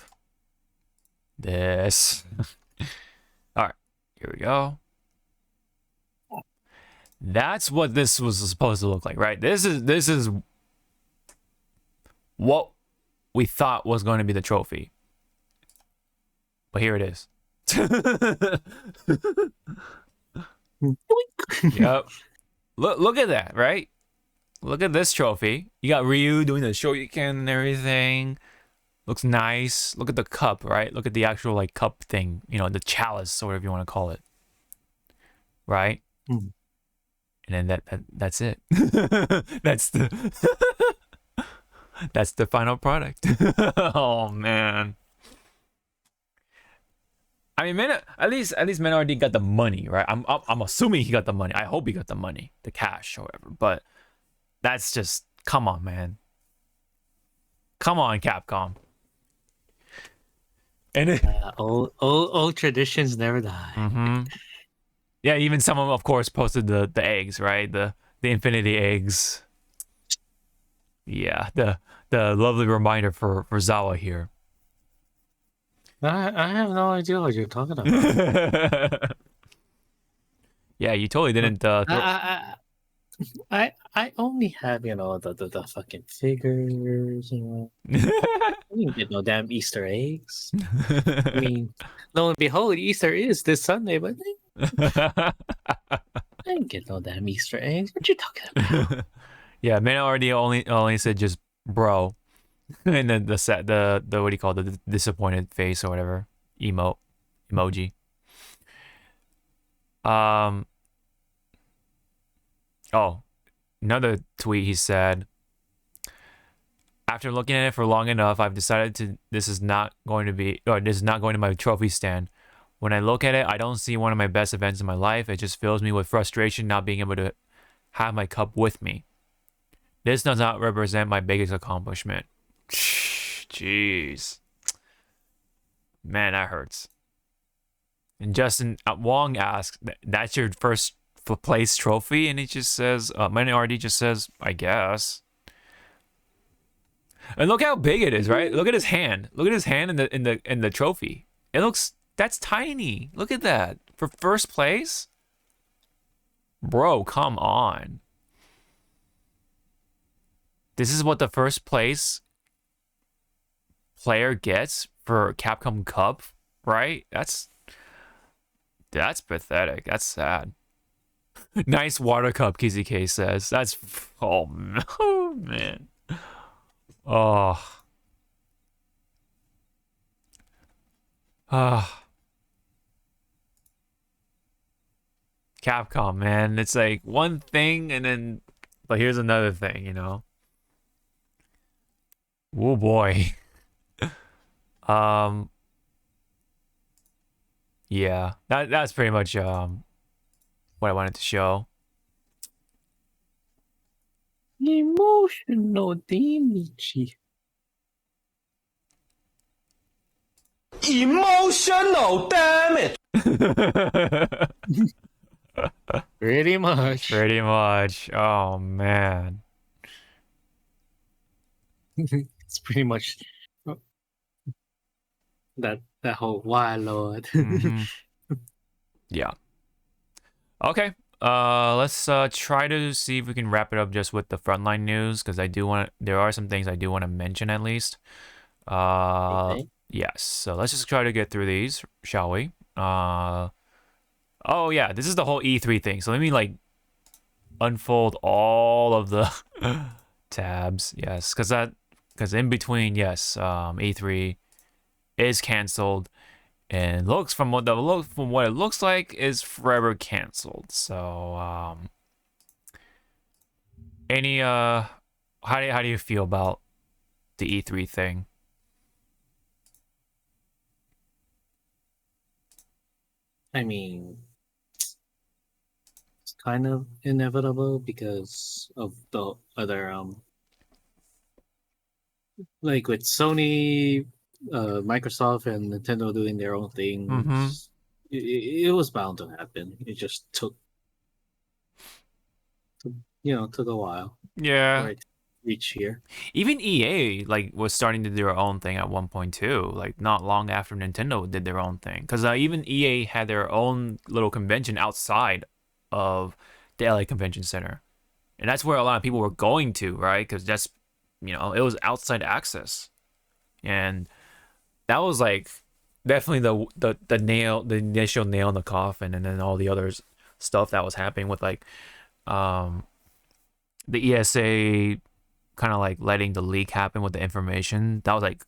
This. All right. Here we go. That's what this was supposed to look like, right? This is what we thought was going to be the trophy. But here it is. Yep. Look at that, right? Look at this trophy. You got Ryu doing the shoryuken and everything. Looks nice. Look at the cup, right? Look at the actual like cup thing, you know, the chalice or whatever you want to call it. Right? Mm. And then that's it. That's the final product. Oh man. I mean, at least Menardi got the money, right? I'm assuming he got the money. I hope he got the money, the cash, or whatever. But that's just, come on, man. Come on, Capcom. And old traditions never die. Mm-hmm. Yeah, even someone, of course, posted the eggs, right? The infinity eggs. Yeah, the lovely reminder for Zawa here. I have no idea what you're talking about. Yeah, you totally didn't. I only have, you know, the fucking figures, you know. I didn't get no damn Easter eggs. I mean, lo and behold, Easter is this Sunday, but I didn't get no damn Easter eggs. What you talking about? Yeah, man already only said just bro, and then the what do you call it, the disappointed face or whatever emoji. Oh, another tweet, he said, after looking at it for long enough, I've decided this is not going to my trophy stand. When I look at it, I don't see one of my best events in my life. It just fills me with frustration not being able to have my cup with me. This does not represent my biggest accomplishment. Jeez. Man, that hurts. And Justin Wong asks, that's your first place trophy? And he just says, Minority just says, I guess. And look how big it is, right? Look at his hand. Look at his hand in the trophy. That's tiny. Look at that. For first place? Bro, come on. This is what the first place player gets for Capcom Cup, right? That's pathetic. That's sad. Nice water cup, Kizzy K says. That's, oh man. Oh. Capcom, man. It's like one thing and then But here's another thing, you know. Oh boy. Yeah, that's pretty much what I wanted to show. Emotional damage. Emotional damage. Pretty much. Pretty much. Oh man. It's pretty much that whole why Lord. Mhm. Yeah. Okay. Let's try to see if we can wrap it up just with the frontline news because there are some things I do want to mention at least. Okay. Yes. So let's just try to get through these, shall we? Oh yeah, this is the whole E3 thing. So let me like unfold all of the tabs. Yes, because in between, yes, E3 is canceled. And looks from what it looks like is forever canceled. So any how do you feel about the E3 thing? I mean, it's kind of inevitable because of the other like with Sony, Microsoft, and Nintendo doing their own things. It was bound to happen. It just took took a while Yeah. for it to reach here. Even EA like was starting to do their own thing at one point too. Like not long after Nintendo did their own thing, because even EA had their own little convention outside of the LA Convention Center, and that's where a lot of people were going to, right? Because that's it was outside access, and that was like definitely the initial nail in the coffin, and then all the other stuff that was happening with like the ESA kind of like letting the leak happen with the information. That was like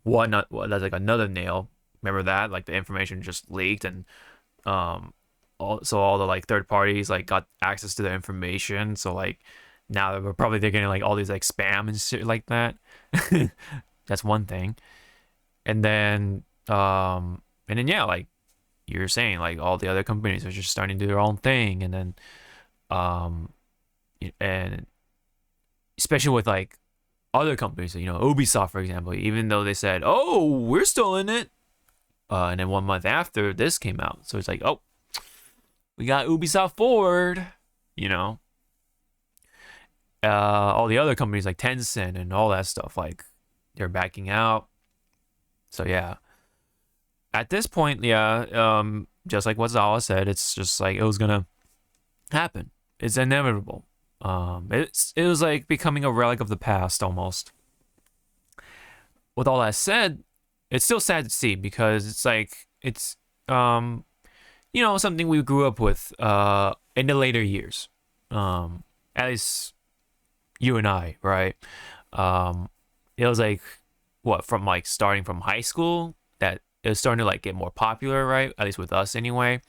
that's like another nail. Remember that? Like the information just leaked, and all the like third parties like got access to the information. So like now they're getting like all these like spam and shit like that. That's one thing. And then yeah, like you're saying, like all the other companies are just starting to do their own thing, and then and especially with like other companies, Ubisoft, for example, even though they said, oh, we're still in it, and then 1 month after this came out, so it's like, oh, we got Ubisoft Forward, all the other companies like Tencent and all that stuff, like they're backing out. So yeah, at this point, yeah, just like what Zawa said, it's just like it was gonna happen. It's inevitable. It was like becoming a relic of the past almost. With all that said, it's still sad to see because it's like it's something we grew up with in the later years. At least you and I, right? It was like from like starting from high school that it was starting to like get more popular, right? At least with us anyway.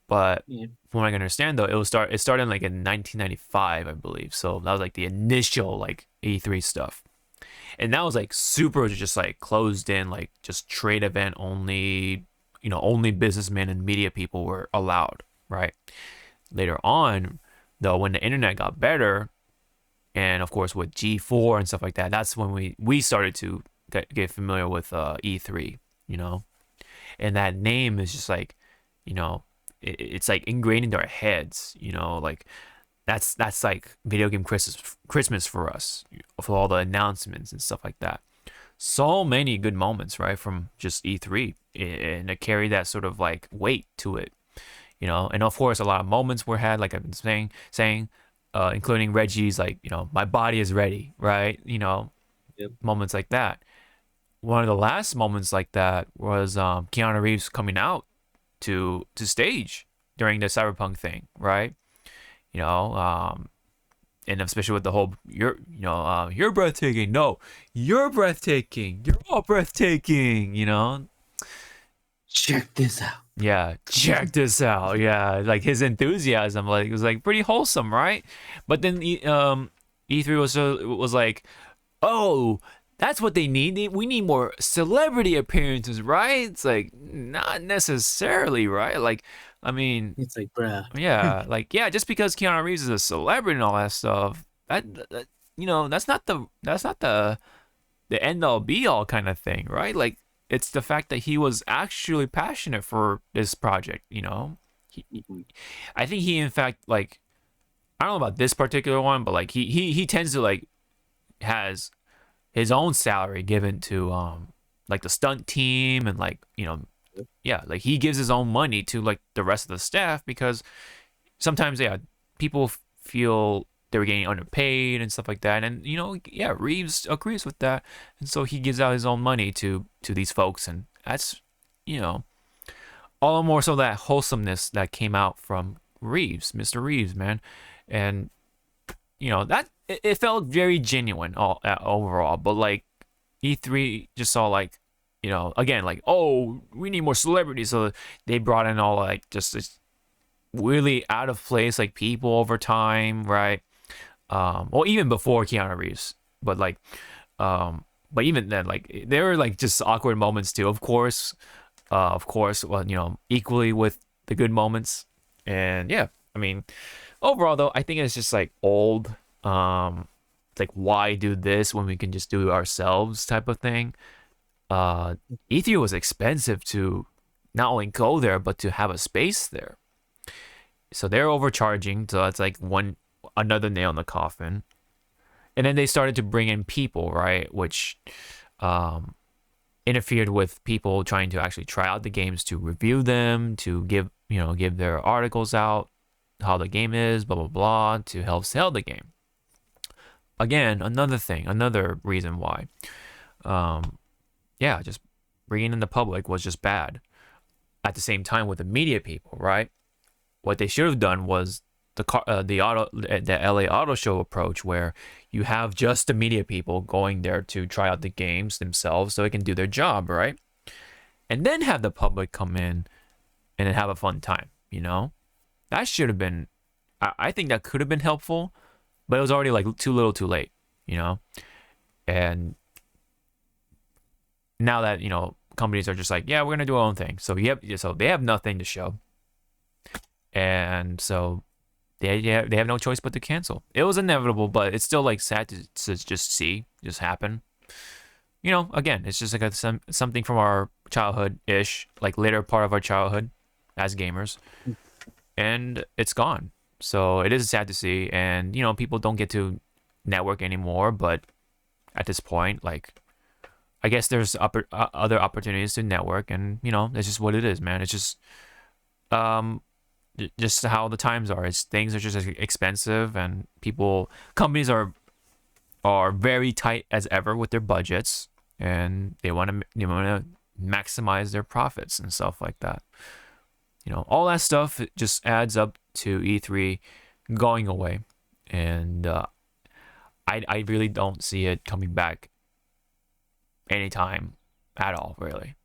But from what I can understand, though, it started like in 1995, I believe. So that was like the initial like E3 stuff, and that was like super just like closed in, like just trade event only. Only businessmen and media people were allowed, right? Later on, though, when the internet got better, and of course with G4 and stuff like that, that's when we started to get familiar with E3, and that name is just like, it's like ingrained into our heads, like that's like video game Christmas for us, for all the announcements and stuff like that. So many good moments, right, from just E3, and it carried that sort of like weight to it, and of course a lot of moments were had, like I've been saying, including Reggie's like, my body is ready, right? Moments like that. One of the last moments like that was Keanu Reeves coming out to stage during the Cyberpunk thing, right? And especially with the whole you're breathtaking. No, you're breathtaking. You're all breathtaking. check this out. Yeah, check this out. Yeah, like his enthusiasm, like it was like pretty wholesome, right? But then E3 was like, oh, that's what they need. We need more celebrity appearances, right? It's like not necessarily, right? Like, I mean, It's like, bruh. yeah, like yeah, just because Keanu Reeves is a celebrity and all that stuff, that you know, that's not the end all be all kind of thing, right? Like it's the fact that he was actually passionate for this project, you know. I think he in fact like I don't know about this particular one, but like he tends to like has his own salary given to like the stunt team and like, you know, yeah, like he gives his own money to like the rest of the staff because sometimes yeah, people feel they were getting underpaid and stuff like that, and you know, yeah, Reeves agrees with that, and so he gives out his own money to these folks, and that's, you know, all the more so that wholesomeness that came out from Reeves, Mr. Reeves, man, and you know that it felt very genuine overall, but like E3 just saw like, you know, again like, oh, we need more celebrities, so they brought in all like just this really out of place like people over time, right? Well, even before Keanu Reeves, but like, but even then, like there were like just awkward moments too. Of course, well, you know, equally with the good moments, and yeah, I mean, overall though, I think it's just like old. It's like why do this when we can just do it ourselves type of thing. E3 was expensive to not only go there but to have a space there. So they're overcharging, so that's like another nail in the coffin. And then they started to bring in people, right, which interfered with people trying to actually try out the games, to review them, to give their articles out, how the game is, blah blah blah, to help sell the game. Again, another reason why, yeah, just bringing in the public was just bad. At the same time, with the media people, right? What they should have done was the LA Auto Show approach, where you have just the media people going there to try out the games themselves so they can do their job, right? And then have the public come in and then have a fun time, you know? That should have been, I think that could have been helpful, but it was already like too little too late, you know? And now that, you know, companies are just like, yeah, we're going to do our own thing. So so they have nothing to show. And so they have no choice but to cancel. It was inevitable, but it's still like sad to just happen. You know, again, it's just like something from our childhood-ish, like later part of our childhood as gamers, and it's gone. So it is sad to see, and you know, people don't get to network anymore. But at this point, like, I guess there's other opportunities to network, and you know, it's just what it is, man. It's just how the times are. Things are just expensive, and companies are very tight as ever with their budgets, and they want to maximize their profits and stuff like that. You know, all that stuff just adds up to E3 going away, and I really don't see it coming back anytime at all, really.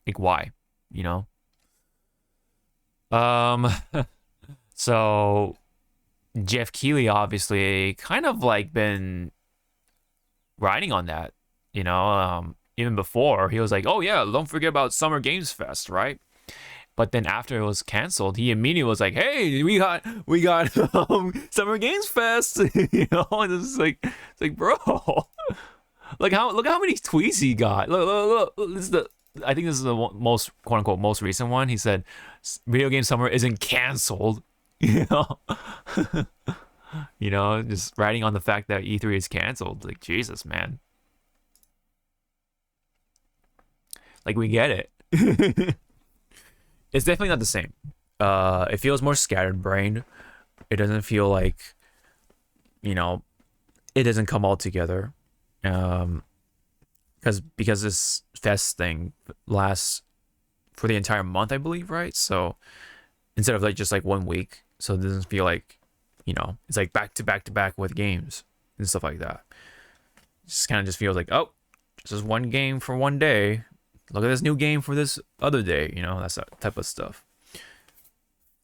Like, why? You know? So Jeff Keighley obviously kind of like been riding on that, you know, even before he was like, oh yeah, don't forget about Summer Games Fest, right? But then after it was canceled, he immediately was like, hey, we got Summer Games Fest, you know, and it's like, bro, look how many tweets he got. Look, I think this is the most, quote unquote, most recent one. He said, video game summer isn't canceled, you know? You know, just writing on the fact that E3 is canceled. Like, Jesus, man. Like, we get it. It's definitely not the same. It feels more scattered-brained. It doesn't feel like, you know, it doesn't come all together. Because this fest thing lasts for the entire month, I believe, right? So instead of like just like 1 week, so it doesn't feel like, you know, it's like back to back with games and stuff like that. It just kind of just feels like, oh, this is one game for one day. look at this new game for this other day, you know, that's that type of stuff.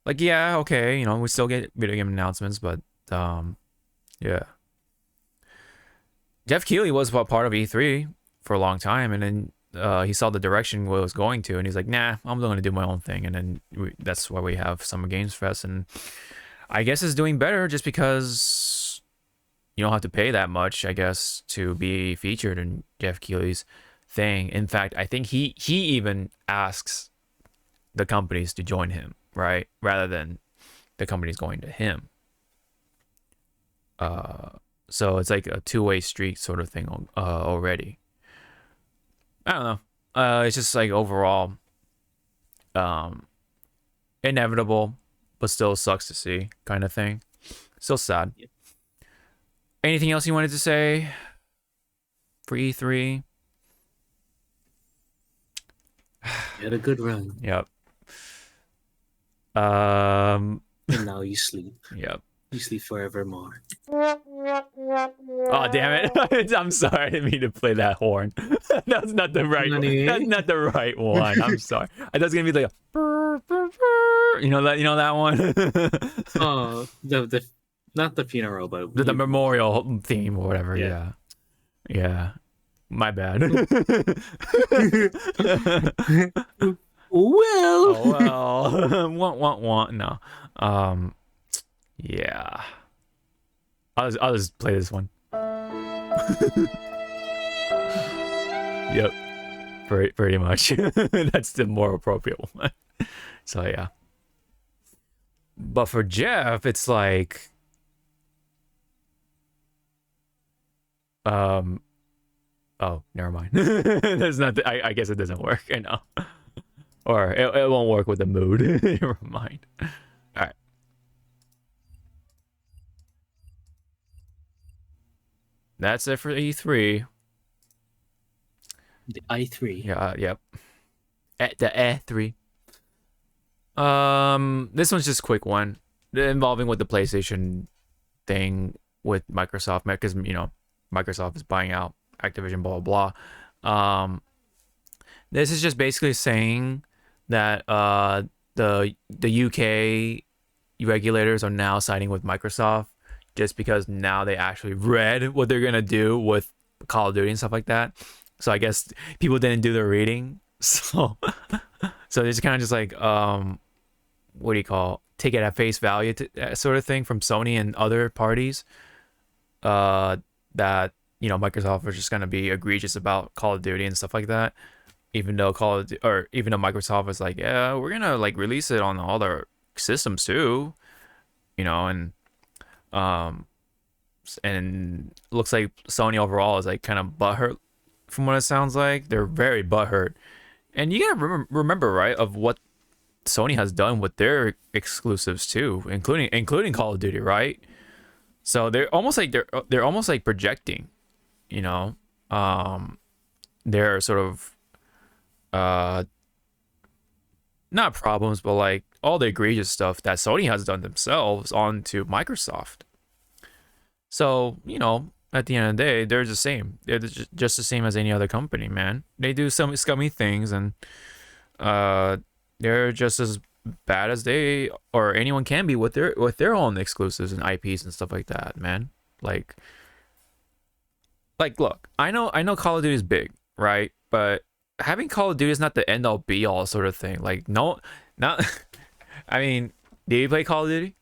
Like, yeah, okay, you know, we still get video game announcements, but yeah. Jeff Keighley was a part of E3 for a long time, and then he saw the direction what it was going to, and he's like, nah, I'm going to do my own thing. And then that's why we have Summer Games Fest, and I guess it's doing better just because you don't have to pay that much, I guess, to be featured in Jeff Keighley's thing. In fact, I think he even asks the companies to join him, right? Rather than the companies going to him. So it's like a two-way street sort of thing already. I don't know. It's just like overall inevitable, but still sucks to see kind of thing. Still sad. Yep. Anything else you wanted to say for E3? You had a good run. Yep. And now you sleep. Yep. You sleep forevermore. Oh damn it! I'm sorry, I didn't mean to play that horn. That's not the right one. That's not the right one. I'm sorry. I thought it was gonna be like a you know that one? Oh, the not the funeral, but the memorial theme or whatever. Yeah. Yeah. My bad. Well. Oh well. Want. No. Yeah. I'll just play this one. Yep. Pretty much. That's the more appropriate one. So yeah. But for Jeff, it's like oh, never mind. That's not I guess it doesn't work, I know. Or it won't work with the mood. Never mind. Alright. That's it for E3. The i3. Yeah, yep. At the E3. This one's just a quick one. Involving with the PlayStation thing with Microsoft, because you know, Microsoft is buying out Activision, blah blah blah. This is just basically saying that the UK regulators are now siding with Microsoft just because now they actually read what they're gonna do with Call of Duty and stuff like that. So I guess people didn't do their reading. So it's kind of just like what do you call, take it at face value sort of thing from Sony and other parties that, you know, Microsoft was just gonna be egregious about Call of Duty and stuff like that. Even though Microsoft was like, yeah, we're gonna like release it on all their systems too, you know, and looks like Sony overall is like kind of butthurt from what it sounds like. They're very butthurt, and you gotta remember, right, of what Sony has done with their exclusives too, including Call of Duty, right? So they're almost like projecting, you know, their sort of not problems, but like all the egregious stuff that Sony has done themselves onto Microsoft. So, you know, at the end of the day, they're the same. They're just the same as any other company, man. They do some scummy things, and they're just as bad as they or anyone can be with their own exclusives and IPs and stuff like that, man. Like look, I know Call of Duty is big, right? But having Call of Duty is not the end all be all sort of thing. Like, no, not. I mean, do you play Call of Duty?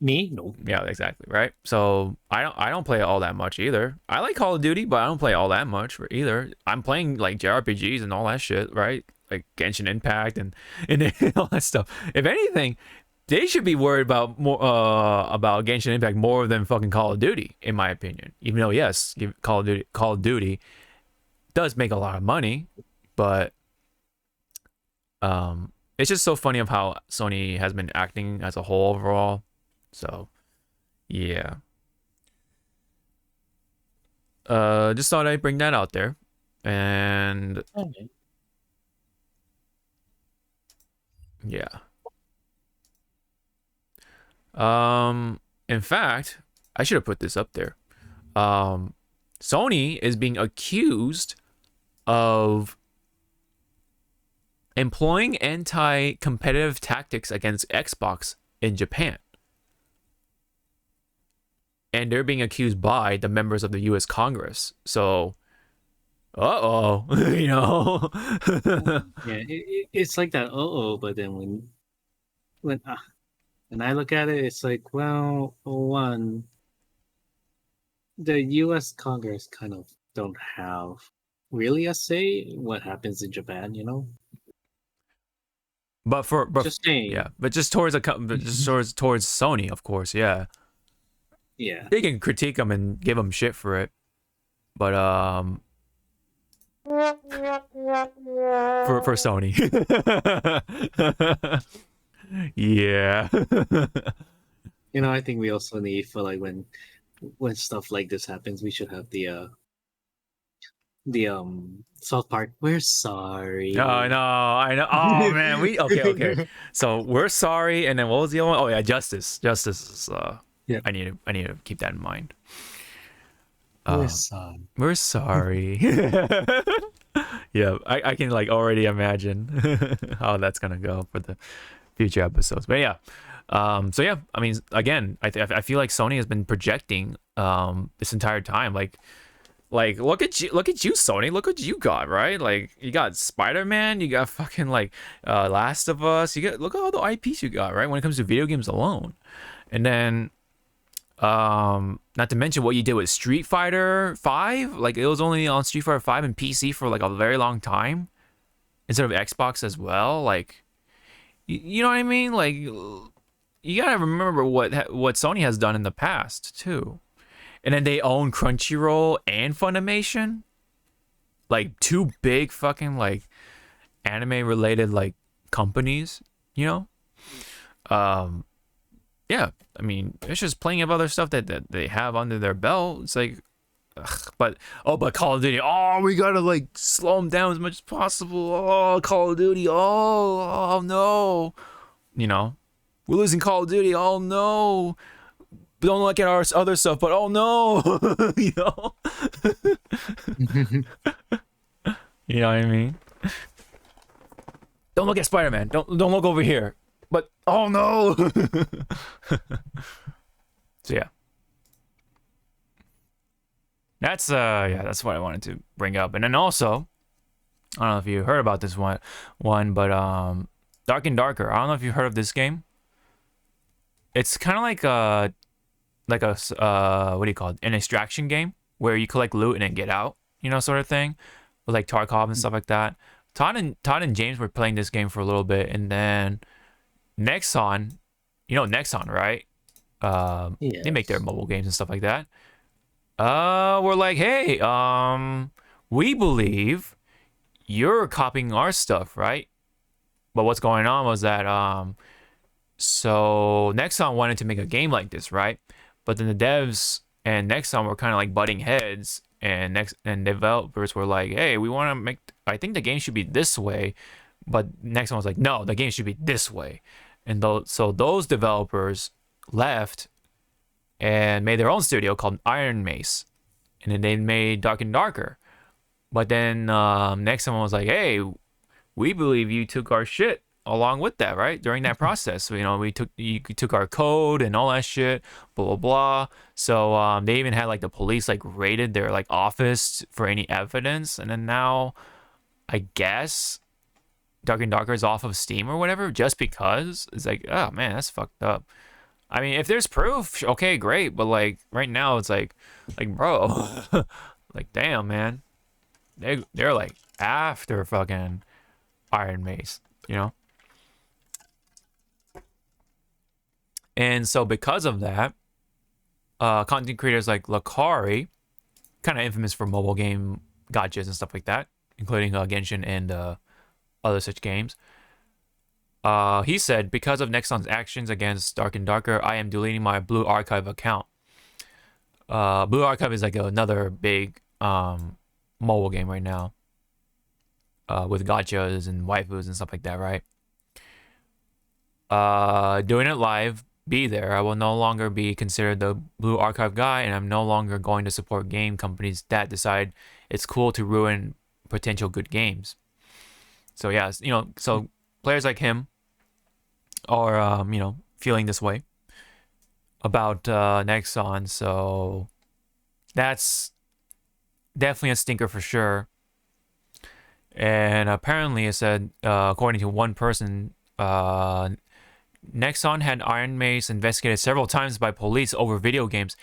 Me? No. Yeah, exactly, right? So I don't play it all that much either. I like Call of Duty, but I don't play all that much either. I'm playing like JRPGs and all that shit, right? Like Genshin Impact and all that stuff. If anything, they should be worried about more about Genshin Impact more than fucking Call of Duty, in my opinion. Even though, yes, Call of Duty does make a lot of money, but it's just so funny of how Sony has been acting as a whole overall. So yeah, just thought I'd bring that out there. And okay. Yeah. In fact, I should have put this up there. Sony is being accused of employing anti-competitive tactics against Xbox in Japan. And they're being accused by the members of the U.S. Congress. So, you know. Yeah, it's like that. But then when I look at it, it's like, well, one, the U.S. Congress kind of don't have really a say in what happens in Japan, you know. But just saying, yeah, but just towards towards Sony, of course, yeah. Yeah, they can critique them and give them shit for it, but for Sony, yeah. You know, I think we also need for like when stuff like this happens, we should have the South Park. We're sorry. No, I know. Oh man, okay. So we're sorry, and then what was the other one? Oh yeah, Justice is yeah. I need to keep that in mind. We're sorry. Yeah, I can like already imagine how that's gonna go for the future episodes. But yeah, so yeah, I mean, again, I feel like Sony has been projecting this entire time, like look at you, Sony, look what you got, right? Like you got Spider-Man, you got fucking like Last of Us, look at all the IPs you got, right? When it comes to video games alone, and then not to mention what you did with Street Fighter 5. Like it was only on Street Fighter 5 and PC for like a very long time instead of Xbox as well. Like you know what I mean? Like you gotta remember what Sony has done in the past too. And then they own Crunchyroll and Funimation, like two big fucking like anime related like companies, you know. Yeah, I mean, it's just plenty of other stuff that they have under their belt. It's like, but Call of Duty, we gotta like slow them down as much as possible. Call of Duty, oh no, you know, we're losing Call of Duty. Oh no, don't look at our other stuff, but oh no, you know, you know what I mean. Don't look at Spider-Man. Don't look over here. But oh no. So yeah. That's what I wanted to bring up. And then also, I don't know if you heard about this one, but Dark and Darker. I don't know if you heard of this game. It's kind of like a what do you call it? An extraction game where you collect loot and then get out, you know, sort of thing, with like Tarkov and stuff like that. Todd and James were playing this game for a little bit, and then Nexon, you know Nexon, right? Yes. They make their mobile games and stuff like that. We're like, hey, we believe you're copying our stuff, right? But what's going on was that so Nexon wanted to make a game like this, right? But then the devs and Nexon were kind of like butting heads, and developers were like, hey, we want to make, I think the game should be this way, but Nexon was like, no, the game should be this way. And so those developers left and made their own studio called Iron Mace, and then they made Dark and Darker. But then Nexon was like, hey, we believe you took our shit along with that, right? During that process, so, you know, you took our code and all that shit, blah blah blah. So they even had like the police like raided their like office for any evidence, and then now I guess Dark and Darker is off of Steam or whatever, just because. It's like, oh man, that's fucked up. I mean, if there's proof, okay, great, but like right now it's like bro, like damn man, they're like after fucking Iron Mace, you know. And so because of that, content creators like Lakari, kind of infamous for mobile game gotchas and stuff like that, including Genshin and other such games. He said, because of Nexon's actions against Dark and Darker, I am deleting my Blue Archive account. Blue Archive is like another big mobile game right now, with gotchas and waifus and stuff like that, right? Doing it live, be there. I will no longer be considered the Blue Archive guy, and I'm no longer going to support game companies that decide it's cool to ruin potential good games. So yeah, so players like him are feeling this way about Nexon. So that's definitely a stinker for sure. And apparently, it said, according to one person, Nexon had Iron Mace investigated several times by police over video games.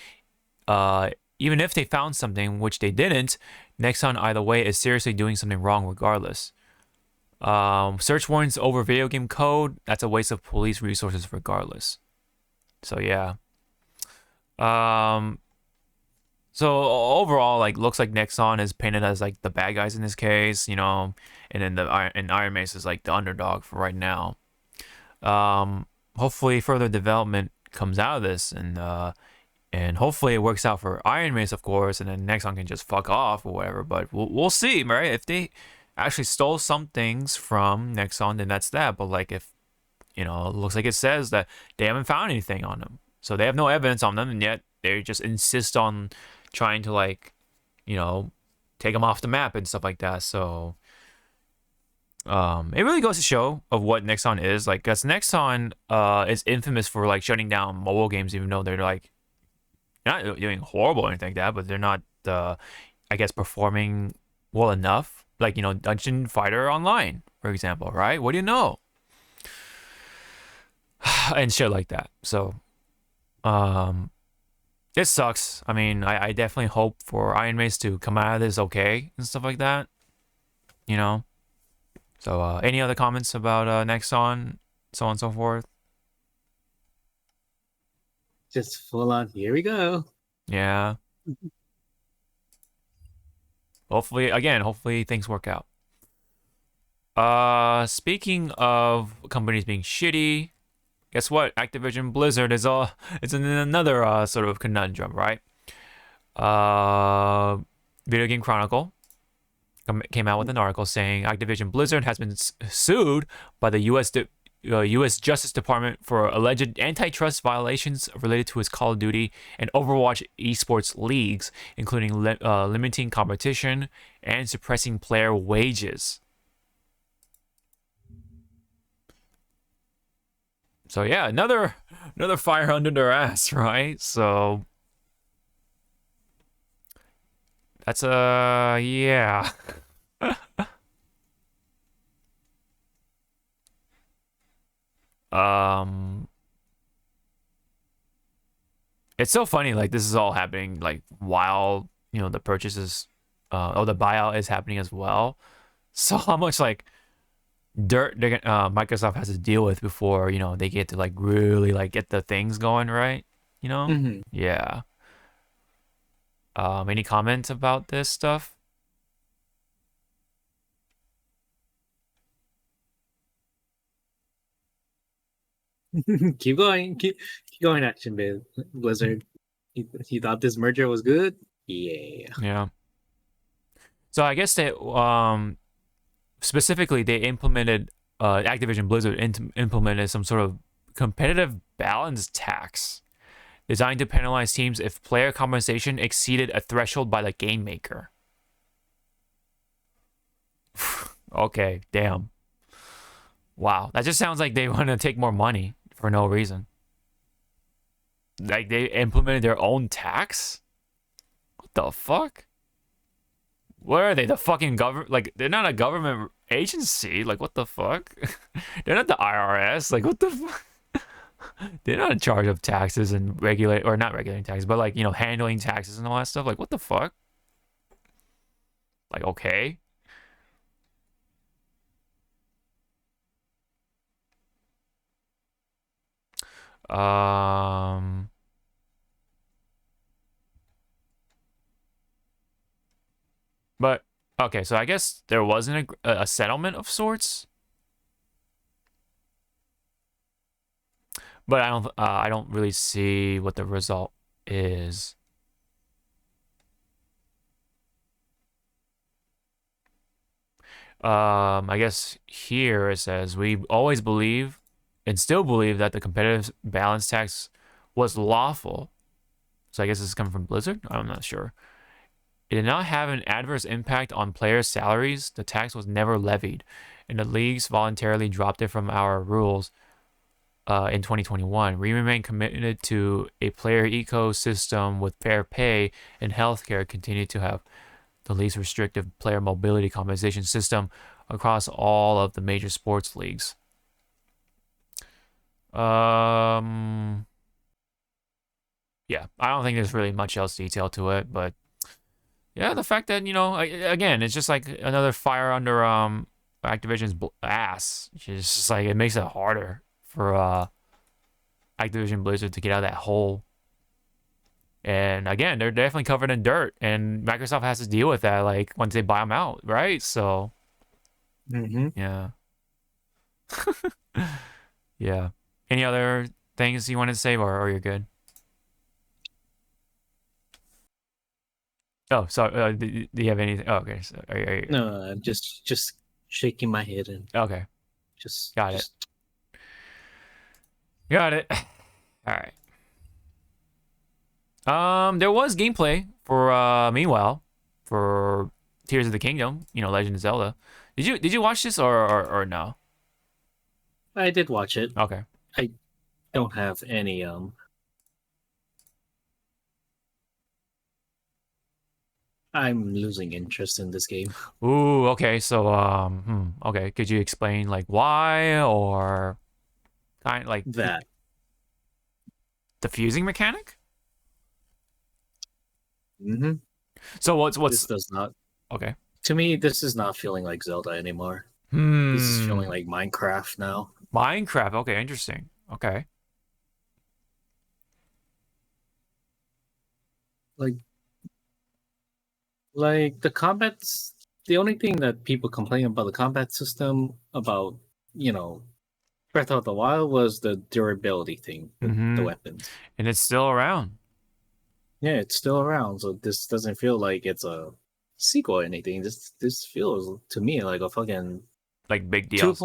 Even if they found something, which they didn't, Nexon either way is seriously doing something wrong regardless. Search warrants over video game code, that's a waste of police resources regardless. So yeah. So overall, like, looks like Nexon is painted as like the bad guys in this case, and then Iron Mace is like the underdog for right now. Hopefully further development comes out of this, and hopefully it works out for Iron Mace, of course, and then Nexon can just fuck off or whatever. But we'll see, right? If they actually stole some things from Nexon, then that's that. But like, if it looks like it says that they haven't found anything on them, so they have no evidence on them, and yet they just insist on trying to, like, take them off the map and stuff like that. So it really goes to show of what Nexon is like, because Nexon is infamous for like shutting down mobile games, even though they're like not doing horrible or anything like that, but they're not I guess performing well enough, like Dungeon Fighter Online, for example, right? What do you know? And shit like that. So it sucks. I mean, I definitely hope for Iron Mace to come out of this okay and stuff like that. So any other comments about Nexon, so on and so forth? Just full on, here we go. Yeah. Hopefully things work out. Speaking of companies being shitty, guess what? Activision Blizzard it's in another sort of conundrum, right? Video Game Chronicle came out with an article saying Activision Blizzard has been sued by the U.S. Justice Department for alleged antitrust violations related to its Call of Duty and Overwatch esports leagues, including limiting competition and suppressing player wages. So yeah, another fire under their ass, right? So that's yeah. It's so funny, like, this is all happening like while the purchases the buyout is happening as well. So how much like dirt Microsoft has to deal with before they get to like really like get the things going, right? Yeah. Any comments about this stuff? Keep going, keep going, Action Blizzard. You thought this merger was good? Yeah. So I guess they specifically they implemented Activision Blizzard implemented some sort of competitive balance tax designed to penalize teams if player compensation exceeded a threshold by the game maker. Okay, damn. Wow, that just sounds like they want to take more money for no reason. Like, they implemented their own tax? What the fuck? What are they, the fucking government? Like, they're not a government agency. Like, what the fuck? They're not the IRS. Like, what the fuck? They're not in charge of taxes and not regulating taxes, but like, handling taxes and all that stuff. Like, what the fuck? Like, okay. But okay, so I guess there wasn't a settlement of sorts. But I don't really see what the result is. I guess here it says we always believe and still believe that the competitive balance tax was lawful. So I guess this is coming from Blizzard. I'm not sure. It did not have an adverse impact on players' salaries. The tax was never levied, and the leagues voluntarily dropped it from our rules in 2021. We remain committed to a player ecosystem with fair pay and healthcare. Continue to have the least restrictive player mobility compensation system across all of the major sports leagues. Yeah, I don't think there's really much else detail to it, but yeah, the fact that, again, it's just like another fire under Activision's ass. It's just like it makes it harder for Activision Blizzard to get out of that hole. And again, they're definitely covered in dirt, and Microsoft has to deal with that like once they buy them out, right? So yeah. Yeah. Any other things you wanted to say, or you're good? Oh, sorry. Do you have anything? Oh, okay. So are you... No, I'm just shaking my head and okay. Got it. All right. There was gameplay for meanwhile for Tears of the Kingdom, Legend of Zelda. Did you watch this or no? I did watch it. Okay. I don't have any I'm losing interest in this game. Ooh, okay. So okay. Could you explain like why or kind of like that the fusing mechanic? Mm-hmm. So what's this does not okay. To me, this is not feeling like Zelda anymore. This is feeling like Minecraft now. Minecraft. Okay, interesting. Okay. Like the combat's the only thing that people complain about the combat system about, Breath of the Wild was the durability thing with the weapons. And it's still around. Yeah, it's still around. So this doesn't feel like it's a sequel or anything. This feels to me like a fucking like big deal.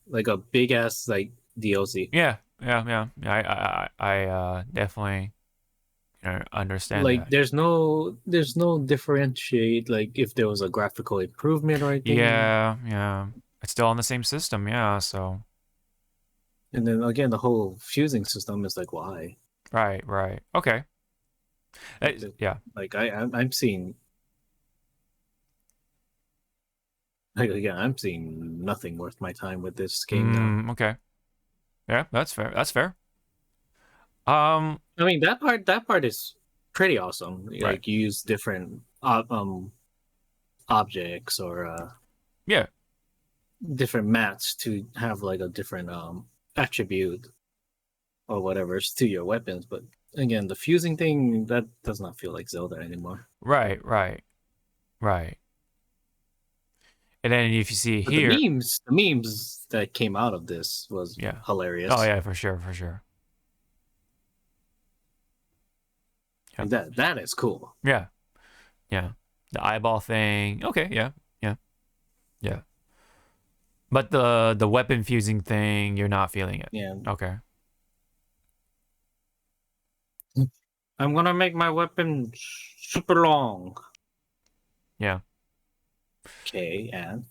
Like a big ass like DLC. Yeah. I definitely understand. Like that. there's no differentiate like if there was a graphical improvement or anything. Yeah. It's still on the same system, yeah, so. And then again the whole fusing system is like why? Right. Okay. Yeah. Like I'm seeing I'm seeing nothing worth my time with this game now. Okay. Yeah, that's fair. I mean that part is pretty awesome. Right. Like you use different objects or different mats to have like a different attribute or whatever to your weapons. But again, the fusing thing that does not feel like Zelda anymore. Right. And then if you see here, the memes that came out of this was hilarious. Oh yeah, for sure. Yep. That is cool. Yeah. The eyeball thing. Okay, yeah. But the weapon fusing thing, you're not feeling it. Yeah. Okay. I'm gonna make my weapon super long. Yeah. Okay, and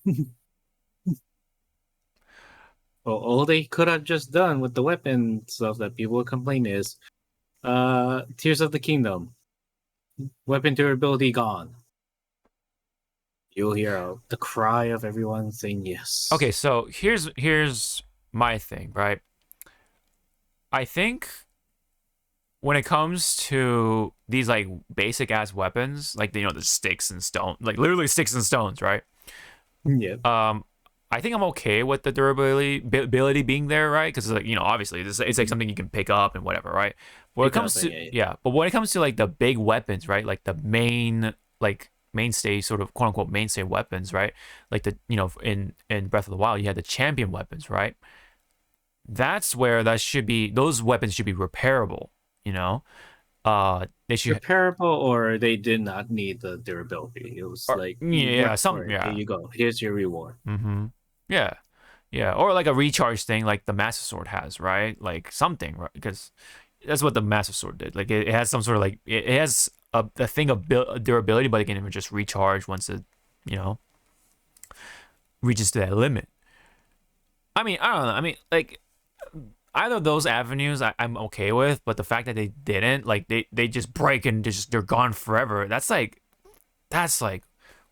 well, all they could have just done with the weapon stuff that people would complain is Tears of the Kingdom. Weapon durability gone. You'll hear the cry of everyone saying yes. Okay, so here's my thing, right? I think when it comes to these like basic ass weapons, like the sticks and stone, like literally sticks and stones, right? Yeah. I think I'm okay with the durability being there, right? Because like obviously it's like something you can pick up and whatever, right? When it comes to but when it comes to like the big weapons, right? Like the mainstay sort of quote unquote mainstay weapons, right? Like the in Breath of the Wild you had the champion weapons, right? That's where those weapons should be repairable, they should repairable, or they did not need the durability. It was like something. Here you go. Here's your reward. Mm-hmm. Yeah, or like a recharge thing, like the Master Sword has, right? Like something, right? Because that's what the Master Sword did. Like it has some sort of like it has a thing of durability, but it can just recharge once it, you know, reaches to that limit. I mean, I don't know. I mean, like, either of those avenues I'm okay with, but the fact that they didn't, like, they just break and they're gone forever. That's like,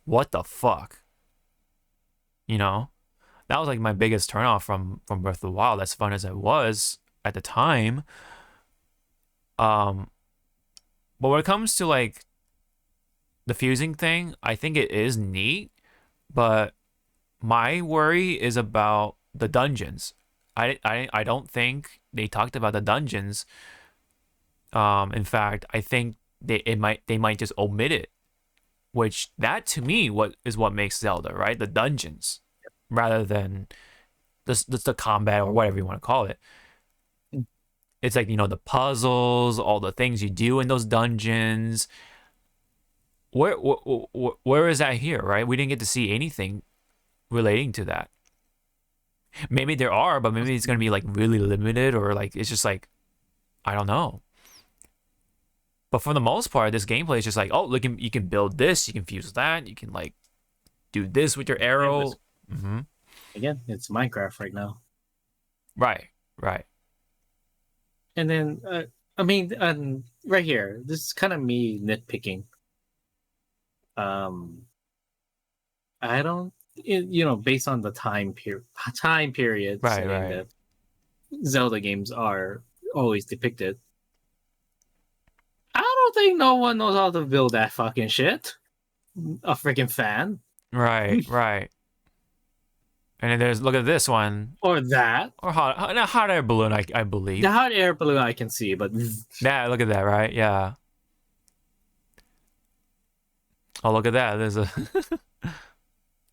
what the fuck? You know? That was like my biggest turnoff from Breath of the Wild, as fun as it was at the time. But when it comes to like the fusing thing, I think it is neat, but my worry is about the dungeons. I don't think they talked about the dungeons. In fact, I think they might just omit it, which that to me is what makes Zelda, right? The dungeons, rather than the combat or whatever you want to call it. It's like, you know, the puzzles, all the things you do in those dungeons. Where is that here, right? We didn't get to see anything relating to that. Maybe there are, but maybe it's gonna be like really limited, or like it's just like, I don't know. But for the most part, this gameplay is just like, oh, look, you can build this, you can fuse that, you can like do this with your arrow. Again, it's Minecraft right now. Right. And then, I mean, right here, this is kind of me nitpicking. I don't, you know, based on the time period, saying that Zelda games are always depicted. I don't think no one knows how to build that fucking shit. A freaking fan. Right. And then look at this one. Or that. Or hot air balloon, I believe. The hot air balloon I can see, but... Yeah, look at that, right? Yeah. Oh, look at that. There's a...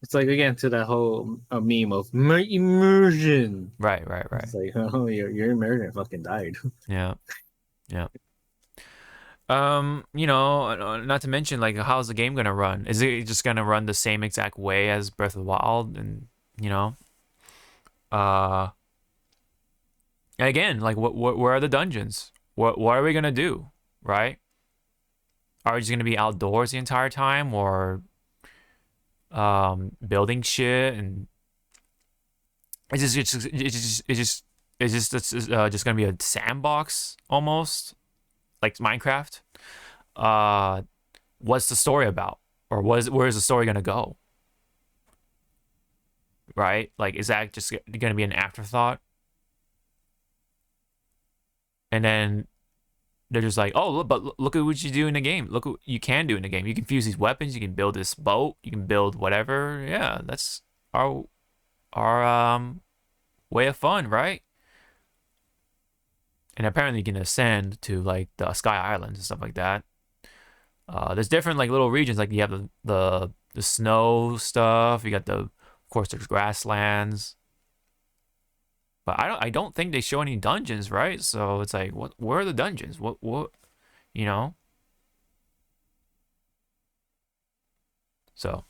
It's like, again, to that whole meme of immersion. Right. It's like, oh, your immersion fucking died. Yeah. You know, not to mention, like, how's the game gonna run? Is it just gonna run the same exact way as Breath of the Wild? And, you know, again, like, where are the dungeons? What are we gonna do, right? Are we just gonna be outdoors the entire time, or building shit? And it's just gonna be a sandbox almost, like Minecraft? What's the story about? Or where is the story gonna go? Right? Like, is that just gonna be an afterthought? And then they're just like, oh, but look at what you do in the game. Look what you can do in the game. You can fuse these weapons. You can build this boat. You can build whatever. Yeah, that's our way of fun, right? And apparently you can ascend to like the Sky Islands and stuff like that. There's different like little regions. Like you have the snow stuff. You got of course there's grasslands. But I don't think they show any dungeons, right? So it's like, where are the dungeons? What you know? So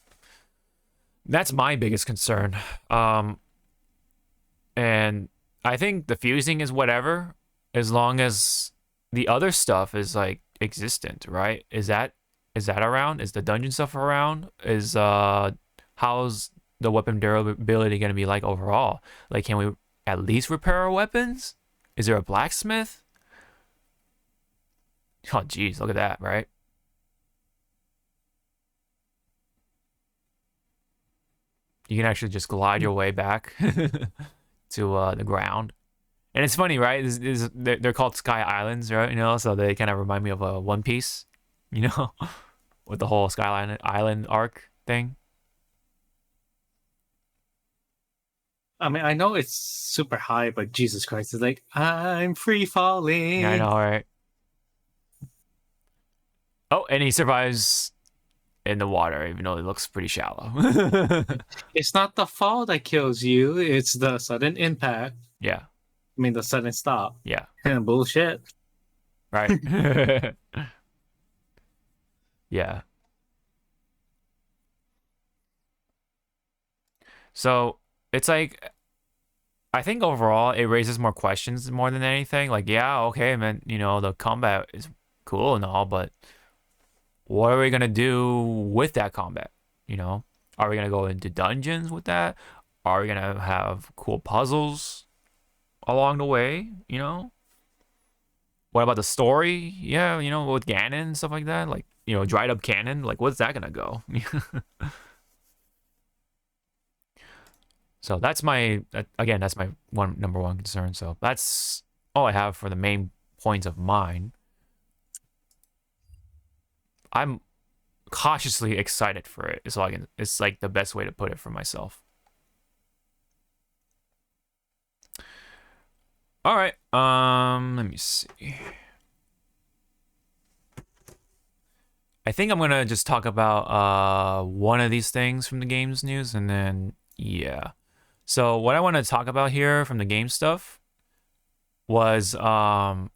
that's my biggest concern. And I think the fusing is whatever, as long as the other stuff is like existent, right? Is that around? Is the dungeon stuff around? Is how's the weapon durability gonna be like overall? Like, can we at least repair our weapons? Is there a blacksmith? Oh geez, look at that, right? You can actually just glide your way back to the ground. And it's funny, right? They're called Sky Islands, right? You know, so they kind of remind me of a One Piece, you know, with the whole Sky Island arc thing. I mean, I know it's super high, but Jesus Christ, it's like, I'm free falling. Yeah, I know, right? Oh, and he survives in the water, even though it looks pretty shallow. It's not the fall that kills you, it's the sudden impact. Yeah. I mean, the sudden stop. Yeah. Bullshit. Right. Yeah. So it's like, I think overall it raises more questions more than anything. Like, yeah, okay, man, you know, the combat is cool and all, but what are we gonna do with that combat? You know, are we gonna go into dungeons with that? Are we gonna have cool puzzles along the way? You know, what about the story? Yeah, you know, with Ganon and stuff like that, like, you know, dried up Ganon, like, what's that gonna go? So that's my, again, that's my number one concern. So that's all I have for the main points of mine. I'm cautiously excited for it. It's like the best way to put it for myself. All right. Let me see. I think I'm gonna just talk about one of these things from the games news, and then yeah. So what I want to talk about here from the game stuff was the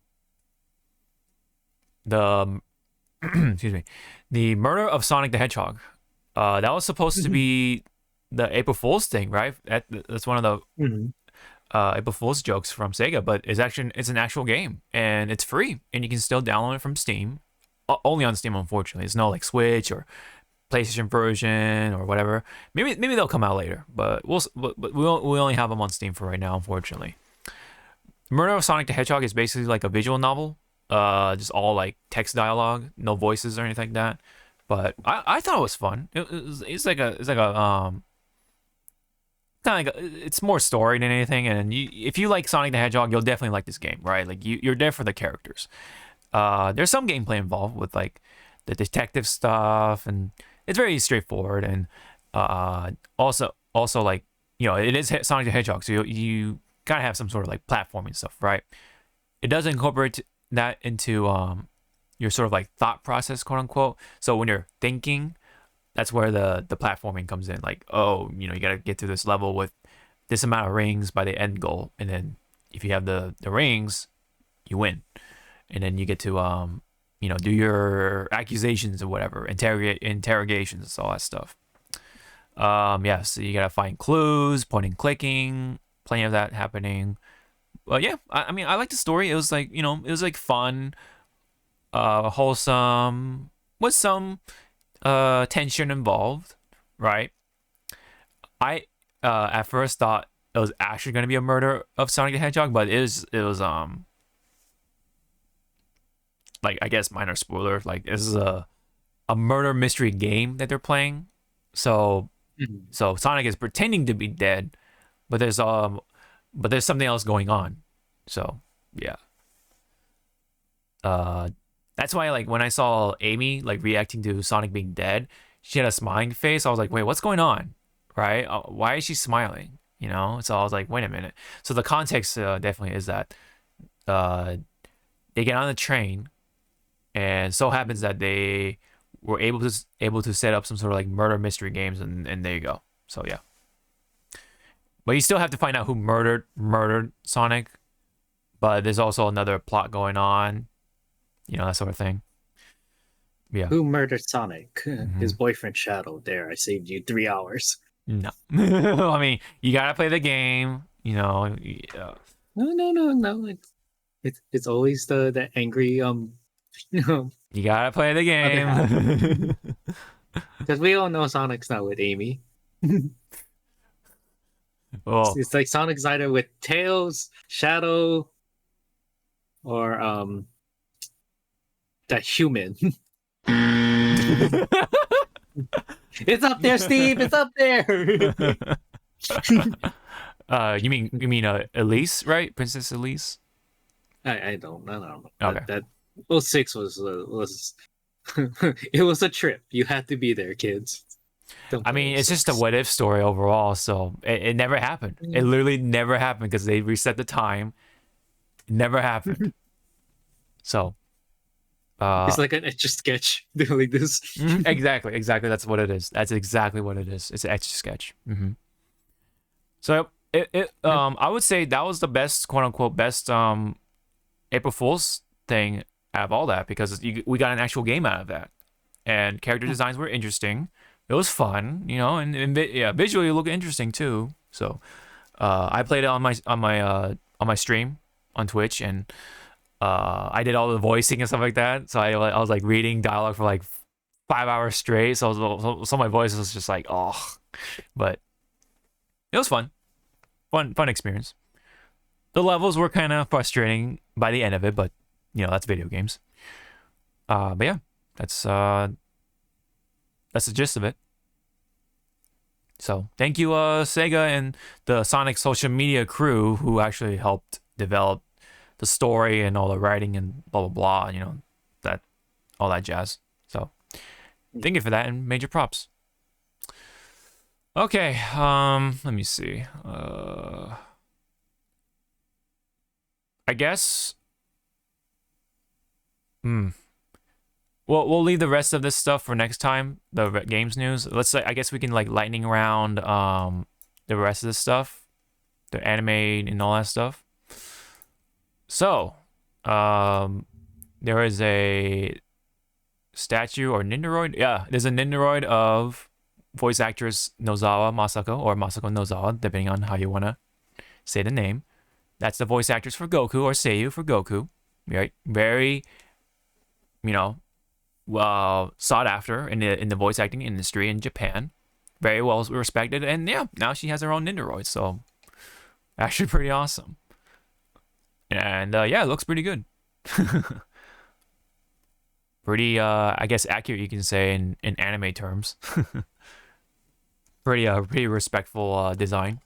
excuse me, the murder of Sonic the Hedgehog. That was supposed to be the April Fool's thing, right? That's one of the April Fool's jokes from Sega, but it's an actual game, and it's free, and you can still download it from Steam. Only on Steam, unfortunately. It's no like Switch or PlayStation version or whatever. Maybe they'll come out later, but we only have them on Steam for right now, unfortunately. Murder of Sonic the Hedgehog is basically like a visual novel, just all like text dialogue, no voices or anything like that. But I thought it was fun. It's like a kind of like it's more story than anything. And if you like Sonic the Hedgehog, you'll definitely like this game, right? Like you're there for the characters. There's some gameplay involved with like the detective stuff, and it's very straightforward. And also like, you know, it is Sonic the Hedgehog, so you gotta have some sort of like platforming stuff, right? It does incorporate that into your sort of like thought process, quote unquote. So when you're thinking, that's where the platforming comes in. Like, oh, you know, you gotta get to this level with this amount of rings by the end goal, and then if you have the rings, you win. And then you get to you know, do your accusations or whatever, interrogations, all that stuff. Yeah, so you gotta find clues, point and clicking, plenty of that happening. Well, yeah, I mean, I like the story. It was like, you know, it was like fun, wholesome, with some tension involved, right? I at first thought it was actually gonna be a murder of Sonic the Hedgehog, but it was like, I guess minor spoiler, like this is a murder mystery game that they're playing. So so Sonic is pretending to be dead, but there's something else going on. So yeah. That's why, like, when I saw Amy like reacting to Sonic being dead, she had a smiling face. I was like, wait, what's going on? Right? Why is she smiling? You know? So I was like, wait a minute. So the context definitely is that they get on the train, and so happens that they were able to set up some sort of like murder mystery games, and there you go. So yeah. But you still have to find out who murdered Sonic. But there's also another plot going on. You know, that sort of thing. Yeah. Who murdered Sonic? His boyfriend Shadow. There, I saved you 3 hours. No. I mean, you gotta play the game. You know. No. It's always the angry You gotta play the game. Because we all know Sonic's not with Amy. Well, it's like Sonic's either with Tails, Shadow, or that human. It's up there, Steve. It's up there. You mean Elise, right? Princess Elise? I don't know. Okay. That 06 was it was a trip. You had to be there, kids. I mean, it's just a what if story overall, so it never happened. It literally never happened because they reset the time. It never happened. So it's like an etch a sketch doing this. Exactly. That's what it is. That's exactly what it is. It's an etch a sketch. So I would say that was the best, quote unquote, best April Fool's thing out of all that, because we got an actual game out of that, and character designs were interesting. It was fun, you know, and yeah, visually it looked interesting too. So I played it on my stream on Twitch, and I did all the voicing and stuff like that. So I was like reading dialogue for like 5 hours straight. So my voice was just like, oh, but it was fun. Fun experience. The levels were kind of frustrating by the end of it, but you know, that's video games. But yeah, that's the gist of it. So thank you, Sega and the Sonic social media crew who actually helped develop the story and all the writing and blah blah blah. You know, that all that jazz. So thank you for that and major props. Okay, let me see. I guess. Well, we'll leave the rest of this stuff for next time. The games news. Let's say I guess we can like lightning round the rest of this stuff, the anime and all that stuff. So, there is a statue or Nindoroid. Yeah, there's a Nindoroid of voice actress Nozawa Masako or Masako Nozawa, depending on how you wanna say the name. That's the voice actress for Goku or Seiyu for Goku. Right, very, you know, sought after in the voice acting industry in Japan. Very well respected, and yeah, now she has her own Nindoroid, so actually pretty awesome. And yeah, it looks pretty good. Pretty, I guess, accurate, you can say, in anime terms. Pretty respectful design.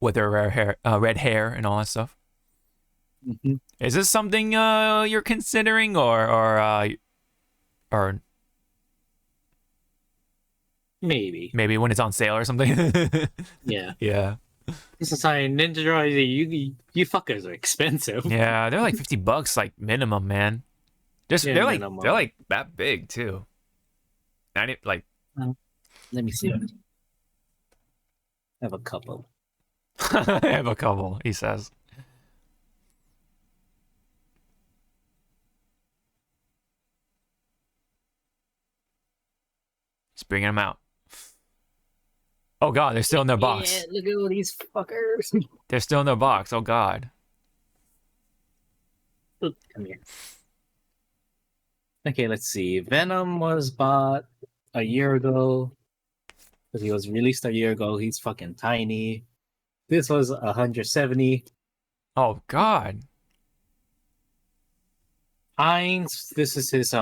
With her red hair and all that stuff. Mm-hmm. Is this something you're considering, or maybe when it's on sale or something? Yeah. Yeah. This is how Nindoroid. You fuckers are expensive. Yeah, they're like $50, like minimum, man. They're minimum. like that big too. Like. Let me see. I have a couple. I have a couple. He says. Just bringing them out. Oh god, they're still in their box. Yeah, look at all these fuckers. They're still in their box. Oh god. Come here. Okay, let's see. Venom was bought a year ago. Because he was released a year ago. He's fucking tiny. This was 170. Oh god. Heinz, this is his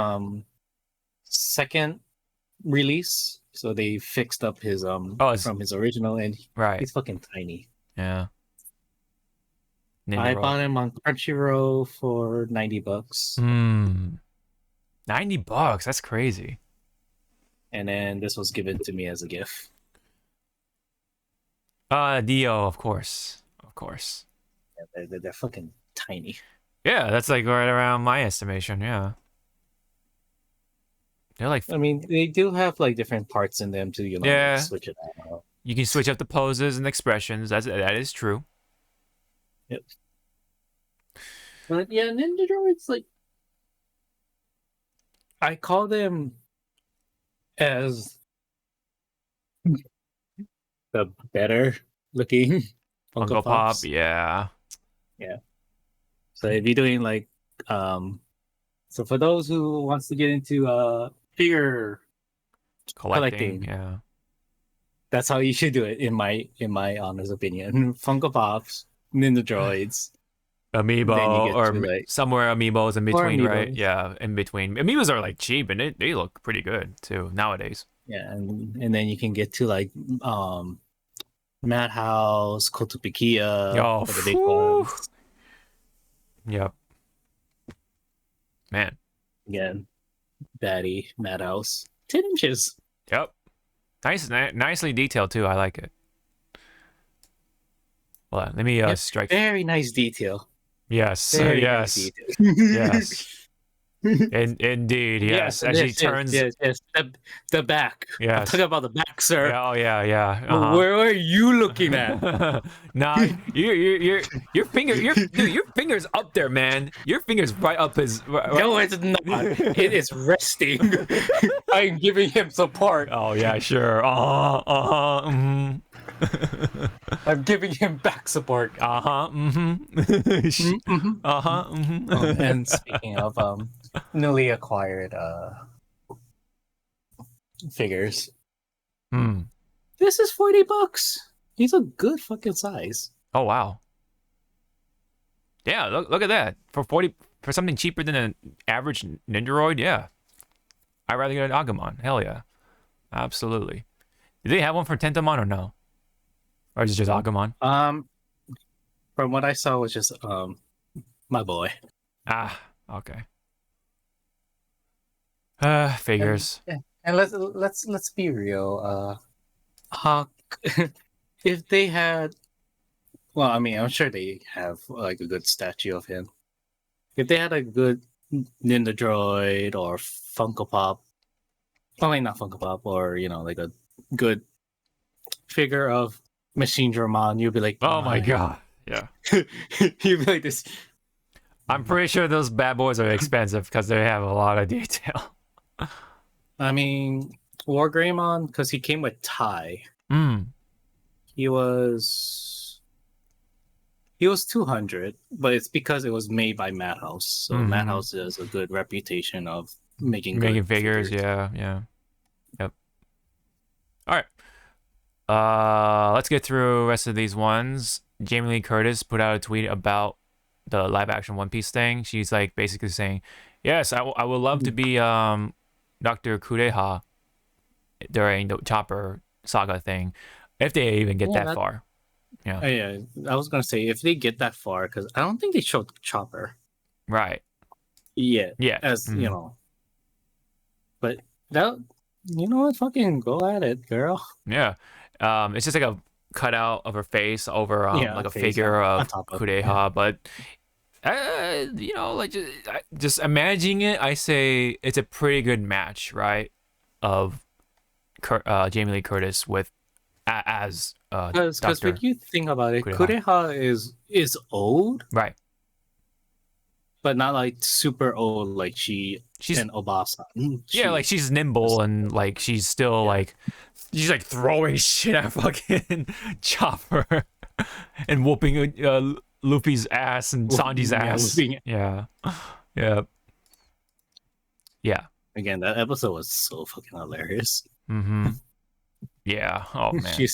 second release. So they fixed up his from his original, and right. He's fucking tiny. Yeah. I bought him on Crunchyroll for $90. $90? That's crazy. And then this was given to me as a gift. Dio, of course. Yeah, they're fucking tiny. Yeah, that's like right around my estimation. Yeah. They're like. I mean, they do have like different parts in them to like, switch it out. You can switch up the poses and expressions. That is true. Yep. But yeah, Ninja Droids, like, I call them as the better looking Funko Pop. Yeah. So if you're doing like, so for those who wants to get into figure collecting, yeah, that's how you should do it in my honest opinion. Funko Pops, Ninja Droids, Amiibo, or like, somewhere Amiibos in between, Amiibos. right? Yeah, in between. Amiibos are like cheap and they look pretty good too nowadays. Yeah, and then you can get to like Madhouse, Kotobukiya, for the big ones. Yep. Man. Again, Batty, Madhouse, 10 inches. Yep. Nicely detailed too. I like it. Well, let me strike. Very nice detail. Yes. Very yes. nice detail. Yes. Indeed, yes. As she turns, yes, the back. Yes. I'm talking about the back, sir. Yeah, oh yeah. Uh-huh. Where are you looking at? Nah, your finger's up there, man. Your finger's right up his. No, it's not. It is resting. I'm giving him support. Oh yeah, sure. Mm-hmm. I'm giving him back support. Mm-hmm. And speaking of newly acquired figures. Hmm. This is $40. He's a good fucking size. Oh wow. Yeah, look at that. For something cheaper than an average Nindoroid, yeah. I'd rather get an Agumon. Hell yeah. Absolutely. Do they have one for Tentamon or no? Or is it just Agumon? From what I saw was just my boy. Ah, okay. Figures. And let's be real. Hawk, if they had, well, I mean, I'm sure they have like a good statue of him. If they had a good Ninja Droid or Funko Pop, I mean not Funko Pop, or like a good figure of Machine Dramon, you'd be like, Oh my god. Yeah. you'd be like this. I'm pretty sure those bad boys are expensive because they have a lot of detail. I mean, War Greymon, because he came with tie. He was 200, but it's because it was made by Madhouse. So Madhouse has a good reputation of making figures. Yeah. Yep. All right. Let's get through the rest of these ones. Jamie Lee Curtis put out a tweet about the live action One Piece thing. She's like basically saying, yes, I would love to be Dr. Kureha during the Chopper saga thing, if they even get that far. Yeah. Oh, yeah, I was gonna say if they get that far, because I don't think they showed Chopper. Right. Yeah. As but that, what, fucking go at it, girl. Yeah. It's just like a cutout of her face over like a figure of Kureha, but like just imagining it, I say it's a pretty good match, right? Of Jamie Lee Curtis with as because when you think about it, Kureha is old, right? But not like super old, like she's an Obasa. Yeah, like she's nimble and like she's still like she's like throwing shit at fucking Chopper and whooping Luffy's ass and Sanji's ass. Yeah. Again, that episode was so fucking hilarious. Yeah. Oh man.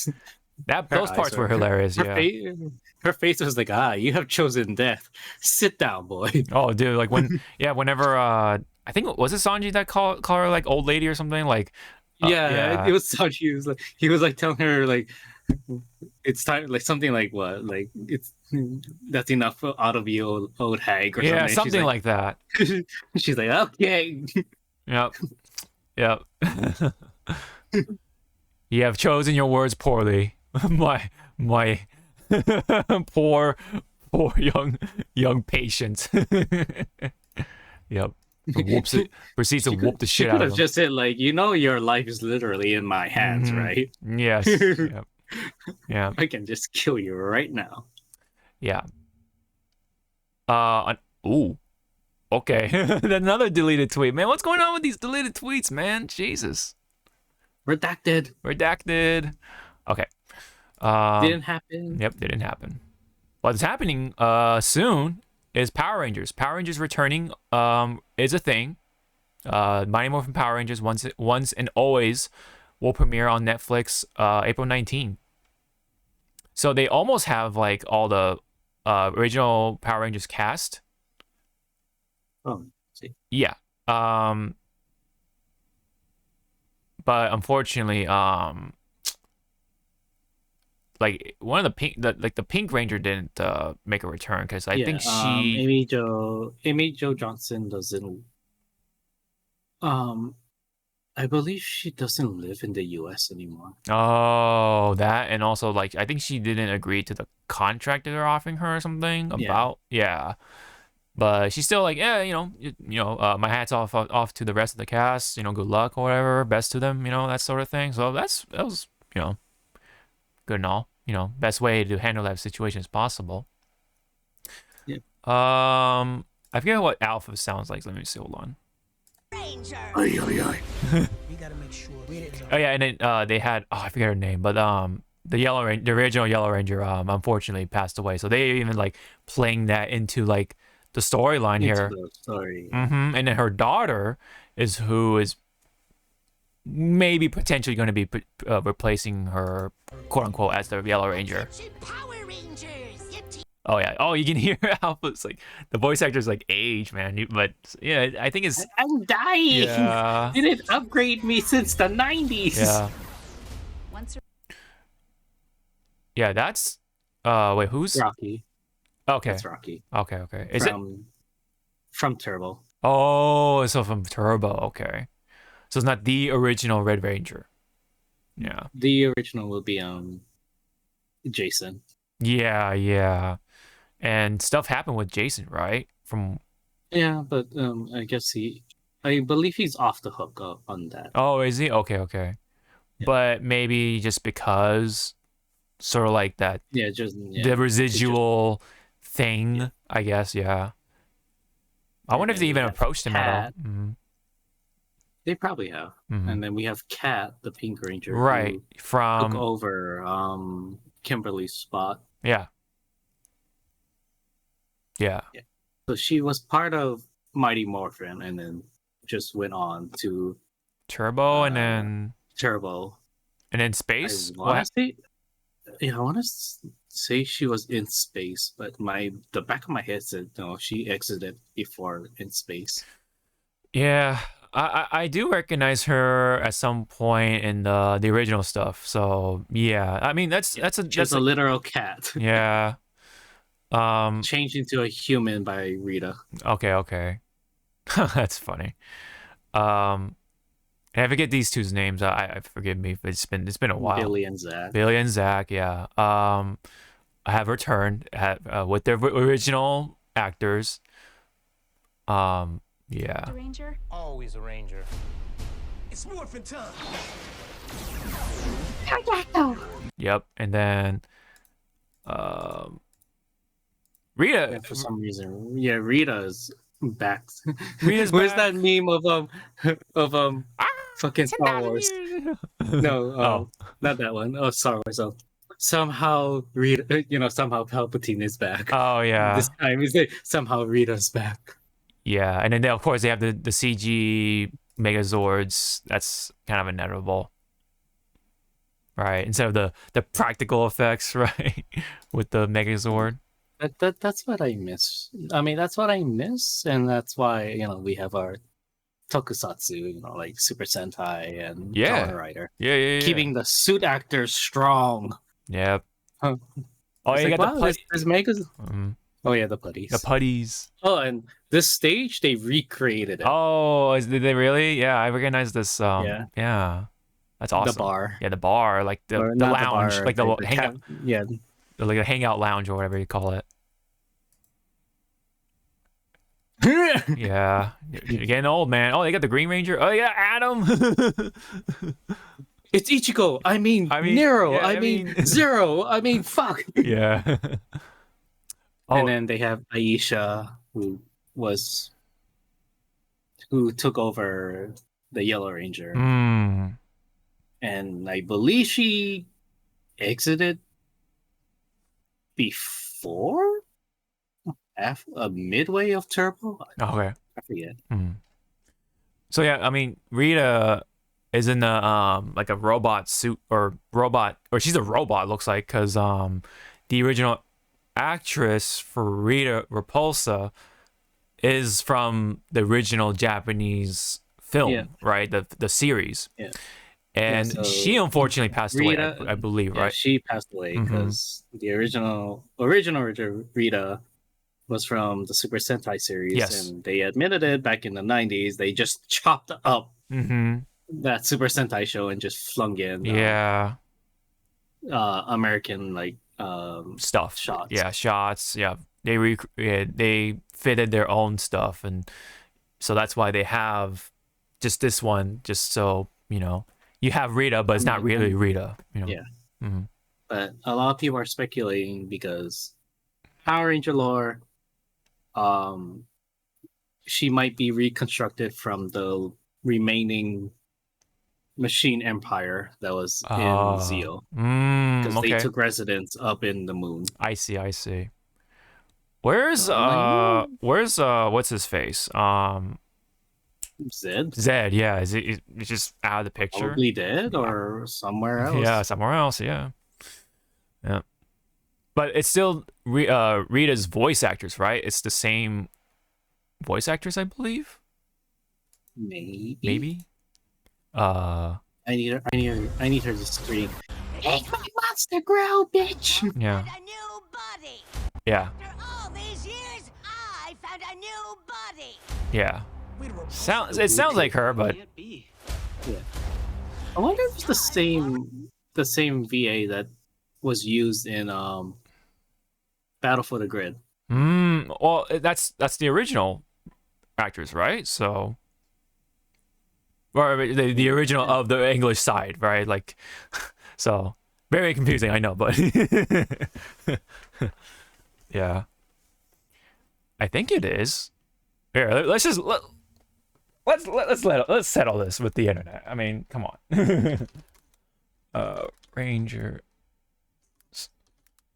Those parts were hilarious. Her face was like, you have chosen death. Sit down, boy. Oh, dude, like whenever I think was it Sanji that called her like old lady or something like. It was Sanji. He was like telling her like it's time, like something like what, like it's that's enough out of you, old hag, or something. Something like that. She's like, okay. Yep. You have chosen your words poorly. my poor young patient. Yep. Proceeds to whoop the shit out of him. Could have just said like, your life is literally in my hands, right? Yes. Yep. Yeah. I can just kill you right now. Yeah. Okay. Another deleted tweet, man. What's going on with these deleted tweets, man? Jesus. Redacted. Okay. Didn't happen. Yep, didn't happen. What's happening soon is Power Rangers. Power Rangers returning is a thing. Mighty Morphin Power Rangers once and always will premiere on Netflix April 19th. So they almost have like all the original Power Rangers cast. Oh, see. Yeah. But unfortunately, like one of the Pink Ranger didn't make a return because I think she Amy Jo Johnson doesn't. I believe she doesn't live in the U.S. anymore. Oh, that, and also like I think she didn't agree to the contract that they're offering her or something about But she's still like, my hat's off to the rest of the cast. Good luck or whatever, best to them, that sort of thing. So that was good and all. Best way to handle that situation as possible. Yeah. I forget what Alpha sounds like. Let me see. Hold on. Ranger. We gotta make sure. Oh yeah, and then they had I forget her name, but the original Yellow Ranger unfortunately passed away. So they even like playing that into like the storyline into here. the story. And then her daughter is who is maybe potentially going to be replacing her, quote unquote, as the Yellow Ranger. Oh yeah. Oh, you can hear Alpha's like the voice actor's like age, man. But yeah, I think it's. I'm dying. Yeah. Didn't upgrade me since the 90s. Yeah. Yeah, that's. Wait, who's Rocky? Okay. That's Rocky. Okay. Is it from Turbo? Oh, so from Turbo. Okay. So it's not the original Red Ranger. Yeah. The original will be Jason. Yeah. And stuff happened with Jason, right? Yeah, but I believe he's off the hook on that. Oh, is he? Okay. Yeah. But maybe just because, sort of like that. Yeah, the residual thing, I guess. Yeah. I wonder if they even approached him at all. Mm-hmm. They probably have. Mm-hmm. And then we have Kat, the Pink Ranger, right? who From took over Kimberly's spot. Yeah. So she was part of Mighty Morphin, and then just went on to Turbo, and then Space. I want to say she was in Space, but the back of my head said no. She exited before in Space. Yeah, I do recognize her at some point in the original stuff. So yeah, I mean that's a literal cat. Yeah. Changed into a human by Rita. Okay. That's funny. And I forget these two's names. I forgive me, but it's been a while. Billy and Zach. Yeah. I have returned with their original actors. Yeah. The Ranger? Always a Ranger. It's morphin' time. Yep, and then Rita. And for some reason, Rita is back. Rita's Where's back. that meme of fucking Star Wars? No, not that one. Oh, Star Wars. So somehow Rita, somehow Palpatine is back. Oh yeah. This time somehow Rita's back. Yeah, and then of course they have the CG Megazords. That's kind of inevitable, right? Instead of the practical effects, right, with the Megazord. That's what I miss. I mean, that's what I miss, and that's why we have our tokusatsu, like Super Sentai and Kamen Rider. Yeah. Keeping the suit actors strong. Yep. Huh. Oh, you got the putty. There's Megas. Oh yeah, the putties. The putties. Oh, and this stage they recreated it. Oh, did they really? Yeah, I recognize this. Yeah. That's awesome. The bar. Yeah, the bar, like the lounge, like the hangout. Yeah. Like a hangout lounge or whatever you call it. Yeah, you're getting old, man. Oh, they got the Green Ranger. Oh, yeah, Adam. It's Ichigo. I mean Nero. Yeah, I mean Zero. I mean fuck. Yeah. And then they have Aisha, who took over the Yellow Ranger. And I believe she exited before midway of Turbo. Okay. I forget. So yeah, I mean Rita is in the like a robot suit or she's a robot, looks like, because the original actress for Rita Repulsa is from the original Japanese film, right? The series. Yeah. And so she unfortunately passed away, I believe, right? She passed away because the original Rita was from the Super Sentai series, and they admitted it back in the 90s. They just chopped up that Super Sentai show and just flung in American stuff, shots. They fitted their own stuff, and so that's why they have just this one, just so you have Rita, but it's not really Rita. But a lot of people are speculating because Power Ranger lore, she might be reconstructed from the remaining machine empire that was in Zeo. Because they took residence up in the moon. I see. Where's what's his face? Zed? Zed, yeah. Is he he's just out of the picture? Probably dead or somewhere else. Yeah, somewhere else, yeah. Yeah. But it's still Rita's voice actors, right? It's the same voice actors, I believe. Maybe. I need her to scream. Make my monster grow, bitch. Yeah. A new body. Yeah. After all these years, I found a new body. Yeah. It sounds like her, but Yeah. I wonder if it's the same VA that was used in Battle for the Grid. Well, that's the original actors, right? So, or the original of the English side, right? Like, so very confusing, I know, but yeah, I think it is. Here, let's settle this with the internet. I mean, come on. Ranger,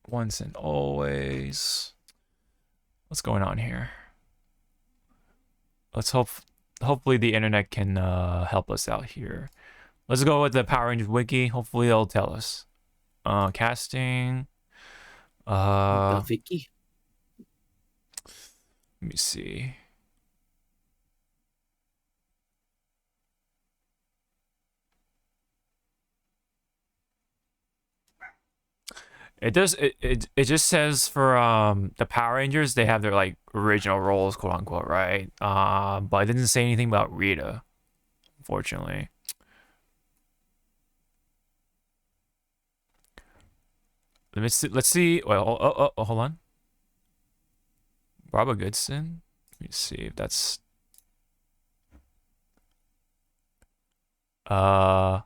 once and always. What's going on here? Let's hopefully the internet can help us out here. Let's go with the Power Rangers wiki. Hopefully they'll tell us. Casting. Vicky. Let me see. It does. It just says for the Power Rangers they have their like original roles, quote unquote, right? But it didn't say anything about Rita, unfortunately. Let's see. Well, hold on. Barbara Goodson. Let me see if that's. Oh,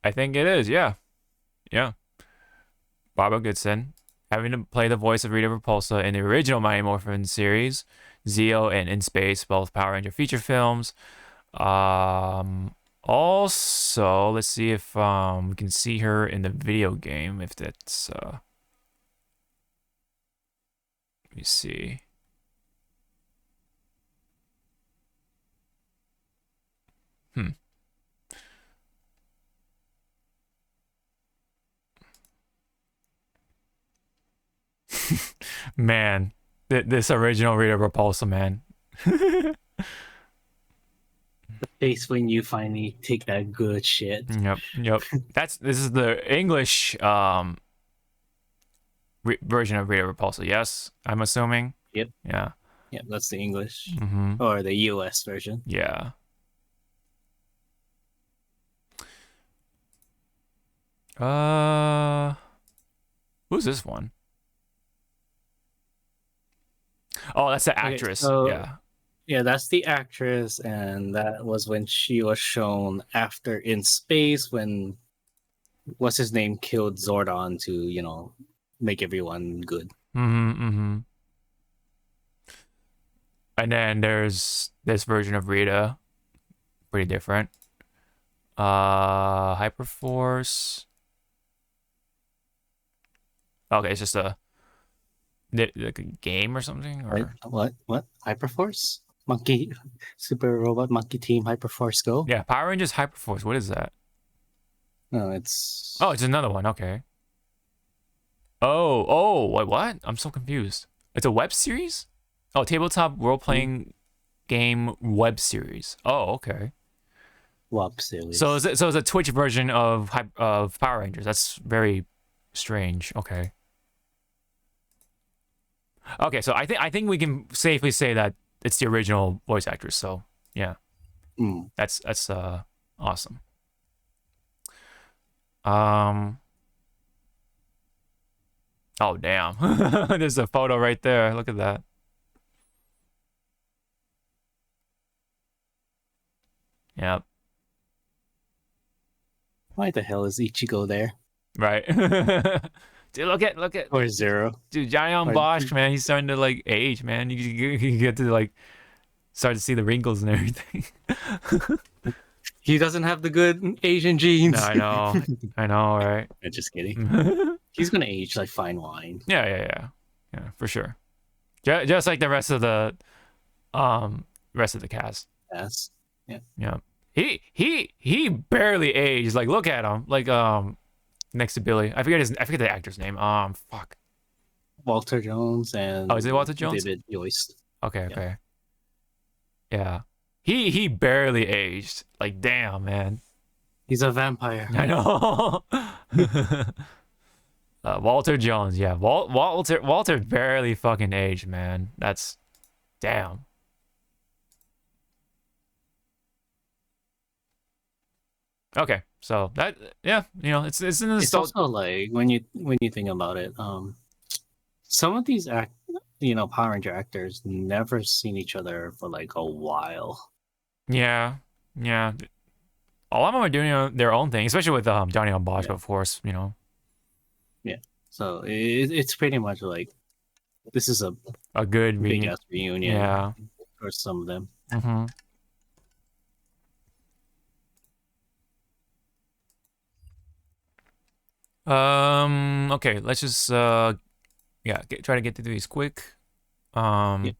I think it is. Yeah. Barbara Goodson, having to play the voice of Rita Repulsa in the original Mighty Morphin series, Zeo, and In Space, both Power Ranger feature films. Also, let's see if we can see her in the video game. If that's let me see. Man, this original Rita Repulsa, man. The face when you finally take that good shit. Yep. This is the English version of Rita Repulsa. Yes, I'm assuming. Yep. Yeah. Yeah, that's the English Mm-hmm. or the US version. Yeah. Who's this one? Oh, that's the actress. Okay, yeah, that's the actress, and that was when she was shown after In Space when what's his name killed Zordon to make everyone good. Mm-hmm. And then there's this version of Rita, pretty different. Hyperforce. Okay, it's just like a game or something, or what? Hyperforce? Monkey, Super Robot Monkey Team Hyperforce Go? Yeah, Power Rangers Hyperforce. What is that? No, it's another one. Okay. Oh, wait, what? I'm so confused. It's a web series? Oh, tabletop role-playing game web series. Oh, okay. Web series. So it's a Twitch version of Power Rangers. That's very strange. Okay. Okay, so I think we can safely say that it's the original voice actress. So yeah, that's awesome. Oh damn, there's a photo right there. Look at that. Yep. Why the hell is Ichigo there? Right. Dude, look at or Zero. Dude, Johnny on Bosch, man, he's starting to like age, man. You get to like start to see the wrinkles and everything. He doesn't have the good Asian genes. No, I know, right? I'm just kidding. He's gonna age like fine wine. Yeah, for sure. Just like the rest of the cast. Yes. Yeah. Yeah. He barely aged. Like, look at him. Like, next to Billy. I forget the actor's name. Fuck. Walter Jones and is it Walter Jones? David Yost. Okay. Yeah. He barely aged. Like, damn, man. He's a vampire. I know. Walter Jones, yeah. Walter barely fucking aged, man. That's damn. Okay, so that it's in the It's also like when you think about it, some of these Power Ranger actors never seen each other for like a while. Yeah. All of them are doing their own thing, especially with Johnny and Bosch, of course. Yeah. So it's pretty much like this is a good big ass reunion. Yeah. For some of them. Mm-hmm. Okay, let's just try to get through these quick. Zoom.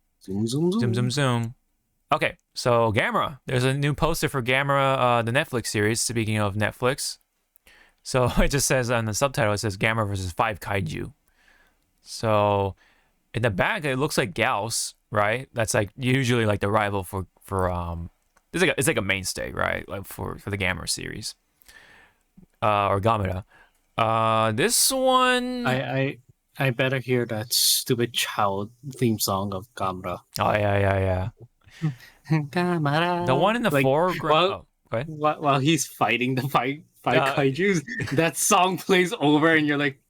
Okay, so Gamera. There's a new poster for Gamera, the Netflix series. Speaking of Netflix, so it just says on the subtitle, it says Gamera versus 5 Kaiju. So in the back, it looks like Gauss, right? That's like usually like the rival for it's like a mainstay, right? Like for the Gamera series, or Gamera. This one, I better hear that stupid child theme song of Gamera. Oh yeah. Gamera. The one in the foreground. While he's fighting the five kaijus, that song plays over, and you're like,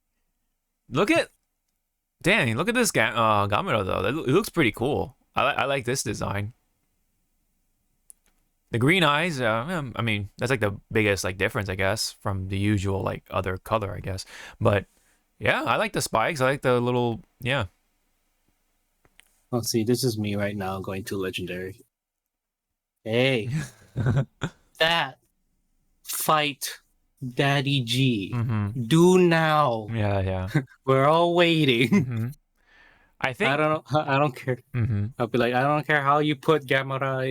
look at this Gamera though. It looks pretty cool. I like this design. The green eyes, I mean, that's like the biggest like difference, I guess, from the usual like other color, I guess. But yeah, I like the spikes. I like the little Oh, see, this is me right now going to legendary. Hey, that fight, Daddy G. Mm-hmm. Do now. Yeah. We're all waiting. Mm-hmm. I don't care. Mm-hmm. I'll be like, I don't care how you put Gamera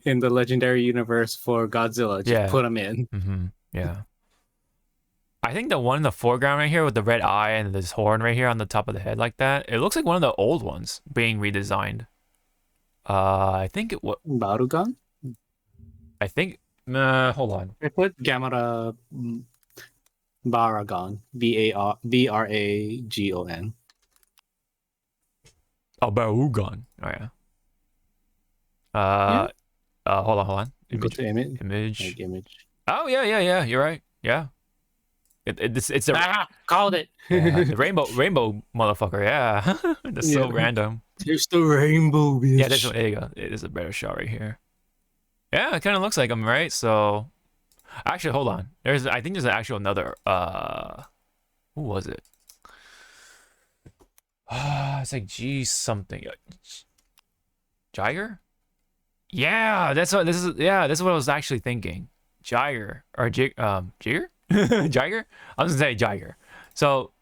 in the legendary universe for Godzilla. Just put him in. Mm-hmm. Yeah. I think the one in the foreground right here with the red eye and this horn right here on the top of the head like that, it looks like one of the old ones being redesigned. I think it was Barugan. I think. Hold on. I put Gamera Baragon. Bragon. Oh, Barugan. Oh yeah. Hold on. Go to image. Image. Image. Oh yeah. You're right. Yeah. It's a called it. Yeah, the rainbow motherfucker. Yeah. That's so random. There's the rainbow. Bitch. Yeah, there you go. It is a better shot right here. Yeah, it kind of looks like him, right? So, actually, hold on. I think there's actual another. Who was it? It's like G something. Jiger? Yeah, that's what this is. Yeah, that's what I was actually thinking. Jiger or Jigger? Jiger? I was gonna say Jiger. So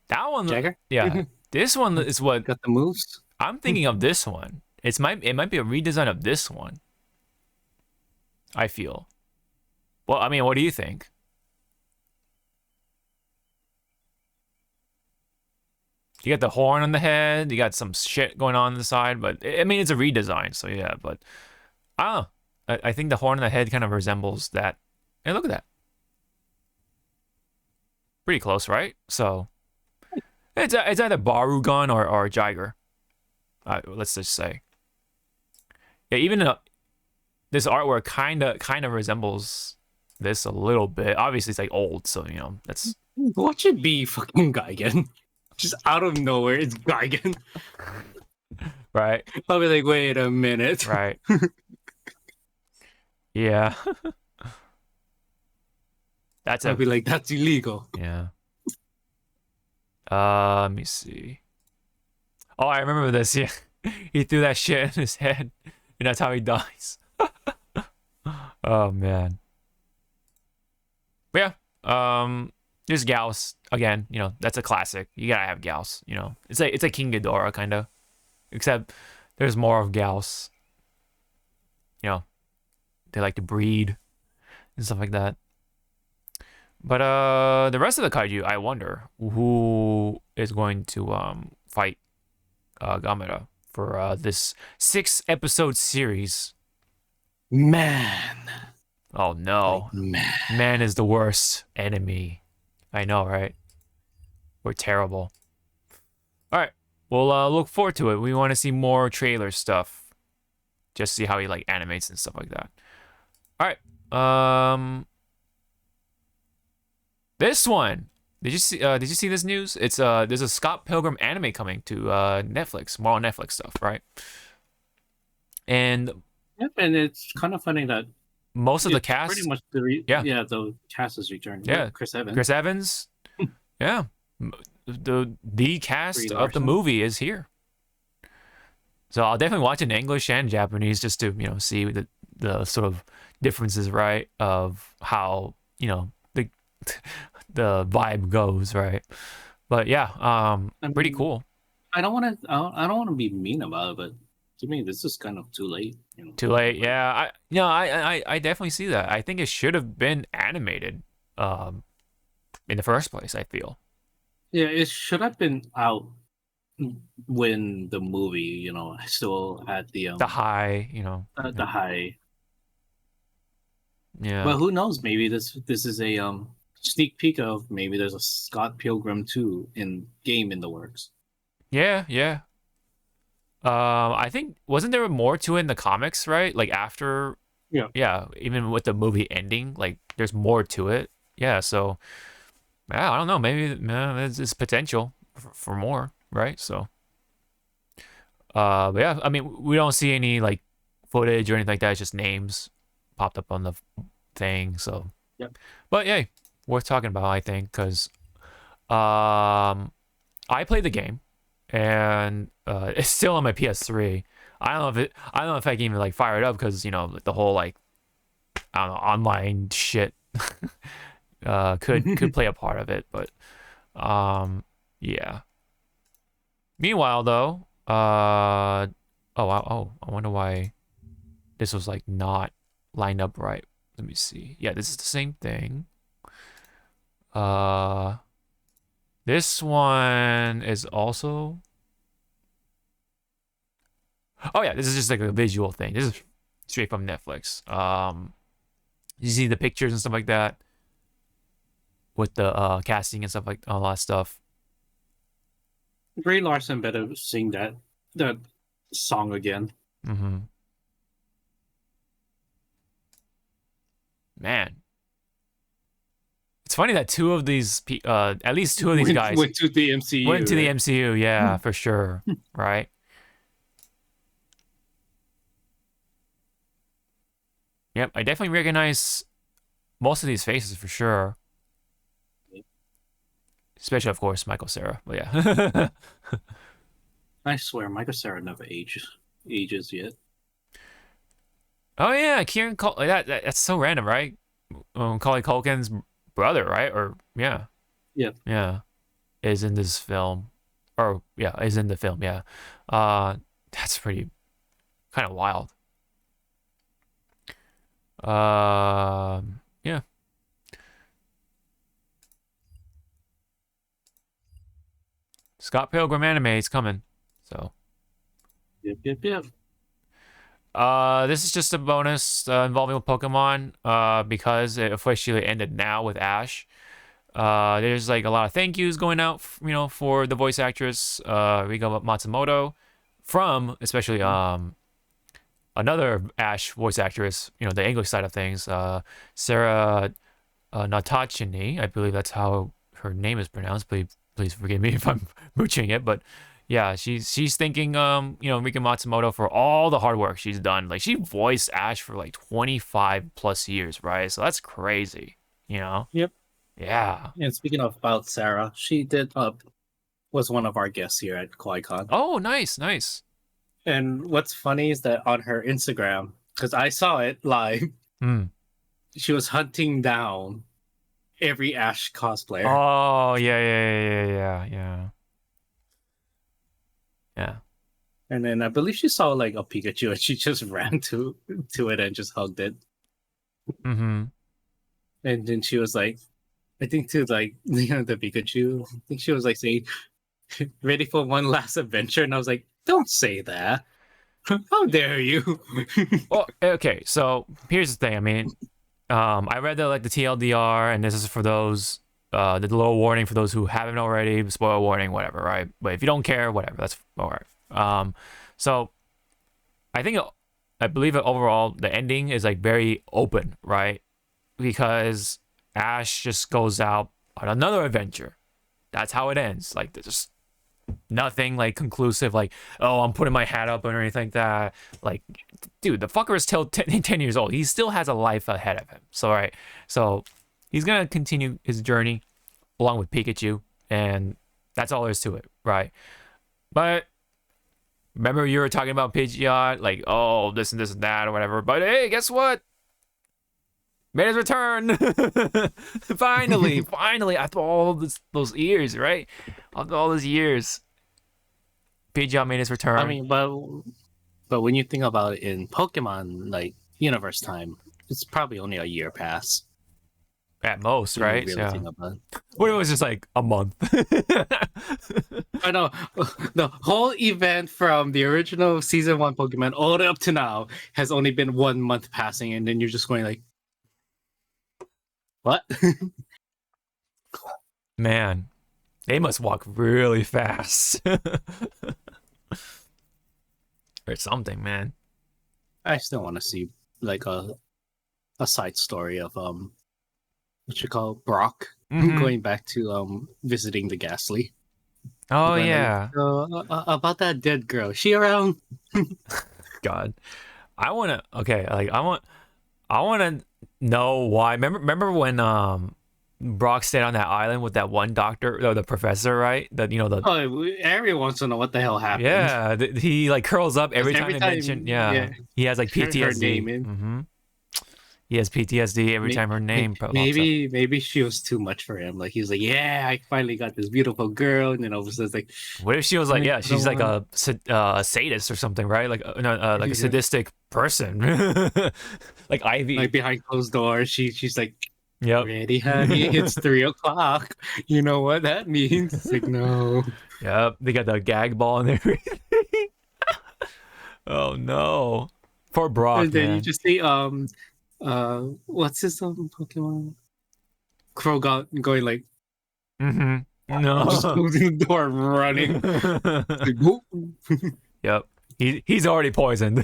that one. Jagger? Yeah. This one is what got the moves. I'm thinking of. This one. It might be a redesign of this one. I feel. Well, I mean, what do you think? You got the horn on the head. You got some shit going on the side, but I mean, it's a redesign, so yeah. But I don't know. I think the horn on the head kind of resembles that. Hey, look at that. Pretty close, right? So it's either Barugan or Jiger. Let's just say. Yeah, even this artwork kind of resembles this a little bit. Obviously, it's like old, so that's. What should be fucking Gigan? Just out of nowhere, it's Gigan. Right. I'll be like, wait a minute. Right. Yeah. I'll be like, that's illegal. Yeah. Let me see. Oh, I remember this. Yeah, he threw that shit in his head, and that's how he dies. Oh man. But yeah. There's Gauss again. You know, that's a classic. You gotta have Gauss. You know, it's a King Ghidorah kind of, except there's more of Gauss. You know, they like to breed and stuff like that. But the rest of the kaiju, I wonder who is going to fight Gamera for this 6-episode series. Man. Oh no, Like, man is the worst enemy. I know, right? We're terrible. All right, we'll look forward to it. We want to see more trailer stuff, just see how he like animates and stuff like that. All right, this one. Did you see this news? It's there's a Scott Pilgrim anime coming to Netflix. More on Netflix stuff, right? And yep, and it's kind of funny that most of the cast, pretty much the cast is returning. Yeah, Chris Evans. Chris Evans. Yeah, the cast of the movie is here. So I'll definitely watch it in English and Japanese just to see the sort of differences, right, of how the vibe goes, right? But yeah, pretty cool. I don't want to be mean about it, but to me this is kind of too late. Too late, yeah. I definitely see that. I think it should have been animated in the first place, I feel. Yeah, it should have been out when the movie, still had the high, the high. Yeah. But who knows? Maybe this is a sneak peek of maybe there's a Scott Pilgrim 2 game in the works. Yeah. I think wasn't there more to it in the comics, right? Like after, yeah, even with the movie ending, like there's more to it. Yeah, so yeah, I don't know. Maybe there's potential for more, right? So, but yeah, I mean, we don't see any like footage or anything like that. It's just names popped up on the thing. So, yep. But yeah, worth talking about, I think, because I played the game. And it's still on my PS3. I don't know if I can even like fire it up because the whole like I don't know online shit could play a part of it. But yeah. Meanwhile though, I wonder why this was like not lined up right. Let me see. Yeah, this is the same thing. This one is also. Oh yeah, this is just like a visual thing. This is straight from Netflix. You see the pictures and stuff like that with the casting and stuff like all that stuff. Brie Larson better sing that song again. Mm-hmm. Man. It's funny that two of these, at least two of these guys went to the MCU. Went to the MCU, yeah, for sure, right? Yep, I definitely recognize most of these faces for sure. Especially, of course, Michael Cera. But yeah, I swear, Michael Cera never ages yet. Oh yeah, Kieran that's so random, right? Macaulay Culkin's brother, right? Or yeah, is in this film, or yeah, is in the film. Yeah, that's pretty kind of wild. Yeah. Scott Pilgrim anime is coming, so. Yep. This is just a bonus involving Pokemon because it officially ended now with Ash. There's like a lot of thank yous going out, for the voice actress Riga Matsumoto from especially another Ash voice actress, the English side of things, Sarah Natachini, I believe that's how her name is pronounced. Please forgive me if I'm butchering it, but yeah, she's thanking Rika Matsumoto for all the hard work she's done. Like she voiced Ash for like 25 plus years, right? So that's crazy, Yep. Yeah. And speaking of about Sarah, she was one of our guests here at QuaiCon. Oh, nice. And what's funny is that on her Instagram, because I saw it live, she was hunting down every Ash cosplayer. Oh yeah. And then I believe she saw like a Pikachu and she just ran to it and just hugged it. Mm-hmm. And then she was like, I think to like the Pikachu, I think she was like saying, ready for one last adventure. And I was like, don't say that. How dare you? Well, okay, so here's the thing. I mean, I read the TLDR, and this is for those the little warning for those who haven't already. Spoiler warning, whatever, right? But if you don't care, whatever, that's all right. So I believe that overall the ending is like very open, right? Because Ash just goes out on another adventure. That's how it ends. Like there's just nothing like conclusive, like, oh, I'm putting my hat up or anything like that. Like, dude, the fucker is still 10 years old. He still has a life ahead of him. So, right. So he's gonna continue his journey along with Pikachu, and that's all there is to it, right? But remember you were talking about Pidgeot, like, oh, this and that or whatever. But hey, guess what? Made his return. finally, after all those years, right? After all those years, Pidgeot made his return. I mean, but when you think about it in Pokemon like universe time, it's probably only a year pass. At most, right? Really Yeah. think about it. What, it was just like a month. I know the whole event from the original season 1 Pokemon all the way up to now has only been 1 month passing, and then you're just going like, what? Man, they must walk really fast. Or something, man. I still want to see like a side story of what you call Brock going back to visiting the Ghastly. Oh Going, yeah. like, about that dead girl. She around? God, I wanna. Okay, like I wanna know why. Remember when Brock stayed on that island with that one doctor, or the professor, right? That Oh, everyone wants to know what the hell happened. Yeah, he like curls up every time they mention. Yeah, yeah. he has like Her PTSD. name in. He has PTSD every time her name pops up. Maybe she was too much for him. Like he's like, yeah, I finally got this beautiful girl, and then all of a sudden it's like, what if she was like, yeah, she's like a sadist or something, right? Like like a sadistic person, like Ivy. Like behind closed doors, she's like, yep, ready, honey, it's 3:00. You know what that means? It's like, no. Yep, they got the gag ball and everything. Oh no, poor Brock. And then man. you just see what's his Pokemon? Crow going like, no, just closing the door and running. Like, whoop. Yep. He's already poisoned.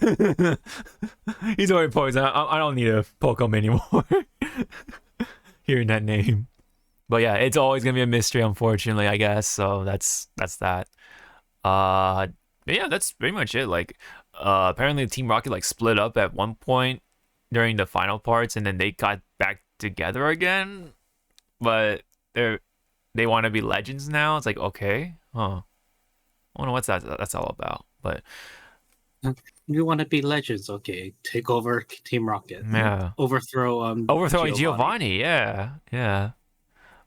He's already poisoned. I don't need a Pokemon anymore. Hearing that name. But yeah, it's always gonna be a mystery, unfortunately, I guess. So that's that. But yeah, that's pretty much it. Like apparently Team Rocket like split up at one point during the final parts, and then they got back together again. But they want to be legends now. It's like, okay, huh. I don't know what that's all about. But you want to be legends, okay? Take over Team Rocket. Yeah. Overthrow Giovanni. Yeah.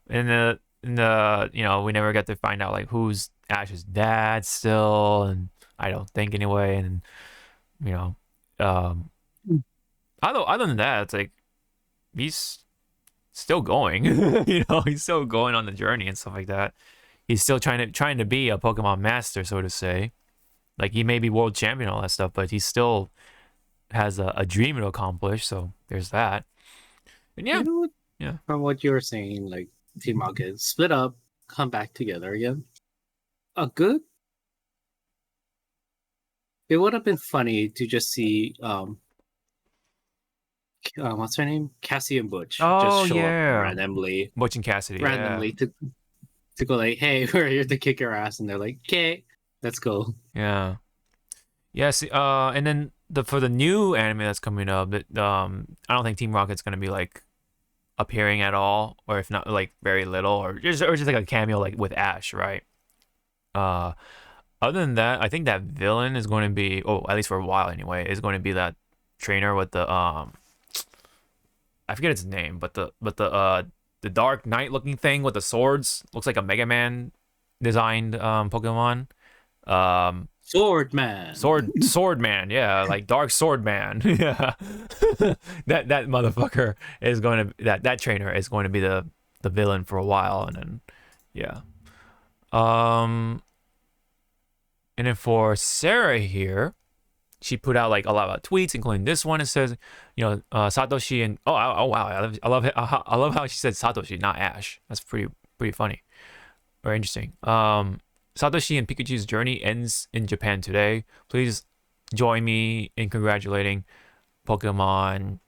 And the we never got to find out like who's Ash's dad still, and I don't think anyway. And other than that, it's like he's still going. He's still going on the journey and stuff like that. He's still trying to be a Pokemon master, so to say. Like he may be world champion and all that stuff, but he still has a dream to accomplish. So there's that. And yeah, From what you were saying, like Team Rocket split up, come back together again. It would have been funny to just see what's her name? Cassie and Butch just show up randomly. Butch and Cassidy. Randomly to go like, hey, we're here to kick your ass, and they're like, okay, let's go. Yeah. Yes. And then for the new anime that's coming up, I don't think Team Rocket's gonna be like appearing at all, or if not, like very little, or just like a cameo like with Ash, right? Other than that, I think that villain is going to be, at least for a while anyway, is going to be that trainer with the I forget its name, but the the Dark Knight looking thing with the swords. Looks like a Mega Man designed Pokemon. Sword Man. Sword Man, yeah, like Dark Sword Man. Yeah. that motherfucker is going to that trainer is going to be the villain for a while, and then yeah. And then for Sarah here, she put out like a lot of tweets, including this one. It says, Satoshi and wow, I love how she said Satoshi, not Ash. That's pretty funny, very interesting. Satoshi and Pikachu's journey ends in Japan today. Please join me in congratulating Pokemon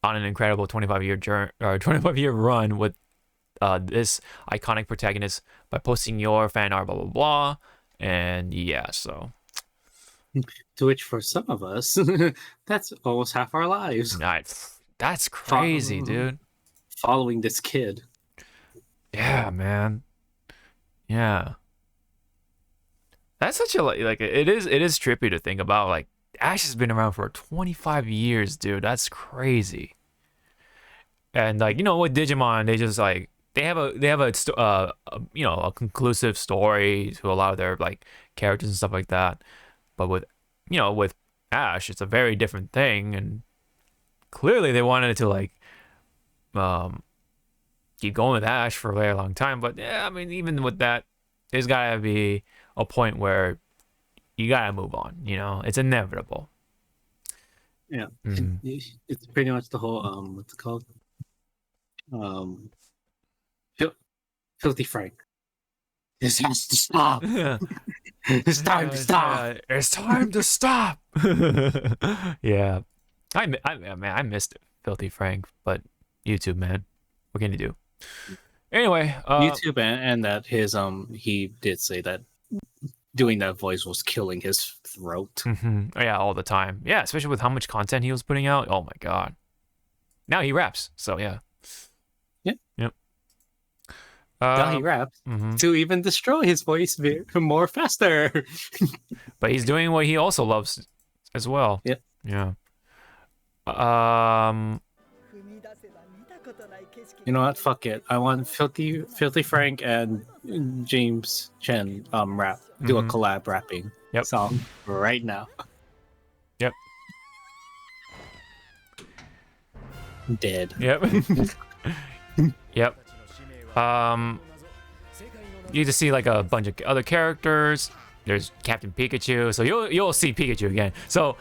on an incredible 25-year run with this iconic protagonist by posting your fan art, blah blah blah. And yeah, so. To which, for some of us, that's almost half our lives. That's crazy, dude. Following this kid. Yeah, man. Yeah. That's such a like. It is trippy to think about. Like, Ash has been around for 25 years, dude. That's crazy. And like, with Digimon, they just like they have a conclusive story to a lot of their like characters and stuff like that. But with Ash, it's a very different thing, and clearly they wanted to like keep going with Ash for a very long time. But yeah, I mean, even with that, there's gotta be a point where you gotta move on. It's inevitable. Yeah, it's pretty much the whole what's it called? Filthy Frank. This has to stop. It's time to stop. It's time to stop. Yeah, I missed Filthy Frank, but YouTube, man, what can you do? Anyway, YouTube and that his he did say that doing that voice was killing his throat. Yeah, all the time. Yeah, especially with how much content he was putting out. Oh my god. Now he raps, so yeah. Yep. Now he raps to even destroy his voice more faster. But he's doing what he also loves as well. Yep. Yeah. You know what? Fuck it. I want Filthy Frank and James Chen rap. Do a collab rapping song right now. Yep. Dead. Yep. Yep. You just see like a bunch of other characters. There's Captain Pikachu, so you'll see Pikachu again. So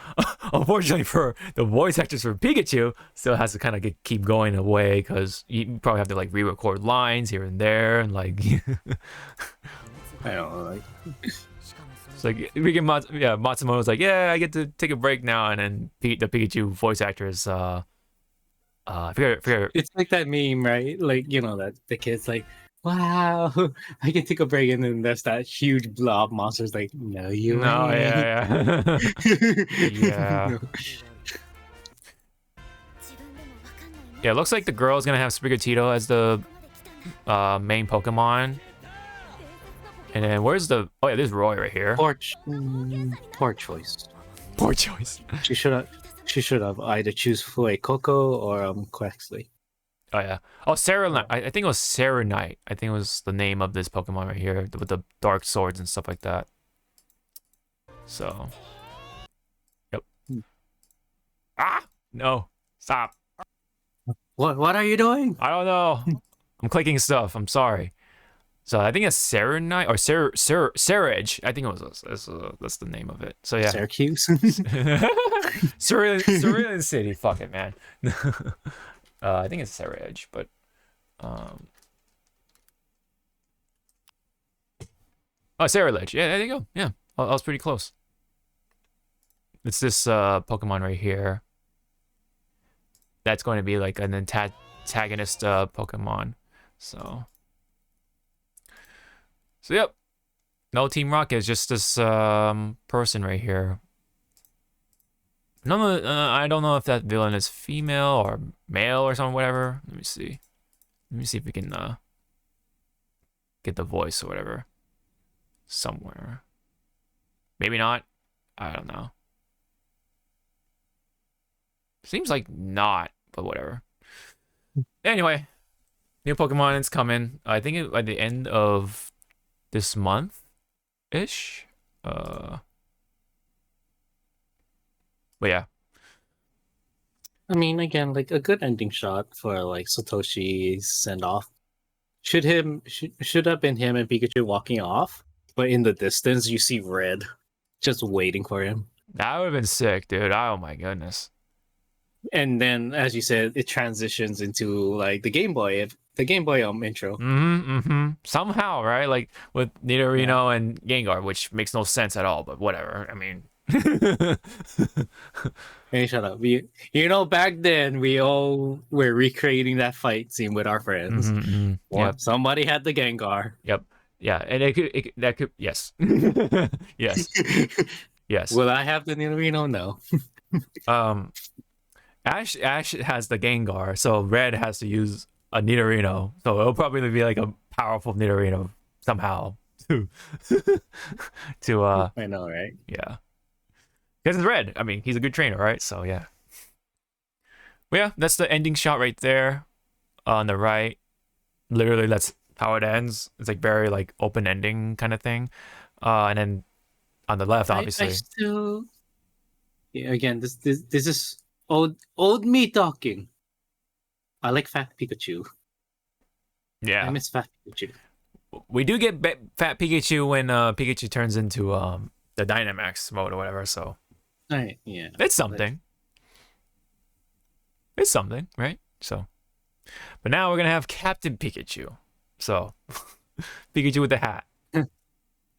unfortunately for the voice actors for Pikachu, still has to kind of keep going away because you probably have to like re-record lines here and there, and like I don't know, like it's like Matsumoto's like, yeah, I get to take a break now, and then the Pikachu voice actor is I forget. It's like that meme, right? Like, that the kid's like, wow, I can take a break, and then there's that huge blob monster's like, no, you ain't. Yeah. Yeah. Yeah, it looks like the girl's gonna have Sprigatito as the main Pokemon. And then where's the... Oh yeah, there's Roy right here. Poor choice. Poor choice. She should have either choose Fuecoco or Quexley. Oh yeah. Oh, Serenite. I think it was Serenite. I think it was the name of this Pokemon right here with the dark swords and stuff like that. So. Yep. Ah! No. Stop. What are you doing? I don't know. I'm clicking stuff. I'm sorry. So I think it's Serenite or Serage. I think it was that's the name of it. So yeah. Syracuse. Cerulean City. Fuck it, man. I think it's Serage, but oh, Ceruledge. Yeah, there you go. Yeah, I was pretty close. It's this Pokemon right here. That's going to be like an antagonist Pokemon. So yep. No Team Rocket. It's just this person right here. No, I don't know if that villain is female or male or something, whatever. Let me see. Let me see if we can get the voice or whatever. Somewhere. Maybe not. I don't know. Seems like not, but whatever. Anyway. new Pokemon is coming. I think at the end of this month ish. But yeah. I mean, again, like a good ending shot for like Satoshi's send off. Should have been him and Pikachu walking off, but in the distance you see Red just waiting for him. That would have been sick, dude. Oh my goodness. And then, as you said, it transitions into like the Game Boy intro. Somehow, right? Like with Nidorino and Gengar, which makes no sense at all, but whatever. I mean, Hey, shut up. Back then we all were recreating that fight scene with our friends. Yep. Somebody had the Gengar. Yep. Yeah, and that could yes. Yes. Yes. Will I have the Nidorino? No. Ash has the Gengar, so Red has to use a Nidorino. So it'll probably be like a powerful Nidorino somehow to I know, right? Yeah. Because it's Red. I mean, he's a good trainer, right? So yeah. Well, yeah, that's the ending shot right there on the right. Literally, that's how it ends. It's like very like open ending kind of thing. And then on the left, obviously. I still. Yeah, again, this is old me talking. I like Fat Pikachu. Yeah. I miss Fat Pikachu. We do get Fat Pikachu when Pikachu turns into the Dynamax mode or whatever. So. Right. Yeah. It's something. It's something, right? So. But now we're gonna have Captain Pikachu. So, Pikachu with the hat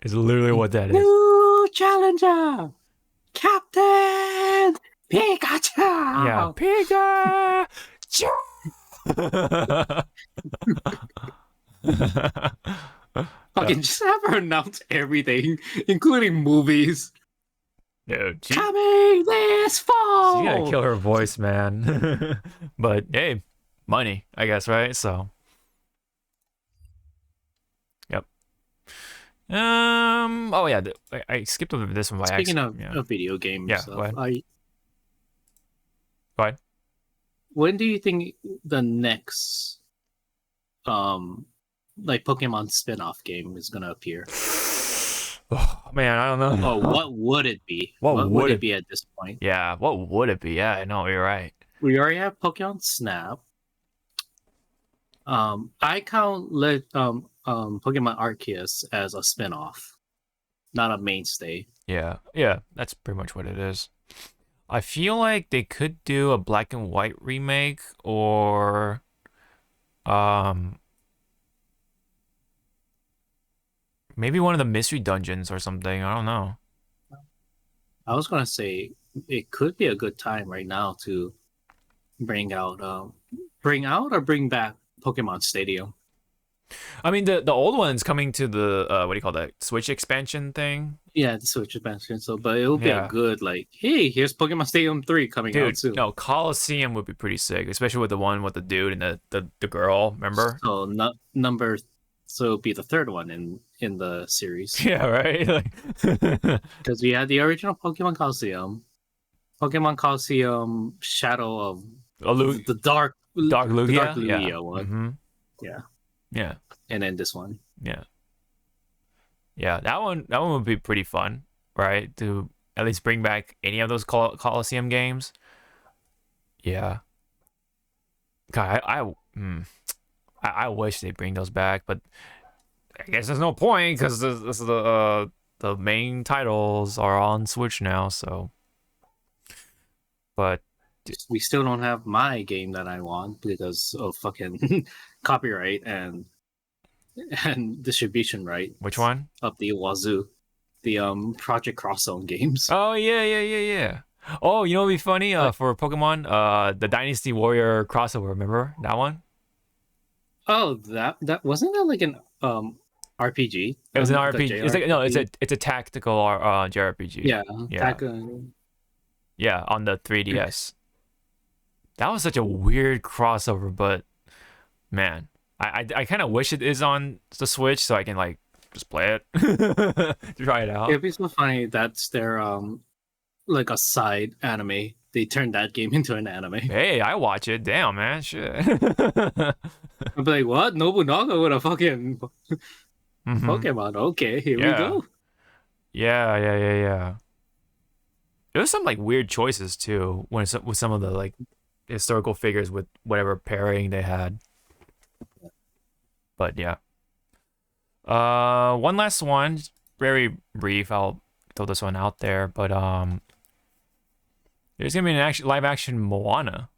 is literally what that is. New challenger, Captain Pikachu. Yeah, Pikachu. Fucking just have her announce everything, including movies. Dude, coming this fall. She gotta kill her voice, man. But hey, money, I guess, right? So. Yep. Oh yeah. I skipped over this one by Speaking accident. of video games, yeah. Go ahead. Go ahead. When do you think the next, like Pokemon spin-off game is gonna appear? Oh, man, I don't know. Oh, what would it be? What would it be at this point? Yeah, what would it be? Yeah, I know, you're right. We already have Pokemon Snap. I count Pokemon Arceus as a spin-off, not a mainstay. Yeah, that's pretty much what it is. I feel like they could do a black and white remake or maybe one of the mystery dungeons or something. I don't know. I was gonna say it could be a good time right now to bring out or bring back Pokemon Stadium. I mean, the old one's coming to the what do you call that, Switch expansion thing? Yeah, the Switch expansion. So, but it would be a good like, hey, here's Pokemon Stadium 3 coming out soon. No, Coliseum would be pretty sick, especially with the one with the dude and the girl. Remember? So so it'll be the third one in the series. Yeah, right. Because we had the original Pokemon Coliseum, Shadow of the Dark Lugia one. Mm-hmm. Yeah. And then this one. Yeah, that one would be pretty fun, right? To at least bring back any of those Coliseum games. Yeah. God, I wish they bring those back, but I guess there's no point because the main titles are on Switch now. So, but we still don't have my game that I want because of fucking copyright and distribution right. Which one? Up the wazoo, the Project Cross Zone games. Oh yeah. Oh, you know what'd be funny for Pokemon? The Dynasty Warrior crossover. Remember that one? Oh, that wasn't that like an RPG? It was an RPG. It's like it's a tactical JRPG. Yeah. Yeah, on the 3DS. That was such a weird crossover, but man, I kind of wish it is on the Switch so I can like just play it, try it out. It'd be so funny. That's their like a side anime. They turned that game into an anime. Hey, I watch it. Damn, man, shit. I'd be like, what? Nobunaga with a fucking Pokemon? Okay, here we go. Yeah. There was some like weird choices too with some of the like historical figures with whatever pairing they had. But yeah. One last one, very brief. I'll throw this one out there, but there's gonna be an live action Moana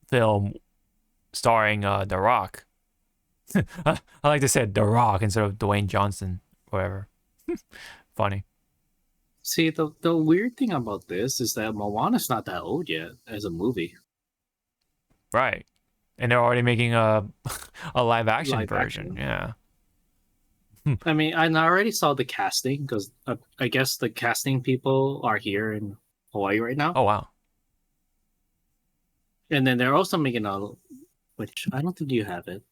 film starring The Rock. I like to say The Rock instead of Dwayne Johnson, whatever. Funny. See, the weird thing about this is that Moana's not that old yet as a movie. Right. And they're already making a live action version. Yeah. I mean, I already saw the casting because I guess the casting people are here in Hawaii right now. Oh, wow. And then they're also making which I don't think you have it.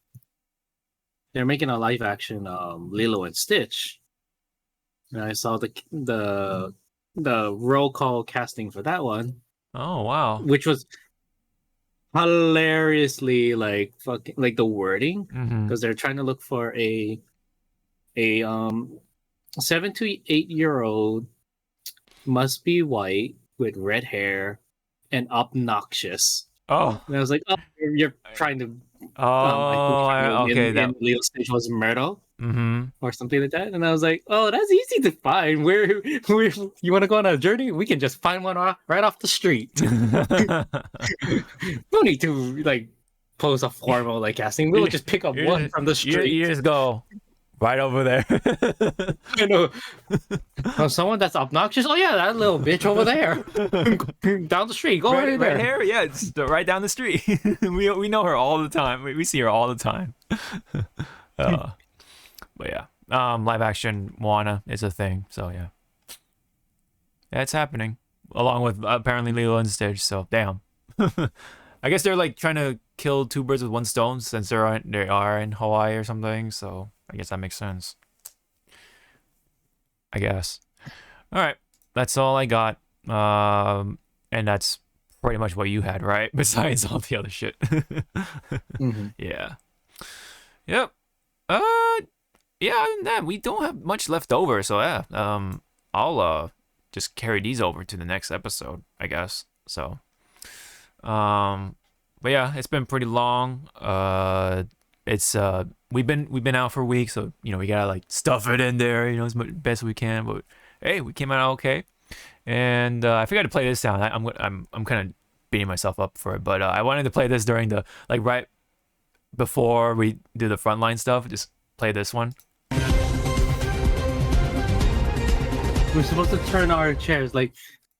They're making a live action Lilo and Stitch. And I saw the roll call casting for that one. Oh, wow. Which was hilariously like fucking like the wording because they're trying to look for a 7 to 8-year-old must be white with red hair and obnoxious. Oh, and I was like, oh, you're trying to. Okay. That Leo stage was Myrtle, Mm-hmm. or something like that, and I was like, oh, that's easy to find. Where you want to go on a journey? We can just find one right off the street. No need to like pose a formal like casting. We'll just pick up one from the street. You just go right over there. I know. Someone that's obnoxious. Oh yeah, that little bitch over there, down the street. Go right there. Red hair, yeah, it's right down the street. we know her all the time. We see her all the time. But yeah, live action Moana is a thing. So yeah, it's happening along with apparently Lilo and Stitch. So damn. I guess they're like trying to kill two birds with one stone since they are in Hawaii or something. So I guess that makes sense. I guess. All right, that's all I got. And that's pretty much what you had, right? Besides all the other shit. Yeah. Yep. Yeah, other than that, we don't have much left over, so yeah. I'll just carry these over to the next episode, I guess. So but yeah, it's been pretty long. It's we've been out for a week, so you know, we gotta like stuff it in there, you know, as much best we can. But hey, we came out okay. And I forgot to play this sound. I'm kind of beating myself up for it, but I wanted to play this during the like right before we do the frontline stuff. Just play this one. We're supposed to turn our chairs like.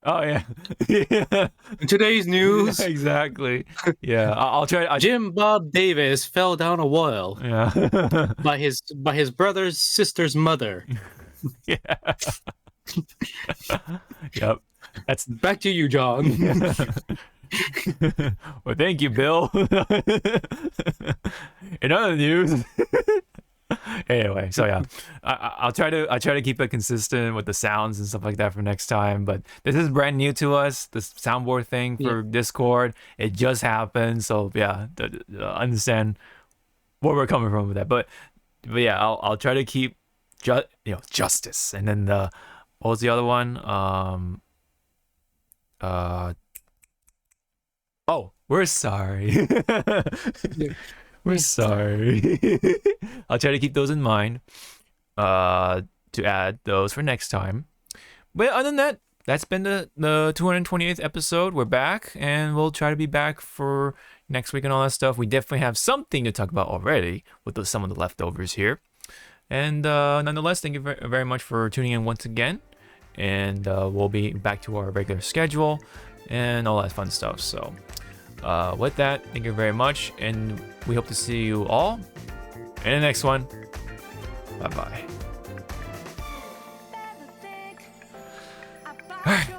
Oh yeah. Yeah. Today's news. Exactly. Yeah, I'll try. Jim Bob Davis fell down a well. Yeah. by his brother's sister's mother. Yeah. Yep. That's back to you, John. Well, thank you, Bill. In other news. Anyway, so yeah, I'll try to keep it consistent with the sounds and stuff like that for next time. But this is brand new to us, this soundboard thing for Discord. It just happened, so yeah, understand where we're coming from with that. But yeah, I'll try to keep justice. And then what was the other one? Oh, we're sorry. We're sorry. I'll try to keep those in mind to add those for next time. But other than that, that's been the 228th episode. We're back, and we'll try to be back for next week and all that stuff. We definitely have something to talk about already with some of the leftovers here. And nonetheless, thank you very much for tuning in once again. And we'll be back to our regular schedule and all that fun stuff. So with that, thank you very much, and we hope to see you all in the next one. Bye-bye. All right.